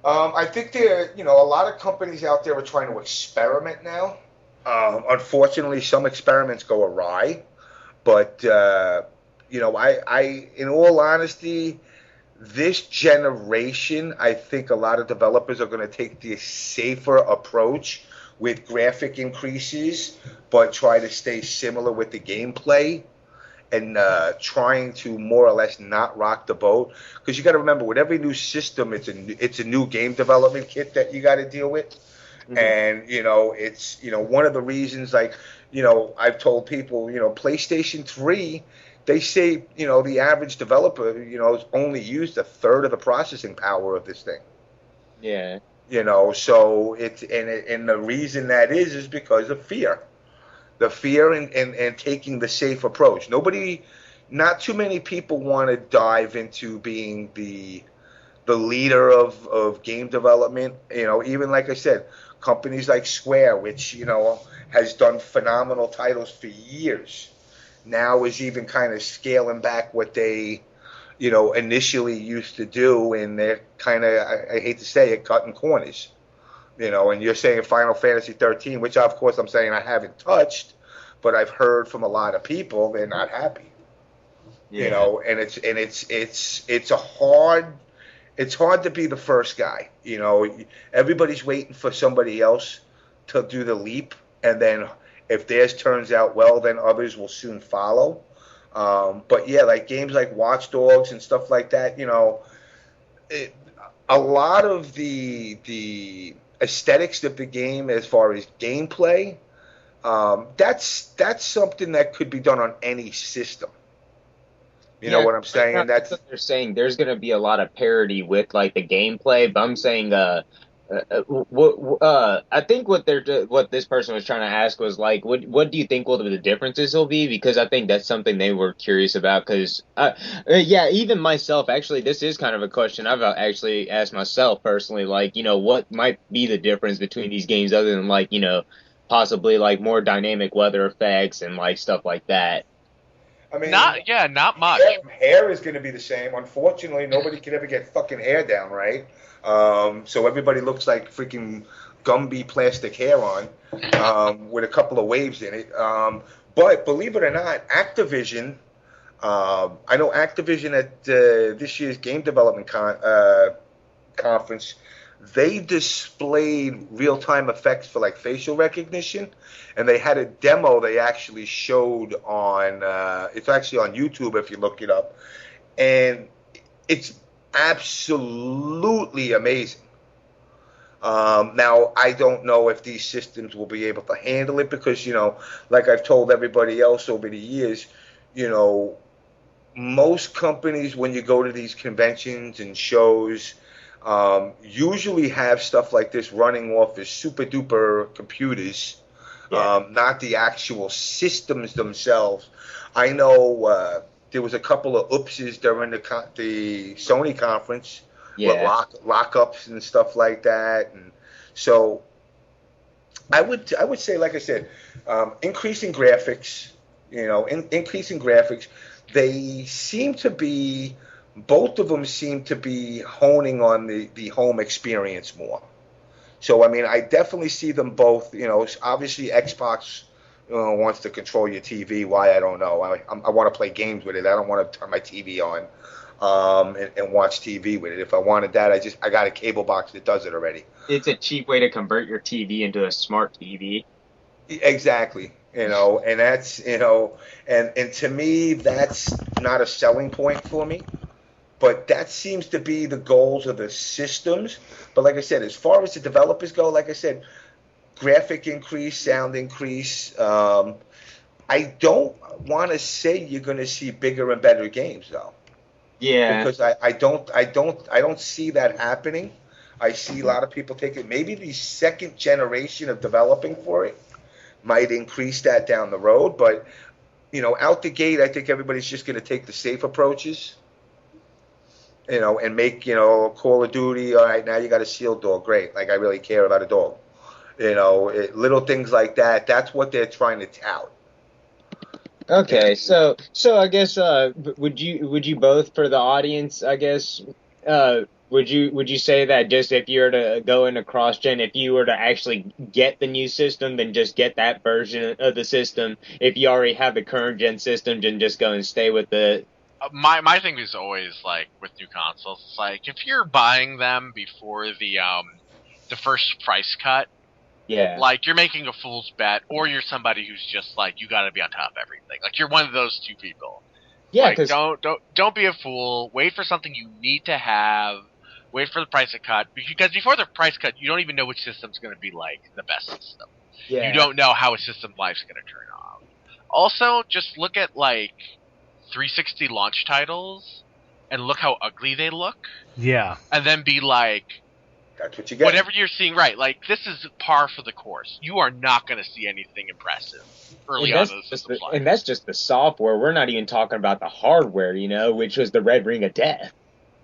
I think there, a lot of companies out there are trying to experiment now. Unfortunately, some experiments go awry, but, I in all honesty, this generation, I think a lot of developers are going to take the safer approach with graphic increases, but try to stay similar with the gameplay and trying to more or less not rock the boat. Because you got to remember, with every new system, it's a new game development kit that you got to deal with. Mm-hmm. And, it's, one of the reasons, I've told people, PlayStation 3, they say, the average developer, has only used a third of the processing power of this thing. Yeah. So and the reason that is because of fear. The fear and taking the safe approach. Not too many people want to dive into being the leader of game development. Even like I said, companies like Square, which, has done phenomenal titles for years, now is even kind of scaling back what they, initially used to do, and they're kind of, I hate to say it, cutting corners. And you're saying Final Fantasy 13, which of course I'm saying I haven't touched, but I've heard from a lot of people they're not happy. And it's hard to be the first guy. Everybody's waiting for somebody else to do the leap, and then if theirs turns out well, then others will soon follow. But yeah, like games like Watch Dogs and stuff like that, a lot of the aesthetics of the game as far as gameplay, that's something that could be done on any system. You know what I'm saying? That's what they're saying. There's going to be a lot of parity with like the gameplay, but I'm saying, I think what this person was trying to ask was like, what do you think will the differences will be? Because I think that's something they were curious about. Because even myself, actually, this is kind of a question I've actually asked myself personally. Like, what might be the difference between these games other than like, possibly like more dynamic weather effects and like stuff like that. I mean, not much. Hair is going to be the same. Unfortunately, nobody can ever get fucking hair down right. So everybody looks like freaking Gumby plastic hair on, with a couple of waves in it. But believe it or not, Activision, I know Activision at this year's Game Development Conference, they displayed real-time effects for like facial recognition, and they had a demo they actually showed on, it's actually on YouTube if you look it up, and it's absolutely amazing. Now, I don't know if these systems will be able to handle it because, like I've told everybody else over the years, most companies, when you go to these conventions and shows, usually have stuff like this running off as super duper computers, not the actual systems themselves. I know there was a couple of oopses during the Sony conference with lockups and stuff like that, and so I would say, like I said, increasing graphics. Increasing graphics. They seem to be. Both of them seem to be honing on the home experience more. So, I mean, I definitely see them both. Obviously Xbox wants to control your TV. Why, I don't know. I want to play games with it. I don't want to turn my TV on and watch TV with it. If I wanted that, I got a cable box that does it already. It's a cheap way to convert your TV into a smart TV. Exactly. And that's, and to me, that's not a selling point for me. But that seems to be the goals of the systems. But like I said, as far as the developers go, like I said, graphic increase, sound increase. I don't want to say you're going to see bigger and better games though. Yeah. Because I don't see that happening. I see a lot of people taking maybe the second generation of developing for it might increase that down the road. But out the gate, I think everybody's just going to take the safe approaches. And make, Call of Duty, all right, now you got a sealed dog, great. Like, I really care about a dog. Little things like that, that's what they're trying to tout. Okay, so I guess, would you both, for the audience, I guess, would you say that just if you were to go into cross-gen, if you were to actually get the new system, then just get that version of the system? If you already have the current gen system, then just go and stay with the... My thing is always like with new consoles. It's like if you're buying them before the first price cut, like you're making a fool's bet, or you're somebody who's just like you got to be on top of everything. Like you're one of those two people. Yeah, like, don't be a fool. Wait for something you need to have. Wait for the price to cut, because before the price cut, you don't even know which system's going to be like the best system. Yeah. You don't know how a system life's going to turn out. Also, just look at like 360 launch titles and look how ugly they look. Yeah. And then be like, that's what you get. Whatever you're seeing, right? Like this is par for the course. You are not going to see anything impressive early on in the system. And that's just the software. We're not even talking about the hardware, which was the Red Ring of Death.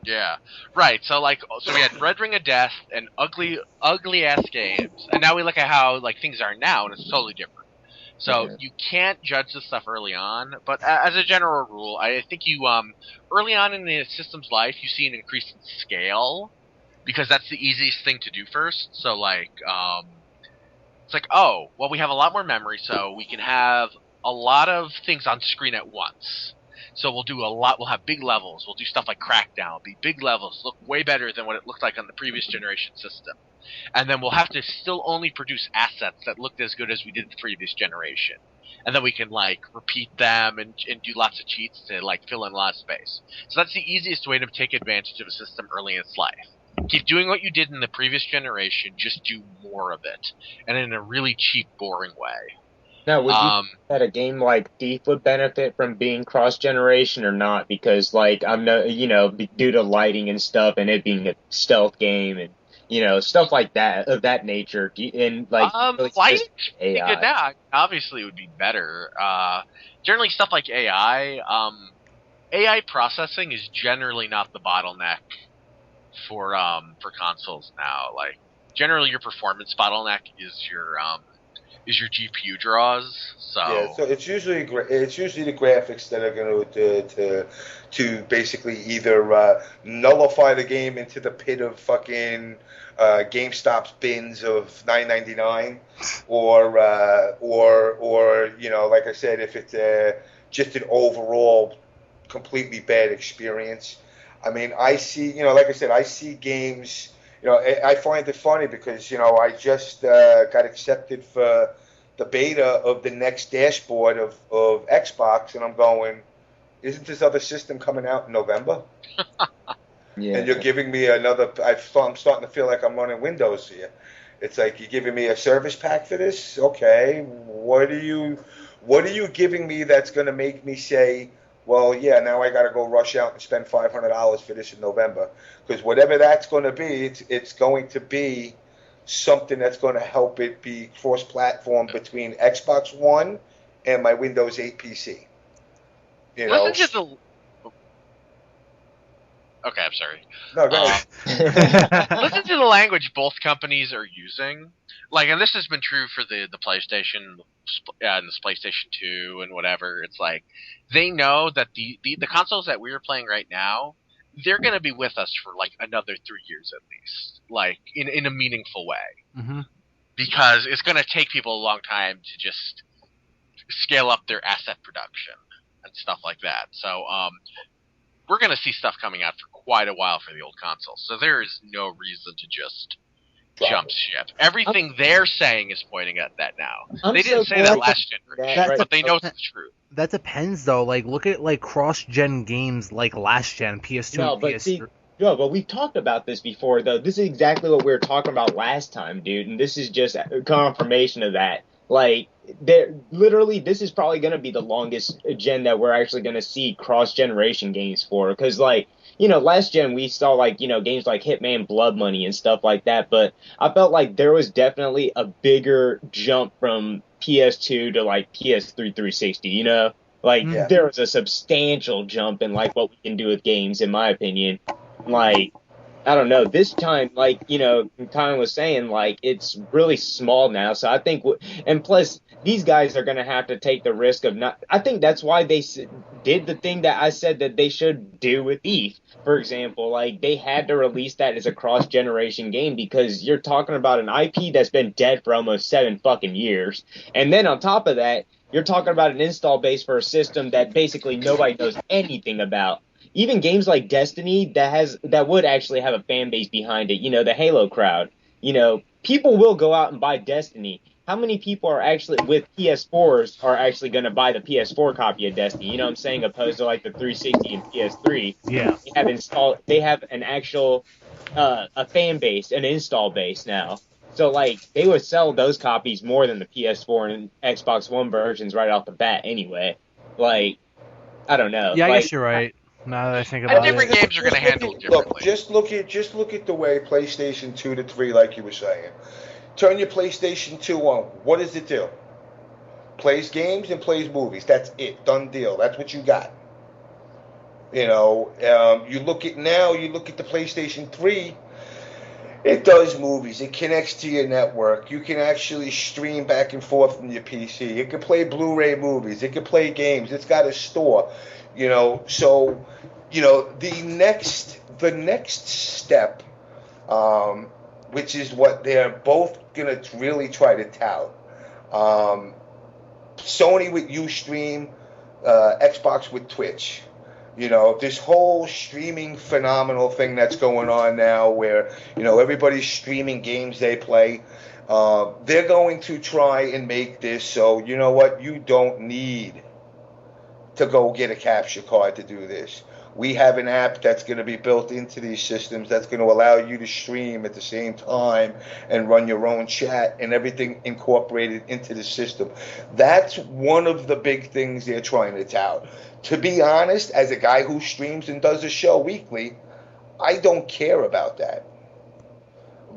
Yeah, right. So we had Red Ring of Death and ugly ass games, and now we look at how like things are now, and it's totally different. So you can't judge this stuff early on, but as a general rule, I think you early on in the system's life, you see an increase in scale because that's the easiest thing to do first. So like, it's like, oh, well, we have a lot more memory, so we can have a lot of things on screen at once. So we'll do a lot. We'll have big levels. We'll do stuff like Crackdown, be big levels, look way better than what it looked like on the previous generation system. And then we'll have to still only produce assets that looked as good as we did the previous generation. And then we can like repeat them and do lots of cheats to like fill in a lot of space. So that's the easiest way to take advantage of a system early in its life. Keep doing what you did in the previous generation, just do more of it, and in a really cheap, boring way. Now, would you think that a game like Thief would benefit from being cross-generation or not? Because, like, I'm no, due to lighting and stuff, and it being a stealth game, and stuff like that of that nature, and like, lighting pretty good now. Obviously, it would be better. Generally, stuff like AI processing is generally not the bottleneck for consoles now. Like, generally, your performance bottleneck is your GPU draws. So it's usually the graphics that are going to basically either nullify the game into the pit of fucking GameStop's bins of $9.99, or like I said, if it's just an overall completely bad experience. I mean, I see, like I said, I see games. I find it funny because, I just got accepted for the beta of the next dashboard of Xbox, and I'm going, isn't this other system coming out in November? Yeah. And you're giving me another, I'm starting to feel like I'm running Windows here. It's like, you're giving me a service pack for this? Okay, what are you giving me that's going to make me say, well, yeah, now I got to go rush out and spend $500 for this in November? Because whatever that's going to be, it's going to be something that's going to help it be cross-platform between Xbox One and my Windows 8 PC. Okay, I'm sorry. No, go ahead. Listen to the language both companies are using. Like, and this has been true for the PlayStation and the PlayStation 2 and whatever. It's like, they know that the consoles that we're playing right now, they're going to be with us for like another 3 years at least, like in a meaningful way. Mm-hmm. Because it's going to take people a long time to just scale up their asset production and stuff like that. So, we're going to see stuff coming out for quite a while for the old consoles. So there is no reason to just jump ship. Everything they're saying is pointing at that now. They didn't say that last generation, but they know it's the truth. That depends, though. Like, look at like cross-gen games like last gen, PS2 and PS3. But we've talked about this before, though. This is exactly what we were talking about last time, dude. And this is just a confirmation of that. Like, literally, this is probably going to be the longest gen that we're actually going to see cross-generation games for. Because, like, last gen we saw, like, games like Hitman Blood Money and stuff like that. But I felt like there was definitely a bigger jump from PS2 to, like, PS3 360, Like, there was a substantial jump in, like, what we can do with games, in my opinion. Like, I don't know, this time, like, Kayin was saying, like, it's really small now, so I think, and plus, these guys are going to have to take the risk of not, I think that's why they did the thing that I said that they should do with ETH, for example. Like, they had to release that as a cross-generation game, because you're talking about an IP that's been dead for almost 7 fucking years, and then on top of that, you're talking about an install base for a system that basically nobody knows anything about. Even games like Destiny that would actually have a fan base behind it, the Halo crowd. People will go out and buy Destiny. How many people are actually with PS4s are actually going to buy the PS4 copy of Destiny? You know what I'm saying? Opposed to like the 360 and PS3. Yeah. They have an actual a fan base, an install base now. So like they would sell those copies more than the PS4 and Xbox One versions right off the bat anyway. Like, I don't know. Yeah, I like, guess you're right. Now that I think about it. Different games are going to handle it differently. Just look at the way PlayStation 2 to 3, like you were saying. Turn your PlayStation 2 on. What does it do? Plays games and plays movies. That's it. Done deal. That's what you got. You look at the PlayStation 3. It does movies. It connects to your network. You can actually stream back and forth from your PC. It can play Blu-ray movies. It can play games. It's got a store, So, the next step, which is what they're both gonna really try to tout. Sony with Ustream, Xbox with Twitch. This whole streaming phenomenal thing that's going on now where, everybody's streaming games they play. They're going to try and make this so, you know what, you don't need to go get a capture card to do this. We have an app that's going to be built into these systems that's going to allow you to stream at the same time and run your own chat and everything incorporated into the system. That's one of the big things they're trying to tout. To be honest, as a guy who streams and does a show weekly, I don't care about that.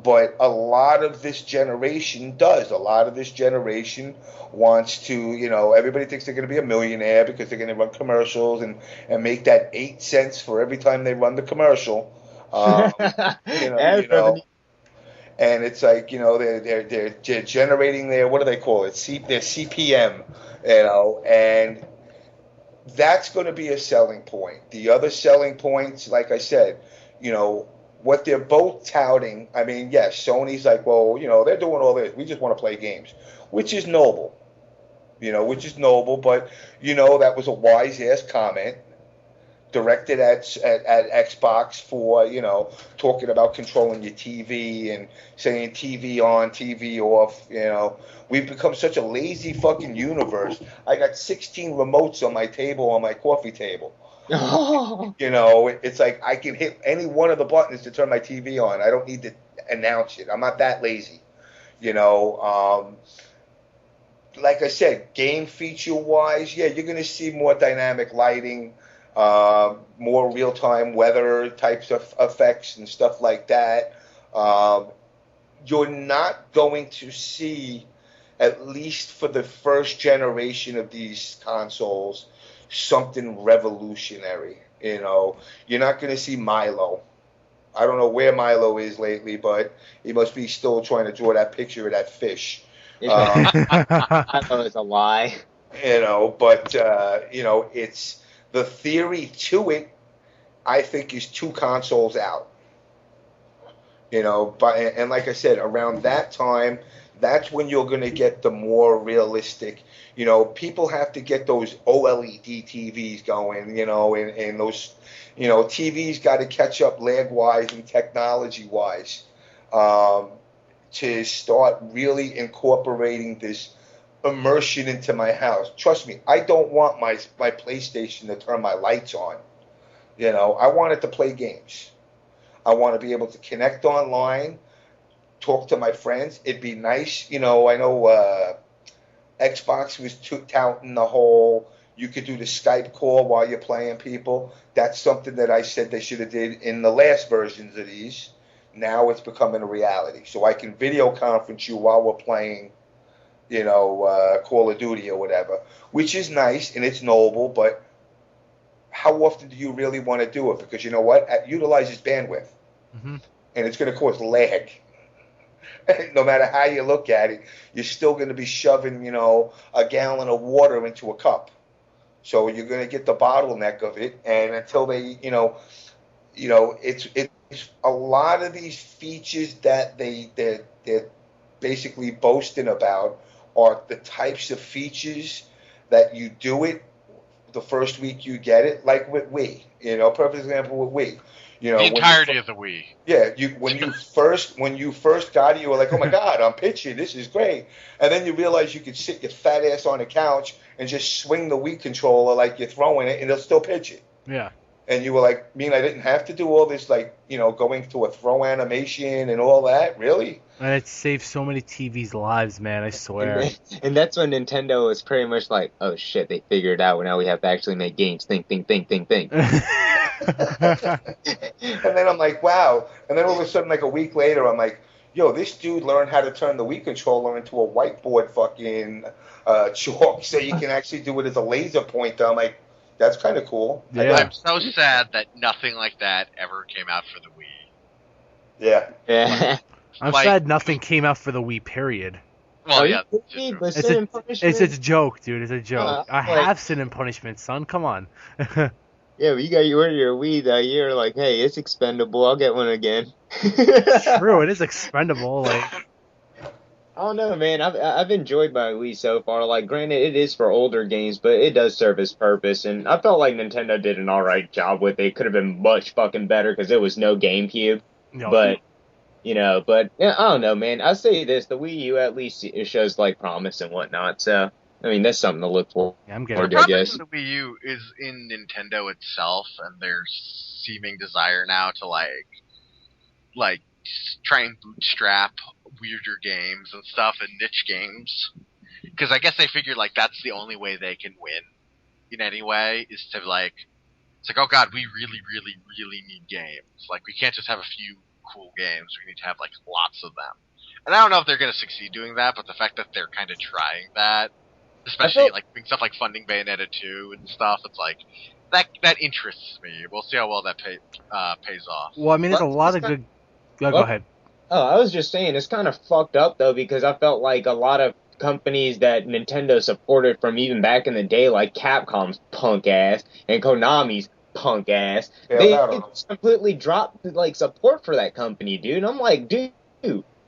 But a lot of this generation does. A lot of this generation wants to, everybody thinks they're going to be a millionaire because they're going to run commercials and make that 8 cents for every time they run the commercial. And it's like, they're generating their, what do they call it? Their CPM, and that's going to be a selling point. The other selling points, like I said, what they're both touting, I mean, yes, Sony's like, well, they're doing all this. We just want to play games, which is noble, but, that was a wise-ass comment directed at Xbox for, talking about controlling your TV and saying TV on, TV off, We've become such a lazy fucking universe. I got 16 remotes on my table, on my coffee table. It's like I can hit any one of the buttons to turn my TV on. I don't need to announce it. I'm not that lazy. Like I said, game feature-wise, yeah, you're going to see more dynamic lighting, more real-time weather types of effects and stuff like that. You're not going to see, at least for the first generation of these consoles, something revolutionary. You're not going to see Milo. I don't know where Milo is lately, but he must be still trying to draw that picture of that fish. Milo is a lie. It's the theory to it. I think is 2 consoles out. And like I said, around that time, that's when you're going to get the more realistic. People have to get those OLED TVs going, and those, TVs got to catch up lag-wise and technology-wise to start really incorporating this immersion into my house. Trust me, I don't want my PlayStation to turn my lights on. I want it to play games. I want to be able to connect online, talk to my friends. It'd be nice, I know Xbox was touting the whole, you could do the Skype call while you're playing people. That's something that I said they should have did in the last versions of these. Now it's becoming a reality. So I can video conference you while we're playing, Call of Duty or whatever, which is nice and it's noble, but how often do you really want to do it? Because you know what? It utilizes bandwidth. Mm-hmm. And it's going to cause lag. No matter how you look at it, you're still going to be shoving, a gallon of water into a cup. So you're going to get the bottleneck of it. And until they, it's a lot of these features that they're basically boasting about are the types of features that you do it the first week you get it, like with Wii. Perfect example with Wii. The entirety of the Wii. Yeah, when you first got it, you were like, oh my God, I'm pitching, this is great. And then you realize you could sit your fat ass on the couch and just swing the Wii controller like you're throwing it, and it'll still pitch it. Yeah. And you were like, I didn't have to do all this, going through a throw animation and all that, really? And it saved so many TVs' lives, man, I swear. And that's when Nintendo was pretty much like, oh shit, they figured it out. Now we have to actually make games. Think. And then I'm like, wow. And then all of a sudden, like a week later, I'm like, yo, this dude learned how to turn the Wii controller into a whiteboard fucking chalk so you can actually do it as a laser pointer. I'm like, that's kind of cool. Yeah. I'm so sad that nothing like that ever came out for the Wii. Yeah. Yeah. I'm Like- sad nothing came out for the Wii. Period. Well, Are yeah. you kidding me? But It's Sin a and Punishment? it's a joke, dude. It's a joke. I like- have Sin and Punishment, son. Come on. Yeah, but you got your Wii that year. Like, hey, it's expendable. I'll get one again. True, it is expendable. Like, I don't know, man. I've enjoyed my Wii so far. Like, granted, it is for older games, but it does serve its purpose, and I felt like Nintendo did an all right job with it. It could have been much fucking better because there was no GameCube. no, But yeah, I don't know, man. I say this: the Wii U at least it shows like promise and whatnot. So, I mean, that's something to look for. yeah, I'm The getting. I problem guess. with the Wii U is in Nintendo itself and their seeming desire now to like try and bootstrap weirder games and stuff and niche games. Because I guess they figured like that's the only way they can win in any way is to like it's like, oh god, we really, really, really need games. Like we can't just have a few cool games. We need to have like lots of them. And I don't know if they're gonna succeed doing that, but the fact that they're kind of trying that, especially like doing stuff like funding Bayonetta 2 and stuff, it's like that interests me. We'll see how well that pays off. Well, I mean, there's a What? lot of good. Go What? ahead. Oh, I was just saying, it's kind of fucked up, though, because I felt like a lot of companies that Nintendo supported from even back in the day, like Capcom's punk ass and Konami's punk ass, Yeah, they I don't know. just completely dropped, like, support for that company, dude. And I'm like, dude,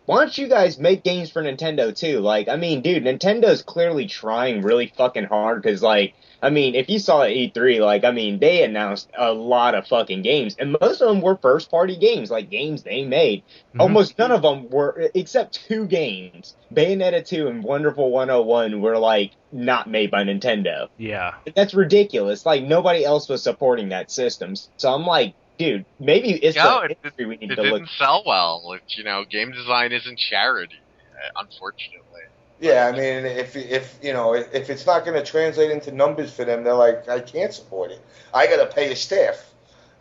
why don't you guys make games for Nintendo, too? Like, I mean, dude, Nintendo's clearly trying really fucking hard, because, like, I mean, if you saw at E3, like, I mean, they announced a lot of fucking games, and most of them were first-party games, like games they made. Mhm. Almost none of them were, except 2 games, Bayonetta 2 and Wonderful 101, were, like, not made by Nintendo. Yeah. That's ridiculous. Like, nobody else was supporting that system. So I'm like, dude, maybe it's No, the it industry we need It to look. didn't sell well. Game design isn't charity, unfortunately. Yeah, I mean, if it's not going to translate into numbers for them, they're like, I can't support it. I got to pay a staff.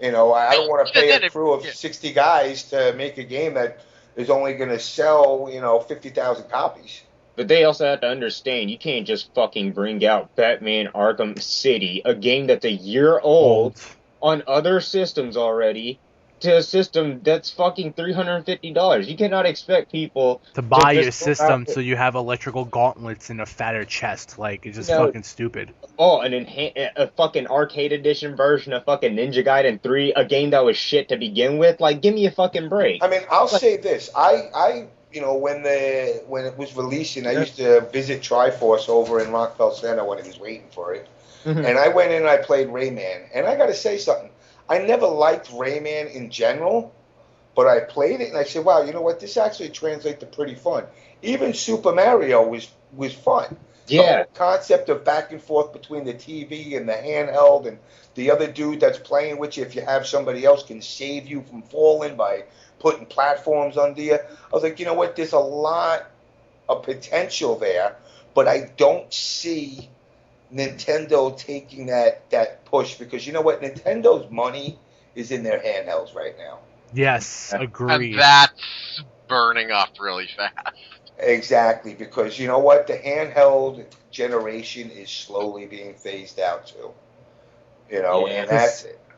I don't want to pay a crew of 60 guys to make a game that is only going to sell, 50,000 copies. But they also have to understand, you can't just fucking bring out Batman Arkham City, a game that's a year old on other systems already, to a system that's fucking $350. You cannot expect people To buy just your go system out- so you have electrical gauntlets and a fatter chest. Like, it's just No. fucking stupid. Oh, a fucking arcade edition version of fucking Ninja Gaiden 3, a game that was shit to begin with. Like, give me a fucking break. I mean, I'll say this. I when it was releasing, I used to visit Triforce over in Rockville Center when he was waiting for it. Mhm. And I went in and I played Rayman. And I got to say something. I never liked Rayman in general, but I played it and I said, wow, you know what? This actually translates to pretty fun. Even Super Mario was fun. The Yeah. whole concept of back and forth between the TV and the handheld and the other dude that's playing with you, if you have somebody else, can save you from falling by putting platforms under you. I was like, you know what? There's a lot of potential there, but I don't see Nintendo taking that push because you know what? Nintendo's money is in their handhelds right now. Yes, agreed. And that's burning up really fast. Exactly, because you know what? The handheld generation is slowly being phased out too. And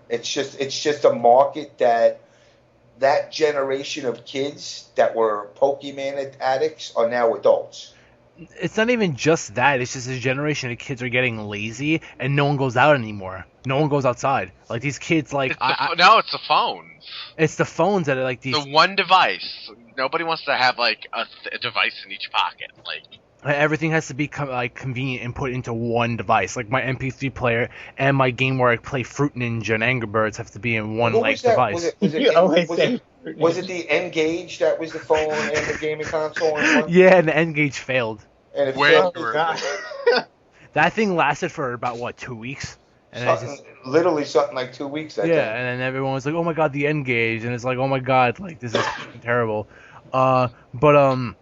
it's just a market that generation of kids that were Pokemon addicts are now adults. It's not even just that. It's just this generation of kids are getting lazy and no one goes out anymore. No one goes outside. Like, these kids, like... It's the phones. It's the phones that are, like, these... The one device. Nobody wants to have, like, a device in each pocket. Like, everything has to be convenient and put into one device. Like, my MP3 player and my game where I play Fruit Ninja and Angry Birds have to be in one, What like, was that? device. Was it the N-Gage that was the phone and the gaming console? In one? Yeah, and the N-Gage failed. And it Way failed. too That thing lasted for about, 2 weeks? And Literally something like 2 weeks. I think. and then everyone was like, "Oh my god, the N-Gage," and it's like, "Oh my god, like this is terrible." But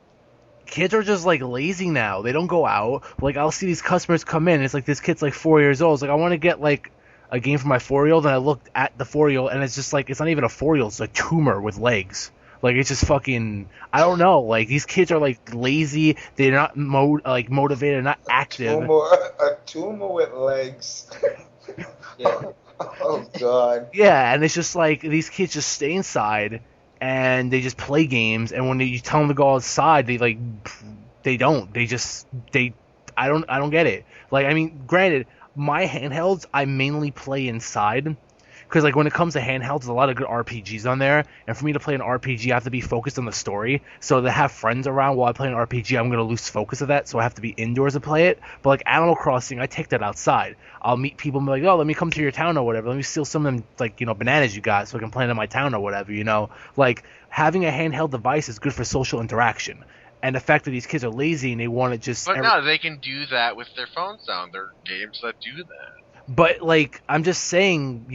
kids are just like lazy now. They don't go out. Like, I'll see these customers come in. It's like this kid's like 4 years old. It's like, I want to get like a game for my 4-year-old, and I looked at the 4-year-old, and it's just like it's not even a 4-year-old. It's a tumor with legs. Like, it's just fucking, I don't know. Like, these kids are like lazy. They're not motivated, not active. A tumor with legs. Yeah. Oh god. Yeah, and it's just like these kids just stay inside and they just play games. And when you tell them to go outside, they don't. I don't get it. Like, I mean, granted, my handhelds I mainly play inside. Because, like, when it comes to handhelds, there's a lot of good RPGs on there. And for me to play an RPG, I have to be focused on the story. So to have friends around while I play an RPG, I'm going to lose focus of that. So I have to be indoors to play it. But, like, Animal Crossing, I take that outside. I'll meet people and be like, oh, let me come to your town or whatever. Let me steal some of them, like, bananas you got so I can plant in my town or whatever, Like, having a handheld device is good for social interaction. And the fact that these kids are lazy and they want to just... But no, they can do that with their phones now. There are games that do that. But, like, I'm just saying,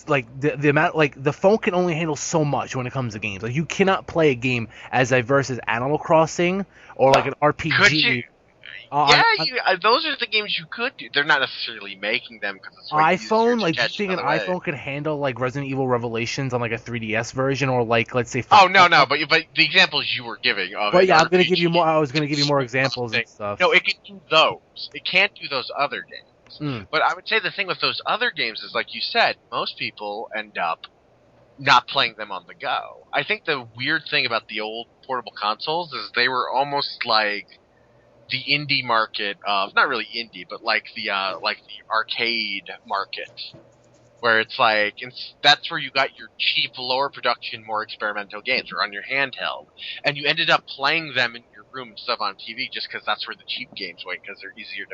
like, the amount, like, the phone can only handle so much when it comes to games. Like, you cannot play a game as diverse as Animal Crossing or, like, an RPG. Could you? Those are the games you could do. They're not necessarily making them because it's iPhone, like, do you think an iPhone could handle, like, Resident Evil Revelations on, like, a 3DS version or, like, let's say... Oh, no, but the examples you were giving of... But, yeah, I'm going to give you more... I was going to give you more examples and stuff. No, it can do those. It can't do those other games. But I would say the thing with those other games is, like you said, most people end up not playing them on the go. I think the weird thing about the old portable consoles is they were almost like the indie market of, not really indie, but like the arcade market, where it's like that's where you got your cheap, lower production, more experimental games, or on your handheld, and you ended up playing them in your room instead of on TV, just because that's where the cheap games went, because they're easier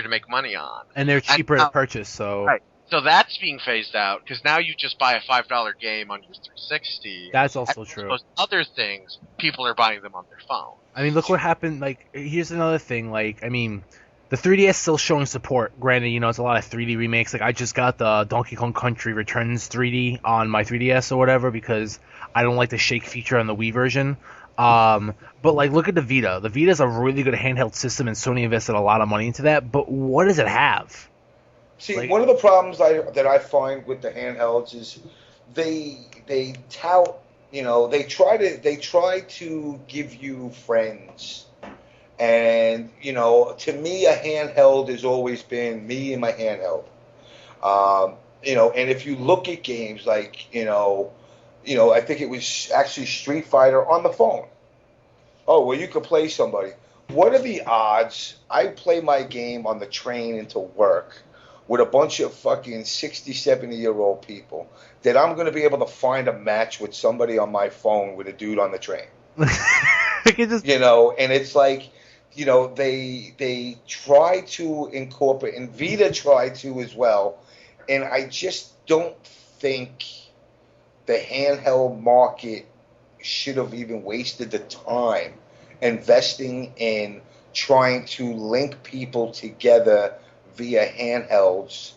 to make money on, and they're cheaper to purchase. So right. So that's being phased out because now you just buy a $5 game on your 360. That's also true. Those other things, people are buying them on their phone. I mean, look what happened. Like, here's another thing. Like, I mean, the 3DS still showing support. Granted, it's a lot of 3D remakes. Like, I just got the Donkey Kong Country Returns 3D on my 3DS or whatever because I don't like the shake feature on the Wii version. But, like, look at the Vita. The Vita's a really good handheld system, and Sony invested a lot of money into that. But what does it have? See, one of the problems that I find with the handhelds is they tout, they try to give you friends, and to me a handheld has always been me and my handheld, and if you look at games like I think it was actually Street Fighter on the phone. Oh, well, you could play somebody. What are the odds I play my game on the train into work with a bunch of fucking 60, 70-year-old people that I'm going to be able to find a match with somebody on my phone with a dude on the train? And it's like, they try to incorporate, and Vita tried to as well, and I just don't think the handheld market should have even wasted the time investing in trying to link people together via handhelds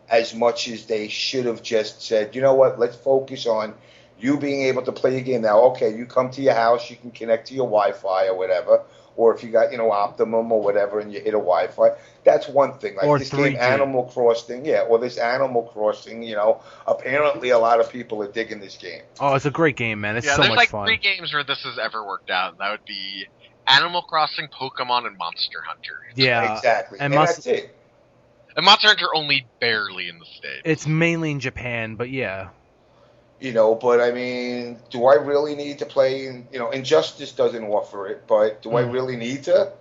as much as they should have just said, you know what, let's focus on you being able to play your game now. Okay, you come to your house, you can connect to your Wi-Fi or whatever, or if you got, Optimum or whatever and you hit a Wi-Fi, that's one thing. Like or this 3G. game Animal Crossing, or this Animal Crossing, apparently a lot of people are digging this game. Oh, it's a great game, man. It's so there's much like fun. 3 games where this has ever worked out. That would be Animal Crossing, Pokemon, and Monster Hunter. Yeah, exactly. And that's it. And Monster Hunter only barely in the States. It's mainly in Japan, but yeah. But I mean, do I really need to play? Injustice doesn't offer it, but do I really need to?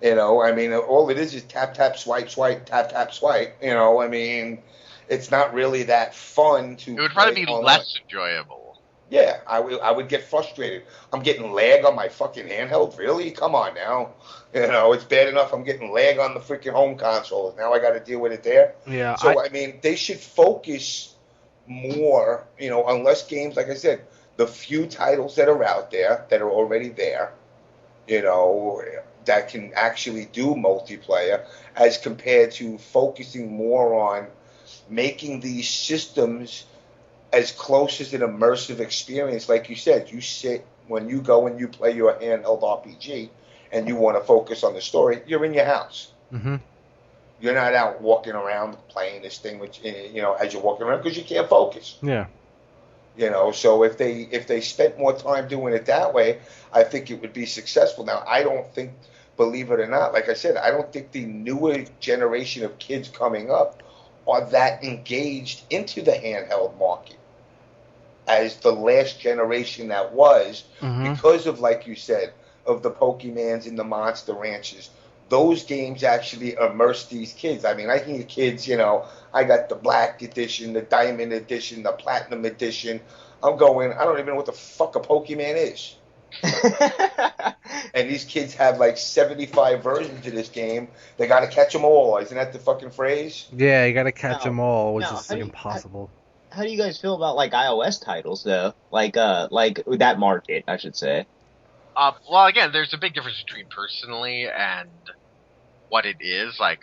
I mean, all it is tap, tap, swipe, swipe, tap, tap, swipe. I mean, it's not really that fun to. It would probably be less enjoyable. Yeah, I would get frustrated. I'm getting lag on my fucking handheld. Really? Come on now. It's bad enough I'm getting lag on the freaking home console. Now I got to deal with it there. Yeah. So I mean, they should focus more, unless games, like I said, the few titles that are out there that are already there, that can actually do multiplayer, as compared to focusing more on making these systems as close as an immersive experience. Like you said, you sit when you go and you play your handheld RPG and you want to focus on the story, you're in your house. Mm-hmm. You're not out walking around playing this thing, which as you're walking around, because you can't focus. Yeah. So if they spent more time doing it that way, I think it would be successful. Now, I don't think, believe it or not, like I said, I don't think the newer generation of kids coming up are that engaged into the handheld market. as the last generation that was, Mm-hmm. because of, like you said, of the Pokemans and the Monster Ranches. Those games actually immerse these kids. I mean, I hear kids, I got the Black Edition, the Diamond Edition, the Platinum Edition. I'm going, I don't even know what the fuck a Pokemon is. And these kids have like 75 versions of this game. They got to catch them all. Isn't that the fucking phrase? Yeah, you gotta catch No, them all, which no, is impossible. How do you guys feel about like iOS titles though? Like that market, I should say. Well, again, there's a big difference between personally and what it is. Like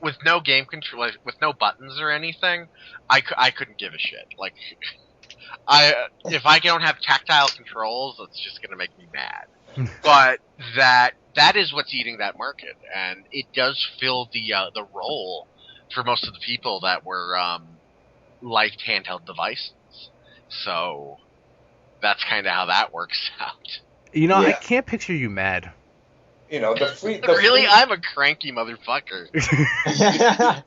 with no game control, like, with no buttons or anything, I couldn't give a shit. Like, if I don't have tactile controls, it's just gonna make me mad. But that is what's eating that market, and it does fill the role for most of the people that were liked handheld devices. So that's kind of how that works out. I can't picture you mad. Really, I'm a cranky motherfucker.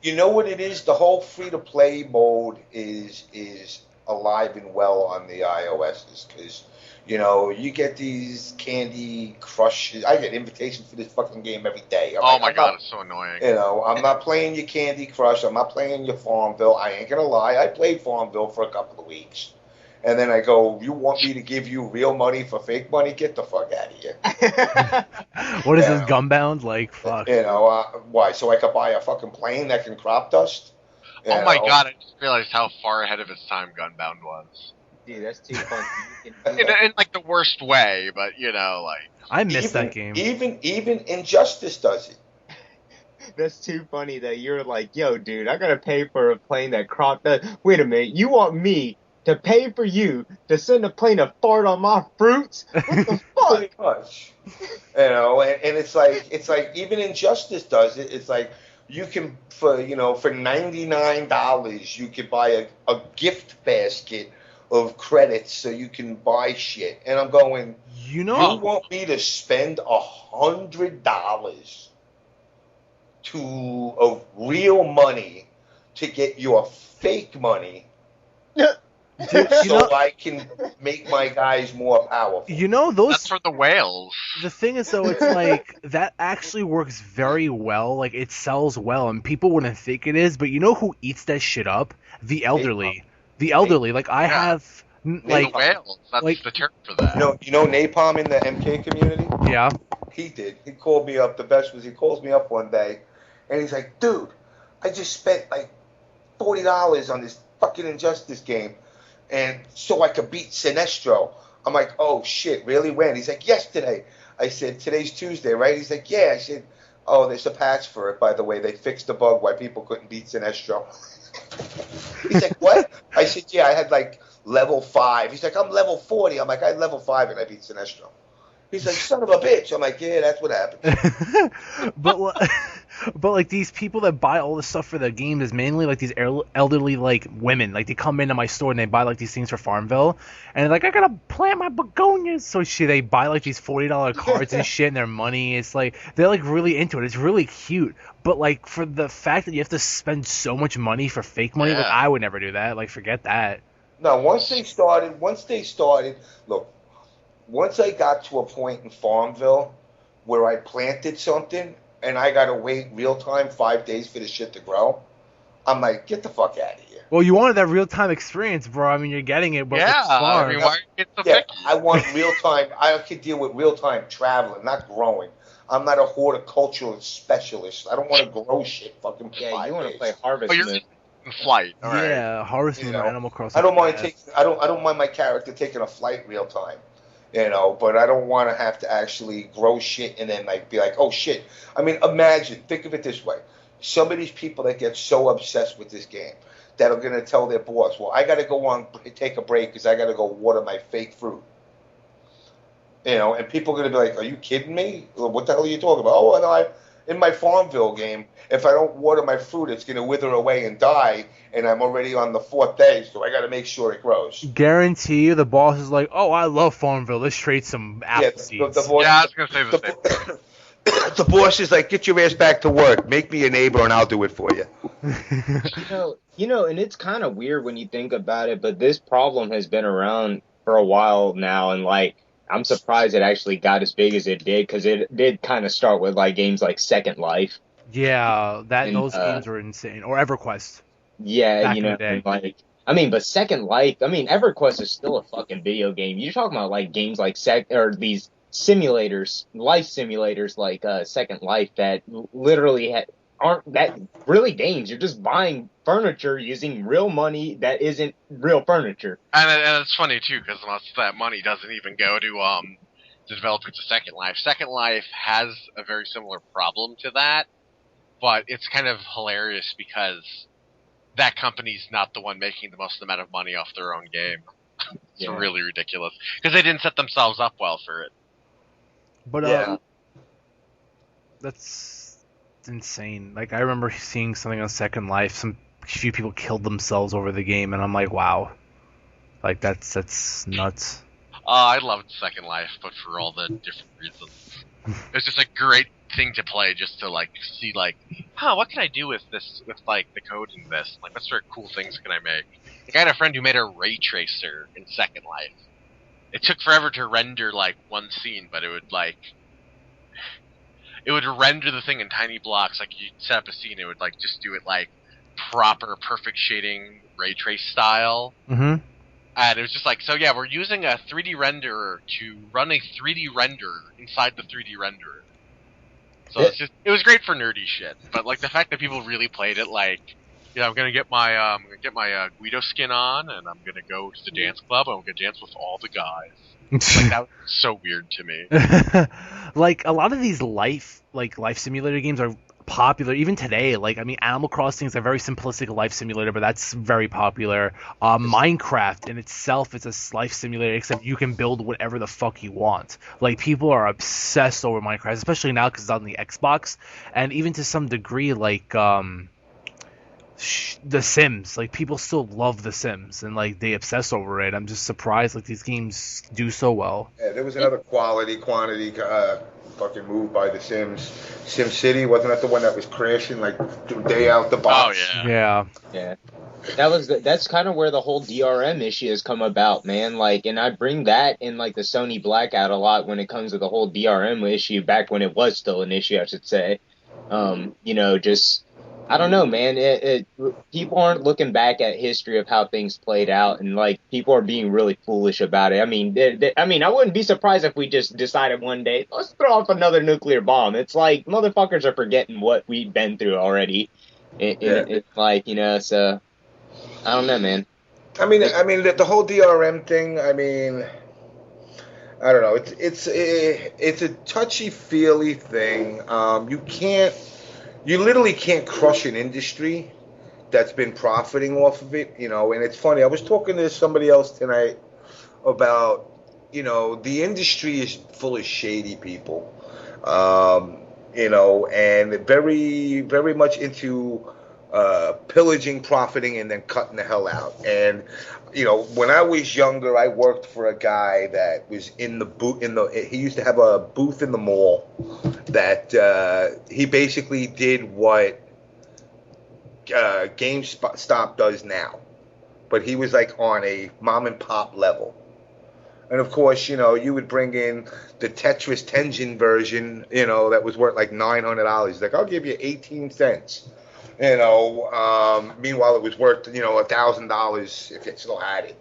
You know what it is? The whole free-to-play mode is alive and well on the iOSs, because you get these Candy Crushes. I get invitations for this fucking game every day. My god, it's so annoying. I'm not playing your Candy Crush. I'm not playing your Farmville. I ain't gonna lie. I played Farmville for a couple of weeks. And then I go, you want me to give you real money for fake money? Get the fuck out of here. What is this, Gunbound? Like, fuck. Why? So I could buy a fucking plane that can crop dust? Oh my god, I just realized how far ahead of its time Gunbound was. Dude, that's too funny. In like the worst way, but I miss that game. Even Injustice does it. That's too funny that you're like, yo, dude, I gotta pay for a plane that cropped up. Wait a minute, you want me to pay for you to send a plane to fart on my fruits? What the fuck? Pretty much. And it's like even Injustice does it. It's like you can for $99 you could buy a gift basket of credits so you can buy shit. And I'm going, you want me to spend $100 of real money to get your fake money? I can make my guys more powerful. That's for the whales. The thing is, though, it's like that actually works very well. Like, it sells well, and people wouldn't think it is. But you know who eats that shit up? The elderly. The elderly. Like, I have like the whales. That's the term for that. You know Napalm in the MK community? Yeah. He did. He called me up. The best was he calls me up one day, and he's like, "Dude, I just spent like $40 on this fucking Injustice game, and so I could beat Sinestro." I'm like, "Oh shit, really? When?" He's like, "Yesterday." I said, "Today's Tuesday, right?" He's like, "Yeah." I said, "Oh, there's a patch for it, by the way. They fixed the bug why people couldn't beat Sinestro." He's like, "What?" I said, "Yeah, I had like level 5. He's like, "I'm level 40. I'm like, "I had level 5 and I beat Sinestro." He's like, "Son of a bitch." I'm like, "Yeah, that's what happened." But like these people that buy all this stuff for the games is mainly like these elderly like women. Like they come into my store and they buy like these things for Farmville, and they're like, "I gotta plant my begonias." So they buy like these $40 cards and shit, and their money. It's like they're like really into it. It's really cute. But like for the fact that you have to spend so much money for fake money, like I would never do that. Like forget that. No, once they started, look. Once I got to a point in Farmville where I planted something and I got to wait real time 5 days for the shit to grow, I'm like, get the fuck out of here. Well, you wanted that real time experience, bro. I mean, you're getting it, but it's far. I mean, why get so picky? I want real time. I can deal with real time traveling, not growing. I'm not a horticultural specialist. I don't want to grow shit fucking for 5 days. You want to play Harvest Moon. In flight. All right. Yeah, Harvest Moon or Animal Crossing. I don't mind my character taking a flight real time. But I don't want to have to actually grow shit and then be like, oh shit. I mean, think of it this way. Some of these people that get so obsessed with this game that are going to tell their boss, well, I got to go on, take a break because I got to go water my fake fruit. And people are going to be like, are you kidding me? What the hell are you talking about? Oh, no, in my Farmville game, if I don't water my fruit, it's going to wither away and die, and I'm already on the 4th day, so I got to make sure it grows. Guarantee you the boss is like, oh, I love Farmville. Let's trade some apple seeds. I was going to say the same. the boss is like, get your ass back to work. Make me a neighbor and I'll do it for you. And it's kind of weird when you think about it, but this problem has been around for a while now, and like I'm surprised it actually got as big as it did, because it did kind of start with like games like Second Life. Yeah, those games were insane. Or EverQuest. Yeah, Back in the day. and like but Second Life, EverQuest is still a fucking video game. You're talking about like games like these simulators, life simulators like Second Life that literally aren't that really games. You're just buying furniture using real money that isn't real furniture. And it's funny too, because most of that money doesn't even go to developers of Second Life. Second Life has a very similar problem to that, but it's kind of hilarious because that company's not the one making the most amount of money off their own game. It's really ridiculous because they didn't set themselves up well for it. But that's insane. Like, I remember seeing something on Second Life. Some few people killed themselves over the game, and I'm like, wow. Like, that's nuts. I loved Second Life, but for all the different reasons. It was just a great thing to play, just to like see like, what can I do with this, with like the code in this? Like, what sort of cool things can I make? Like, I had a friend who made a ray tracer in Second Life. It took forever to render like one scene, but it would render the thing in tiny blocks. Like, you set up a scene, it would like just do it like proper perfect shading ray trace style. Mm-hmm. And it was just like, so yeah, we're using a 3D renderer to run a 3D render inside the 3D renderer. So it was great for nerdy shit. But like the fact that people really played it, like, I'm gonna get my Guido skin on, and I'm gonna go to the dance club, and I'm gonna dance with all the guys. Like, that was so weird to me. Like, a lot of these life simulator games are popular even today. Like, Animal Crossing is a very simplistic life simulator, but that's very popular. Minecraft in itself is a life simulator, except you can build whatever the fuck you want. Like, people are obsessed over Minecraft, especially now because it's on the Xbox, and even to some degree, like The Sims. Like, people still love The Sims, and like they obsess over it. I'm just surprised like these games do so well. Yeah, there was another quantity fucking move by The Sims. SimCity, wasn't that the one that was crashing like the day out the box? Oh yeah. Yeah. That's kind of where the whole DRM issue has come about, man. Like, and I bring that in like the Sony Blackout a lot when it comes to the whole DRM issue back when it was still an issue, I should say. Just I don't know, man. People aren't looking back at history of how things played out, and like people are being really foolish about it. I wouldn't be surprised if we just decided one day, let's throw off another nuclear bomb. It's like motherfuckers are forgetting what we've been through already. It's like, so I don't know, man. The whole DRM thing. I don't know. It's a touchy-feely thing. You literally can't crush an industry that's been profiting off of it, and it's funny. I was talking to somebody else tonight about, the industry is full of shady people, and very, very much into pillaging, profiting, and then cutting the hell out. And, when I was younger, I worked for a guy that was in the booth, he used to have a booth in the mall that he basically did what GameStop does now. But he was like on a mom and pop level. And of course, you would bring in the Tetris Tengen version, that was worth like $900. Like, I'll give you 18 cents. Meanwhile it was worth, $1,000 if it still had it.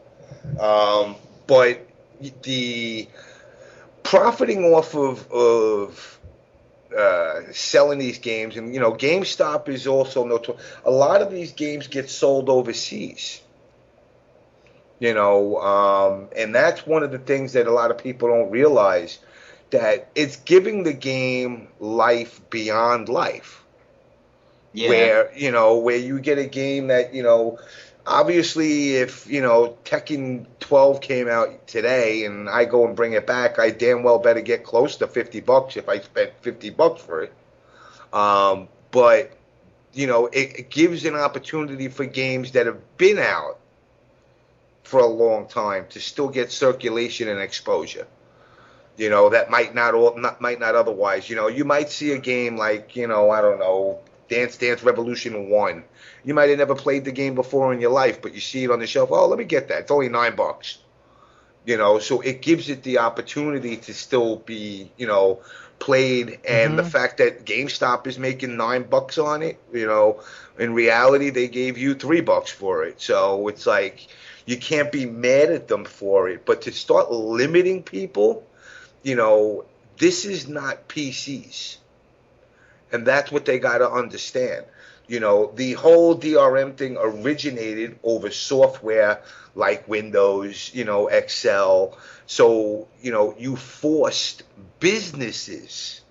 But the profiting off of selling these games, and GameStop is also notorious. A lot of these games get sold overseas. And that's one of the things that a lot of people don't realize, that it's giving the game life beyond life. Yeah. Where you get a game that, obviously if, Tekken 12 came out today and I go and bring it back, I damn well better get close to $50 if I spent $50 for it. But, it gives an opportunity for games that have been out for a long time to still get circulation and exposure. That might not otherwise. You might see a game like, I don't know, Dance Dance Revolution 1. You might have never played the game before in your life, but you see it on the shelf. Oh, let me get that. It's only $9. So it gives it the opportunity to still be, played. And the fact that GameStop is making $9 on it, in reality, they gave you $3 for it. So it's like, you can't be mad at them for it. But to start limiting people, this is not PCs. And that's what they got to understand. The whole DRM thing originated over software like Windows, Excel. So, you forced businesses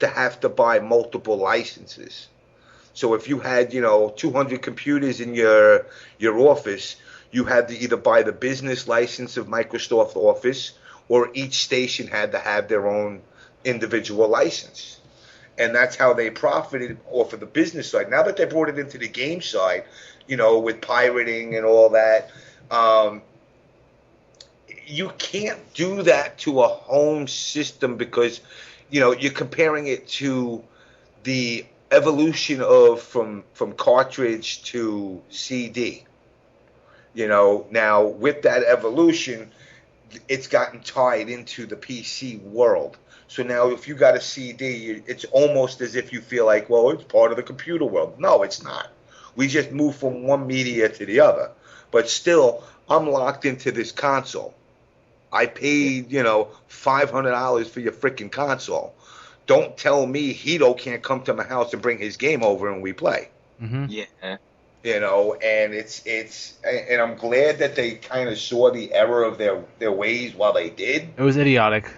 to have to buy multiple licenses. So if you had, 200 computers in your office, you had to either buy the business license of Microsoft Office, or each station had to have their own individual license. And that's how they profited off of the business side. Now that they brought it into the game side, with pirating and all that, you can't do that to a home system because, you're comparing it to the evolution of from cartridge to CD. Now with that evolution, it's gotten tied into the PC world. So now if you got a CD, it's almost as if you feel like, well, it's part of the computer world. No, it's not. We just move from one media to the other. But still, I'm locked into this console. I paid, $500 for your freaking console. Don't tell me Hito can't come to my house and bring his game over and we play. Yeah. And and I'm glad that they kind of saw the error of their ways while they did. It was idiotic.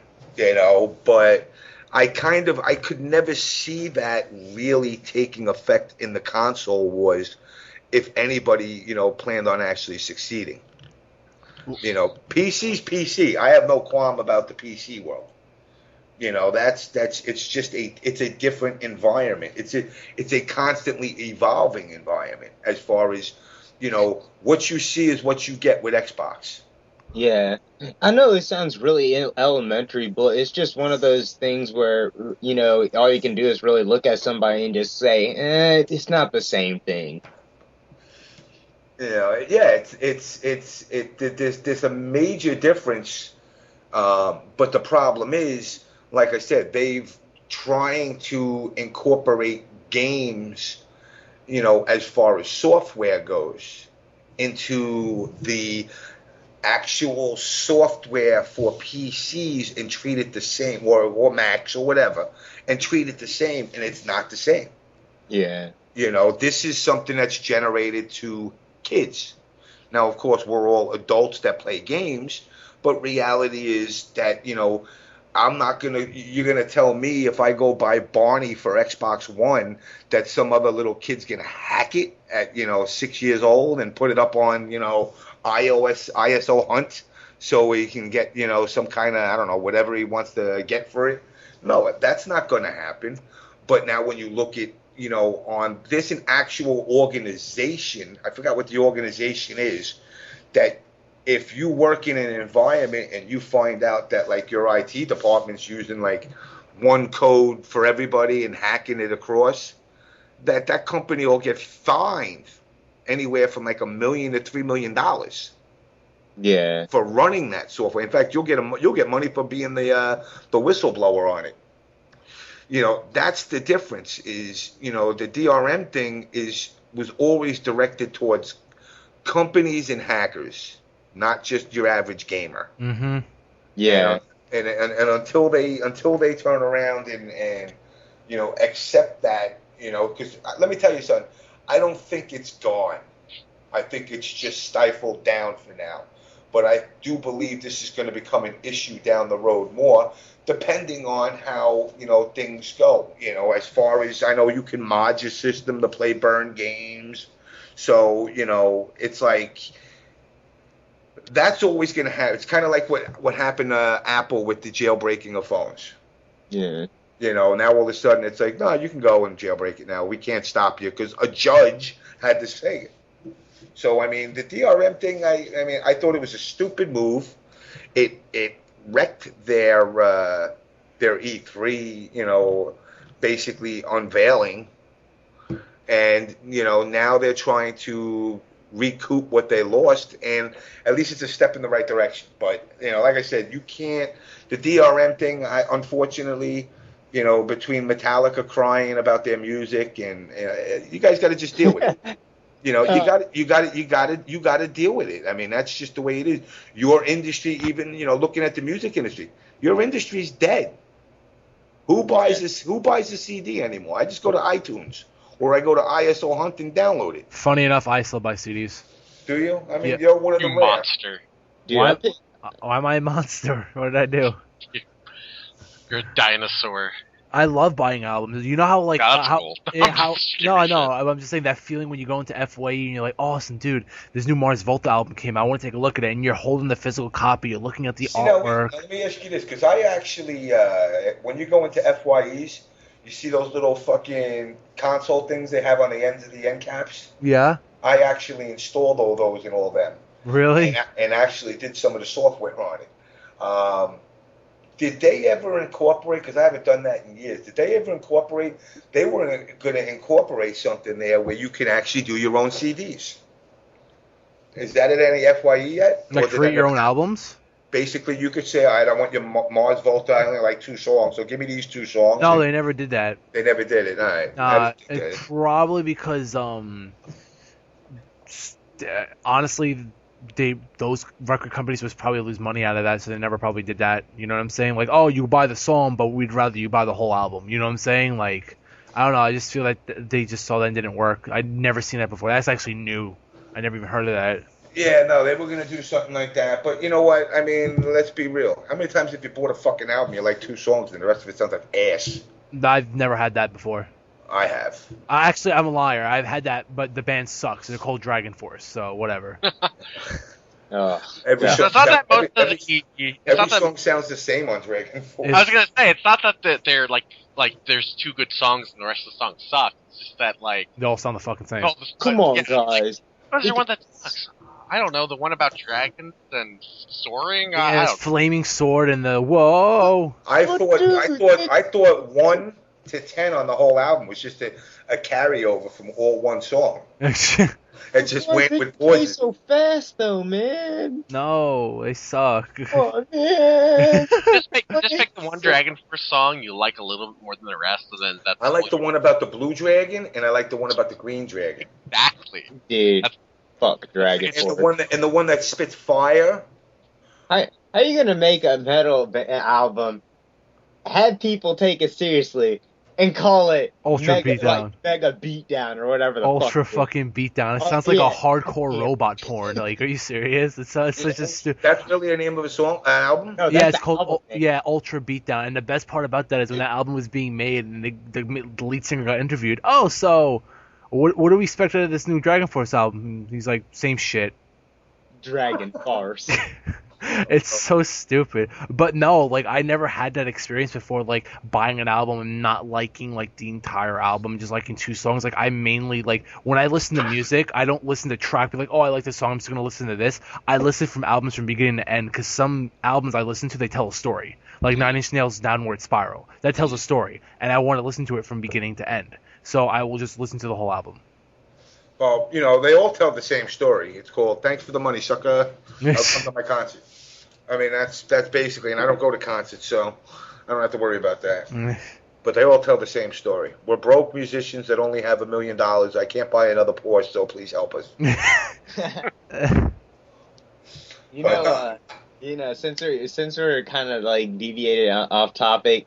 But I could never see that really taking effect in the console wars if anybody, planned on actually succeeding. PC's PC. I have no qualm about the PC world. It's just it's a different environment. It's a constantly evolving environment as far as, what you see is what you get with Xbox. Yeah, I know it sounds really elementary, but it's just one of those things where, all you can do is really look at somebody and just say, it's not the same thing. There's a major difference, but the problem is, like I said, they've trying to incorporate games, as far as software goes, into the actual software for PCs and treat it the same, or Macs or whatever, and treat it the same, and it's not the same. Yeah. This is something that's generated to kids. Now, of course, we're all adults that play games, but reality is that, you're gonna tell me if I go buy Barney for Xbox One that some other little kid's gonna hack it at, 6 years old and put it up on, ISO Hunt so he can get, some kind of, I don't know, whatever he wants to get for it. No, that's not gonna happen. But now when you look at, on this an actual organization, I forgot what the organization is, that if you work in an environment and you find out that like your IT department's using like one code for everybody and hacking it across, that company will get fined anywhere from like $1 million to $3 million. Yeah. For running that software. In fact, you'll get money for being the whistleblower on it. That's the difference. Is the DRM thing was always directed towards companies and hackers, not just your average gamer. Mm-hmm. Yeah. And until they turn around and accept that, because let me tell you something, I don't think it's gone. I think it's just stifled down for now. But I do believe this is going to become an issue down the road more, depending on how things go. As far as I know, you can mod your system to play burn games. So it's like that's always going to happen. It's kind of like what happened to Apple with the jailbreaking of phones. Yeah. Now all of a sudden it's like, no, you can go and jailbreak it now. We can't stop you because a judge had to say it. So, I mean, the DRM thing, I thought it was a stupid move. It wrecked their E3, basically unveiling, and now they're trying to recoup what they lost, and at least it's a step in the right direction. But like I said, you can't. The DRM thing, unfortunately, between Metallica crying about their music, and you guys got to just deal with it. You got to deal with it. I mean, that's just the way it is. Your industry, even looking at the music industry, your industry's dead. Who buys this? Who buys the CD anymore? I just go to iTunes or I go to ISO Hunt and download it. Funny enough, I still buy CDs. Do you? I mean, Yeah. you're one of the You rare. monster. Why am I a monster? What did I do? You're a dinosaur. I love buying albums. You know how like That's how, cool. yeah, I'm how just no, I giving know. shit. I'm just saying that feeling when you go into FYE and you're like, oh, awesome, dude, this new Mars Volta album came out. I want to take a look at it, and you're holding the physical copy. You're looking at the artwork. Let me ask you this, because I actually, when you go into FYEs, you see those little fucking console things they have on the ends of the end caps. Yeah, I actually installed all those and all them, really? and actually did some of the software on it. Did they ever incorporate, because I haven't done that in years, did they ever incorporate, they were going to incorporate something there where you can actually do your own CDs. Is that at any FYE yet? Like Or did create that your never own happen? albums? Basically, you could say, all right, I want your Mars Volta, I only like 2 songs, so give me these 2 songs. No, they never did that. They never did it, all right. It's probably because honestly, those record companies was probably lose money out of that, so they never probably did that. You know what I'm saying? Like, oh, you buy the song, but we'd rather you buy the whole album. You know what I'm saying? Like, I don't know. I just feel like they just saw that and didn't work. I'd never seen that before. That's actually new. I never even heard of that. Yeah, no, they were going to do something like that. But you know what? I mean, let's be real. How many times have you bought a fucking album, you like 2 songs, and the rest of it sounds like ass? I've never had that before. I have. Actually, I'm a liar. I've had that, but the band sucks. They're called Dragon Force, so whatever. Every So song, it's not that most of every, the it's every not that, song sounds the same on Dragon Force. I was gonna say it's not that they're like there's 2 good songs and the rest of the songs suck. It's just that like They all sound the fucking same. Come on, yeah, guys. What's the one that sucks? I don't know, the one about dragons and soaring. Yeah, I it's don't Flaming Sword and the whoa. I thought 1 to 10 on the whole album was just a carryover from all one song. It just went with Play voices. so fast though, man. No, they suck. Oh man. just pick the one Dragon Force song you like a little bit more than the rest, and then that's I like the one about the blue dragon, and I like the one about the green dragon. exactly. Dude, That's- fuck Dragon And Force. And the one that spits fire. How you gonna make a metal album, have people take it seriously, and call it Ultra Mega, Beatdown. like, Mega Beatdown or whatever the Ultra fuck? fucking beatdown. It Oh, sounds like yeah. a hardcore robot porn. Like, are you serious? It's such a stupid. That's really the name of a song, album. No, Yeah, that's it's the album called name. Ultra Beatdown. And the best part about that is when that album was being made and the lead singer got interviewed. Oh, so what do we expect out of this new Dragon Force album? And he's like, same shit. Dragon Farce. It's so stupid. But no, like I never had that experience before, like buying an album and not liking like the entire album, just liking 2 songs. Like I mainly like when I listen to music, I don't listen to track, be like, oh, I like this song, I'm just gonna listen to this. I listen from albums from beginning to end, because some albums I listen to, they tell a story. Like 9 Inch Nails' Downward Spiral. That tells a story, and I want to listen to it from beginning to end. So I will just listen to the whole album. Well, they all tell the same story. It's called "Thanks for the Money, Sucker." I'll come to my concert. I mean, that's basically, and I don't go to concerts, so I don't have to worry about that. But they all tell the same story. We're broke musicians that only have $1 million. I can't buy another Porsche, so please help us. Since we're kind of like deviated off topic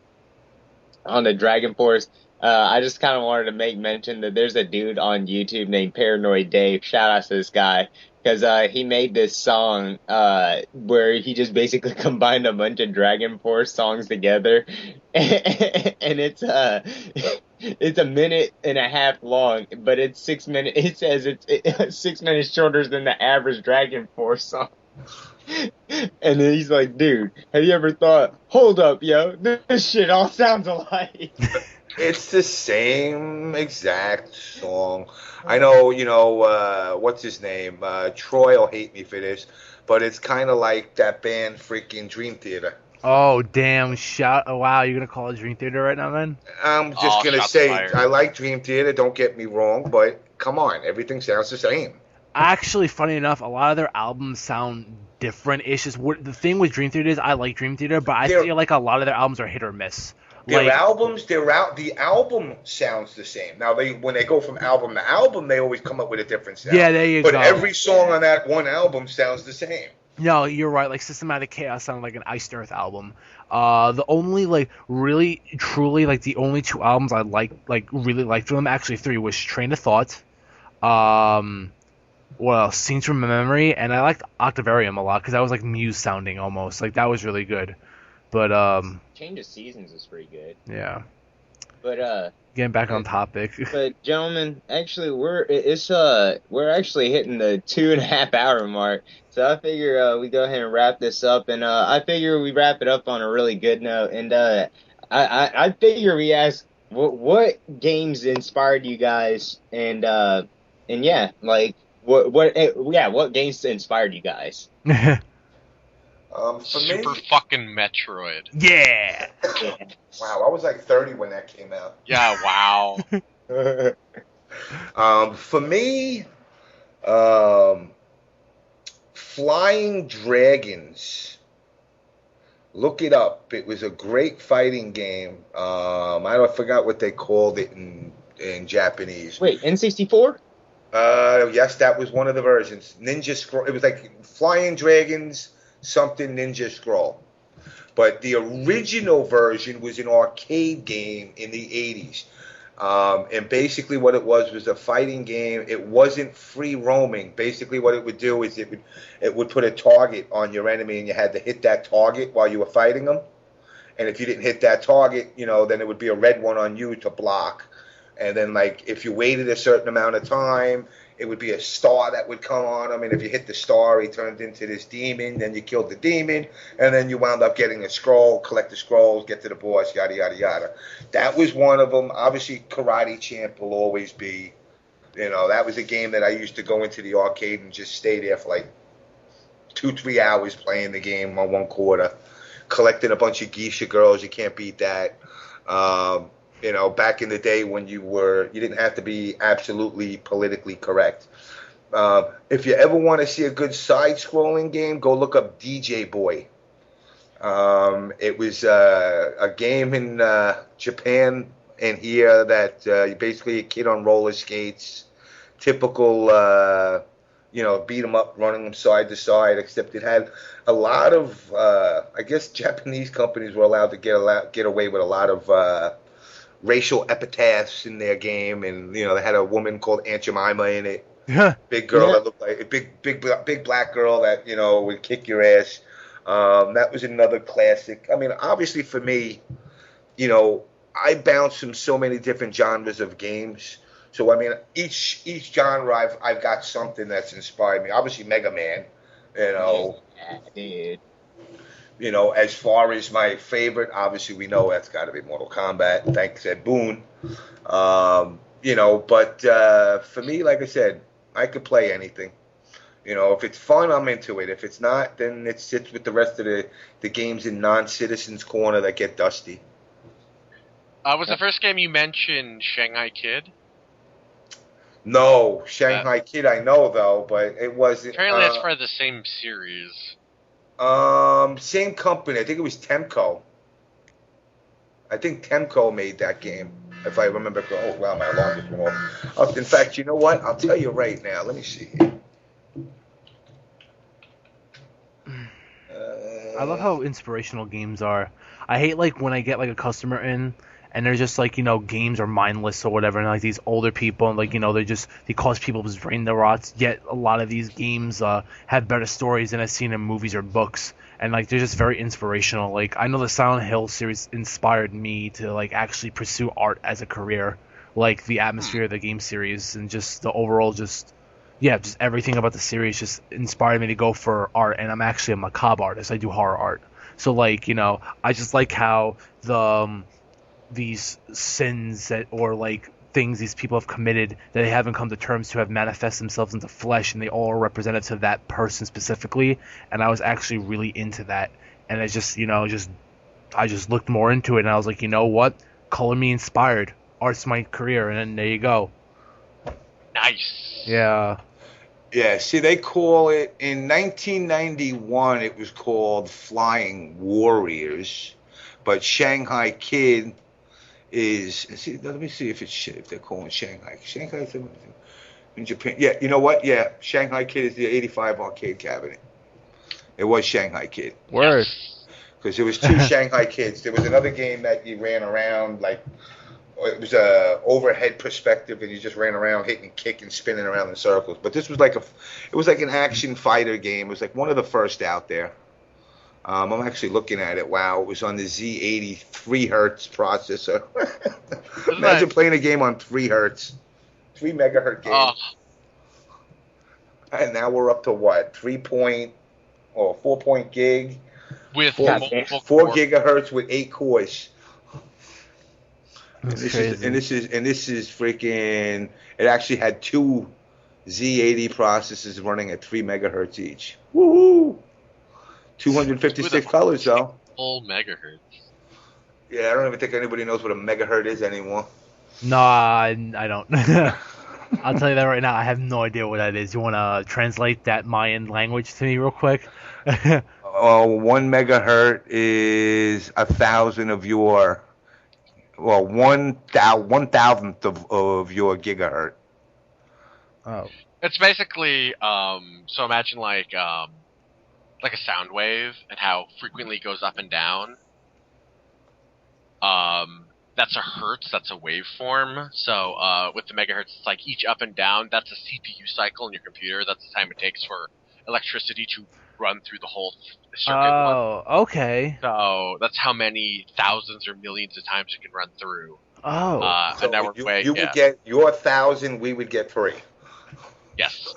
on the Dragon Force, I just kind of wanted to make mention that there's a dude on YouTube named Paranoid Dave. Shout out to this guy, because he made this song where he just basically combined a bunch of Dragon Force songs together, and it's a minute and a half long, but it's 6 minutes. It says it's 6 minutes shorter than the average Dragon Force song. And then he's like, dude, have you ever thought, hold up, yo, this shit all sounds alike. It's the same exact song. I know, what's his name? Troy will hate me for this, but it's kind of like that band freaking Dream Theater. Oh, damn. Oh, wow, you're going to call it Dream Theater right now, man? I'm just going to shots say, fired. I like Dream Theater, don't get me wrong, but come on, everything sounds the same. Actually, funny enough, a lot of their albums sound different. It's just the thing with Dream Theater is I like Dream Theater, but I feel like a lot of their albums are hit or miss. The album sounds the same. Now, when they go from album to album, they always come up with a different sound. Yeah, there you go. But every song on that one album sounds the same. No, you're right. Like Systematic Chaos sounded like an Iced Earth album. The only really truly the only two albums I really liked from them, actually three, was Train of Thought, what else? Scenes from Memory, and I liked Octavarium a lot because that was like Muse sounding almost. Like that was really good. But Change of Seasons is pretty good. Yeah. But getting back on topic. But gentlemen, actually we're actually hitting the 2.5 hour mark. So I figure we go ahead and wrap this up, and I figure we wrap it up on a really good note. And I figure we ask what games inspired you guys, and yeah, like what games inspired you guys? Super fucking Metroid. Yeah. Wow, I was like 30 when that came out. Yeah, wow. For me, Flying Dragons. Look it up. It was a great fighting game. I forgot what they called it in Japanese. Wait, N64? Yes, that was one of the versions. Ninja Scroll. It was like Flying Dragons, something Ninja Scroll. But the original version was an arcade game in the 80s. And basically what it was a fighting game. It wasn't free roaming. Basically what it would do is it would put a target on your enemy, and you had to hit that target while you were fighting them. And if you didn't hit that target, then it would be a red one on you to block. And then, if you waited a certain amount of time, it would be a star that would come on him. And if you hit the star, he turned into this demon. Then you killed the demon. And then you wound up getting a scroll, collect the scrolls, get to the boss, yada, yada, yada. That was one of them. Obviously, Karate Champ will always be, that was a game that I used to go into the arcade and just stay there for 2-3 hours playing the game on one quarter, collecting a bunch of geisha girls. You can't beat that. Back in the day when you didn't have to be absolutely politically correct. If you ever want to see a good side-scrolling game, go look up DJ Boy. It was a game in Japan and here that basically a kid on roller skates, typical, beat 'em up, running them side to side, except it had a lot of, I guess Japanese companies were allowed to get away with a lot of racial epitaphs in their game, and they had a woman called Aunt Jemima in it. Big girl that looked like a big black girl that would kick your ass. That was another classic. I mean, obviously for me, I bounce from so many different genres of games. So I mean, each genre I've got something that's inspired me. Obviously Mega Man, Yeah, dude. As far as my favorite, obviously we know that's got to be Mortal Kombat. Thanks, Ed Boon. But for me, like I said, I could play anything. If it's fun, I'm into it. If it's not, then it sits with the rest of the games in non-Citizens Corner that get dusty. Was the first game you mentioned Shanghai Kid? No, Shanghai Kid I know, though, but it wasn't... Apparently it's part of the same series. Same company. I think it was Temco. I think Temco made that game, if I remember. Oh, wow, my alarm just went off. In fact, you know what? I'll tell you right now. Let me see. I love how inspirational games are. I hate when I get a customer in and they're just games are mindless or whatever, and these older people and they cause people's brain to rot. Yet a lot of these games have better stories than I've seen in movies or books, and they're just very inspirational. I know the Silent Hill series inspired me to actually pursue art as a career, the atmosphere of the game series and just the overall just everything about the series just inspired me to go for art. And I'm actually a macabre artist. I do horror art, so I just like how these sins that or like things these people have committed that they haven't come to terms to have manifest themselves into flesh, and they all are representative of that person specifically. And I was actually really into that, and I just I just looked more into it, and I was like, you know what, color me inspired, art's my career, and then there you go. Nice. Yeah. Yeah, see, they call it, in 1991, it was called Flying Warriors, but Shanghai Kid is, see, let me see if they're calling Shanghai in Japan. Yeah, you know what? Yeah, Shanghai Kid is the 85 arcade cabinet. It was Shanghai Kid. Word. Because there was two Shanghai Kids. There was another game that you ran around, like, it was a overhead perspective, and you just ran around hitting, kicking, spinning around in circles. But this was like an action fighter game. It was like one of the first out there. I'm actually looking at it. Wow, it was on the Z80 3 hertz processor. Imagine playing a game on 3 hertz, 3 megahertz game. And now we're up to what? 4 point gig with 4 gigahertz with 8 cores. And this is freaking. It actually had 2 Z80 processors running at 3 megahertz each. Woohoo! 256 colors though. Full megahertz. Yeah, I don't even think anybody knows what a megahertz is anymore. No, I don't. I'll tell you that right now. I have no idea what that is. You want to translate that Mayan language to me real quick? 1 megahertz is 1,000 of your. Well, 1,000th of your gigahertz. Oh. It's basically so imagine like a sound wave and how frequently it goes up and down. That's a hertz, that's a waveform. So with the megahertz, it's like each up and down, that's a CPU cycle in your computer. That's the time it takes for electricity to run through the whole circuit. Oh, okay. So that's how many thousands or millions of times it can run through. Oh. So a network way. You would get your 1,000, we would get 3. Yes.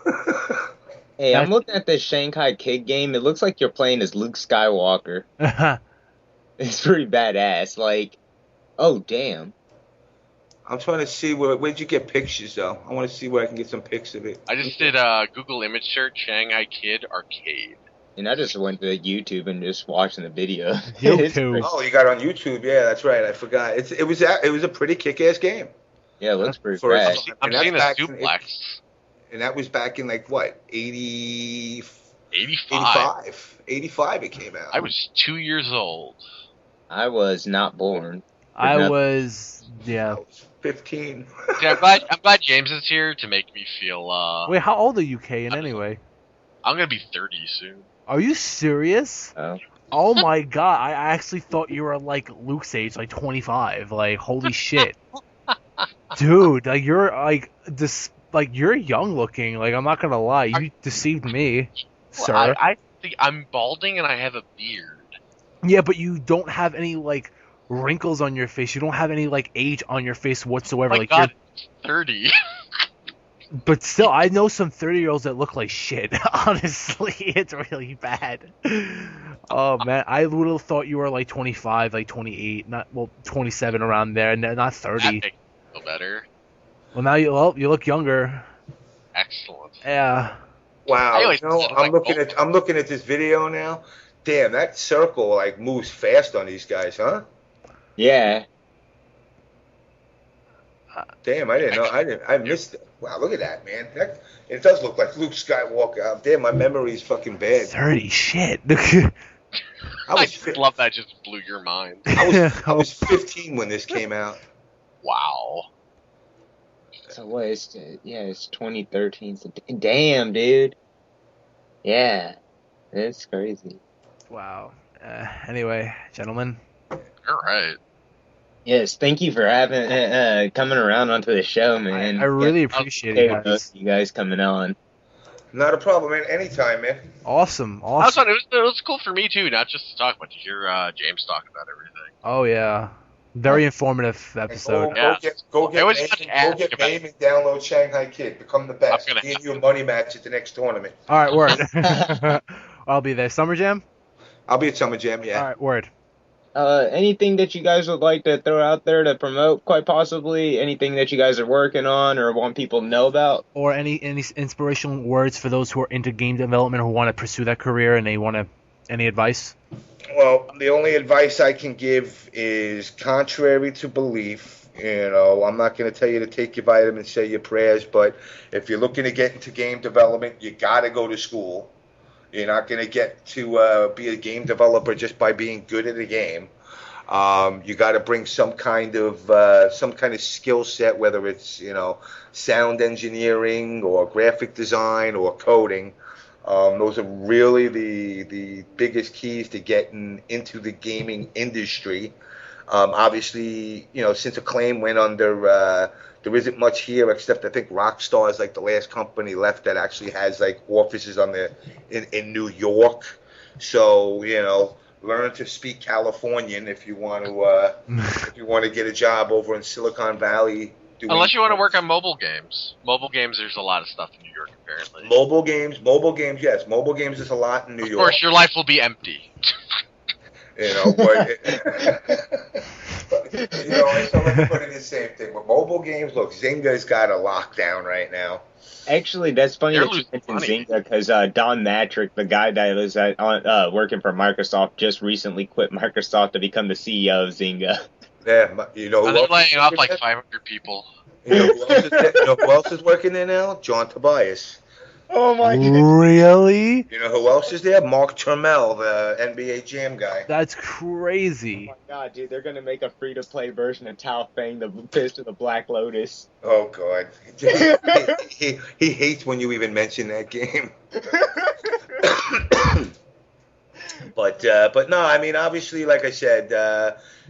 Hey, I'm looking at this Shanghai Kid game. It looks like you're playing as Luke Skywalker. It's pretty badass. Like, oh, damn. I'm trying to see where'd you get pictures, though? I want to see where I can get some pics of it. I just did Google image search Shanghai Kid arcade. And I just went to YouTube and just watching the video. YouTube. Oh, you got it on YouTube? Yeah, that's right. I forgot. It was a pretty kick-ass game. Yeah, it looks pretty bad. I'm seeing the duplex. And that was back in like what, 85. 85 it came out. I was 2 years old. I was not born. I was 15. Yeah, I'm glad James is here to make me feel. Wait, how old are you, Kayin, anyway? I'm gonna be 30 soon. Are you serious? Oh. Oh my god, I actually thought you were like Luke's age, like 25. Like, holy shit. Dude, like you're like this. Like, you're young looking. Like, I'm not gonna lie, you deceived me, sir. I think I'm balding and I have a beard. Yeah, but you don't have any like wrinkles on your face. You don't have any like age on your face whatsoever. Oh my like, God, you're 30. But still, I know some 30-year-olds that look like shit. Honestly, it's really bad. Oh man, I would have thought you were like 25, like 28, 27 around there, and not 30. That makes me feel better. Well, now you look younger. Excellent. Yeah. Wow. Anyway, I'm looking at this video now. Damn, that circle like moves fast on these guys, huh? Yeah. Damn, I didn't know. I missed it. Wow, look at that, man. It does look like Luke Skywalker. Damn, my memory's fucking bad. 30 shit. I love that. Just blew your mind. I was 15 when this came out. Wow. So what? It's 2013. So, damn, dude. Yeah, that's crazy. Wow. Anyway, gentlemen. All right. Yes, thank you for having coming around onto the show, man. I really appreciate it, guys. You guys coming on. Not a problem, man. Anytime, man. Awesome. That was fun. It was cool for me too, not just to talk, but to hear James talk about everything. Oh yeah, very informative episode. Go get Name and download Shanghai Kid. Become the best. Give you a money match at the next tournament. All right, word. I'll be there. Summer Jam? I'll be at Summer Jam, yeah. All right, word. Anything that you guys would like to throw out there to promote, quite possibly? Anything that you guys are working on or want people to know about? Or any inspirational words for those who are into game development who want to pursue that career and they want to, any advice? Well, the only advice I can give is contrary to belief. I'm not going to tell you to take your vitamins, say your prayers, but if you're looking to get into game development, you got to go to school. You're not going to get to be a game developer just by being good at a game. You got to bring some kind of skill set, whether it's sound engineering or graphic design or coding. Those are really the biggest keys to getting into the gaming industry. Obviously, since Acclaim went under, there isn't much here except I think Rockstar is like the last company left that actually has like offices in New York. So learn to speak Californian if you want to get a job over in Silicon Valley. Unless you want to work on mobile games. Mobile games, there's a lot of stuff in New York, apparently. Mobile games, yes. Mobile games is a lot in New York. Of course, your life will be empty. But so everybody the same thing. With mobile games, look, Zynga's got a lockdown right now. Actually, that's funny that you mentioned Zynga because Don Matrick, the guy that was working for Microsoft, just recently quit Microsoft to become the CEO of Zynga. Yeah, they're laying off like 500 people. Who else is working there now? John Tobias. Oh my god. Really? You know who else is there? Mark Turmel, the NBA Jam guy. That's crazy. Oh my god, dude, they're gonna make a free-to-play version of Tao Feng, the Fist of the Black Lotus. Oh god. He hates when you even mention that game. But no, I mean, obviously, like I said,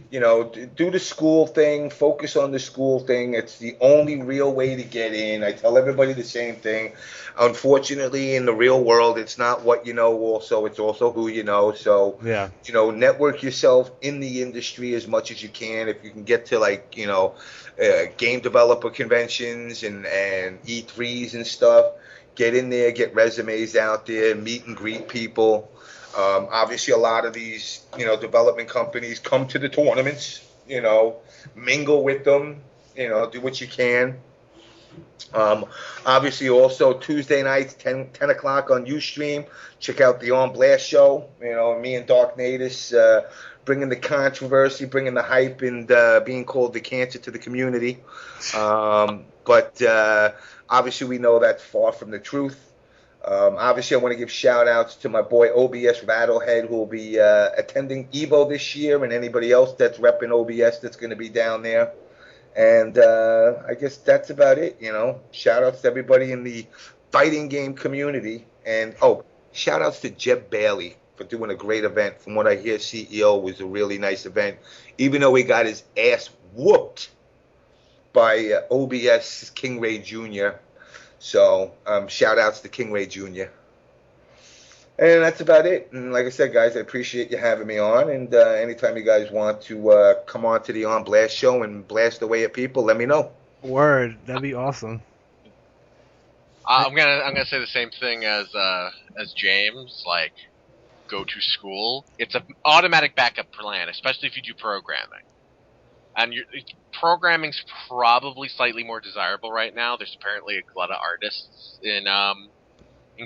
do the school thing, focus on the school thing. It's the only real way to get in. I tell everybody the same thing. Unfortunately, in the real world, it's not what you know also, it's also who you know. So, yeah, network yourself in the industry as much as you can. If you can get to game developer conventions and E3s and stuff, get in there, get resumes out there, meet and greet people. Obviously, a lot of these, development companies come to the tournaments, mingle with them, do what you can. Obviously, also Tuesday nights, 10 o'clock on Ustream. Check out the On Blast show. Me and Dark Natus bringing the controversy, bringing the hype, and being called the cancer to the community. But obviously, we know that's far from the truth. Obviously, I want to give shout-outs to my boy OBS Rattlehead, who will be attending EVO this year, and anybody else that's repping OBS that's going to be down there. And I guess that's about it, Shout-outs to everybody in the fighting game community. And, shout-outs to Jeb Bailey for doing a great event. From what I hear, CEO was a really nice event, even though he got his ass whooped by OBS King Ray Jr., So, shout-outs to King Ray Jr. And that's about it. And like I said, guys, I appreciate you having me on. And anytime you guys want to come on to the On Blast show and blast away at people, let me know. Word, that'd be awesome. I'm gonna say the same thing as James. Like, go to school. It's an automatic backup plan, especially if you do programming. And programming's probably slightly more desirable right now. There's apparently a lot of artists in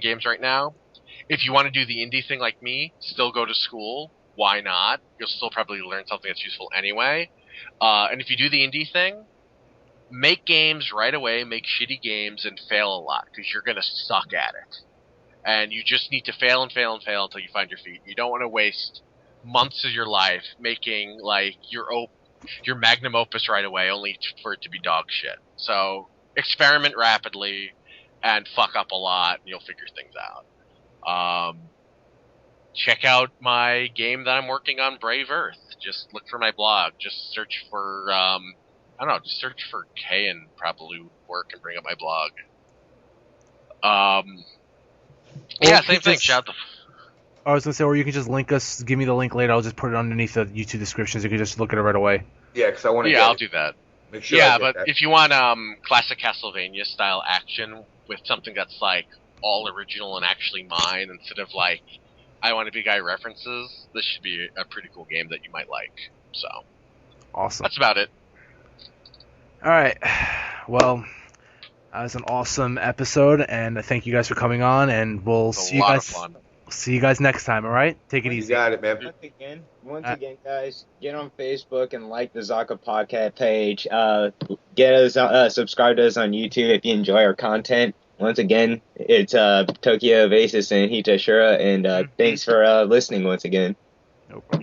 games right now. If you want to do the indie thing like me, still go to school. Why not? You'll still probably learn something that's useful anyway. And if you do the indie thing, make games right away, make shitty games, and fail a lot, because you're going to suck at it. And you just need to fail and fail and fail until you find your feet. You don't want to waste months of your life making like your magnum opus right away, only for it to be dog shit. So experiment rapidly and fuck up a lot, and you'll figure things out. Check out my game that I'm working on, Brave Earth. Just look for my blog. Just search for just search for Kayin probably would work and bring up my blog. Same thing. Shout the. I was gonna say, or you can just link us. Give me the link later. I'll just put it underneath the YouTube descriptions. You can just look at it right away. Yeah, because I want to. Yeah, I'll do that. Make sure but that. If you want classic Castlevania style action with something that's like all original and actually mine, instead of like I Want to Be Guy references, this should be a pretty cool game that you might like. So, Awesome. that's about it. All right. Well, that was an awesome episode, and thank you guys for coming on. And we'll see you guys. See you guys next time. All right. Take it easy. You got it, man. Once again, guys, get on Facebook and like the Zaka Podcast page. Get us, subscribe to us on YouTube if you enjoy our content. Once again, it's Tokyo Oasis and Hitashura, and thanks for listening once again. No problem.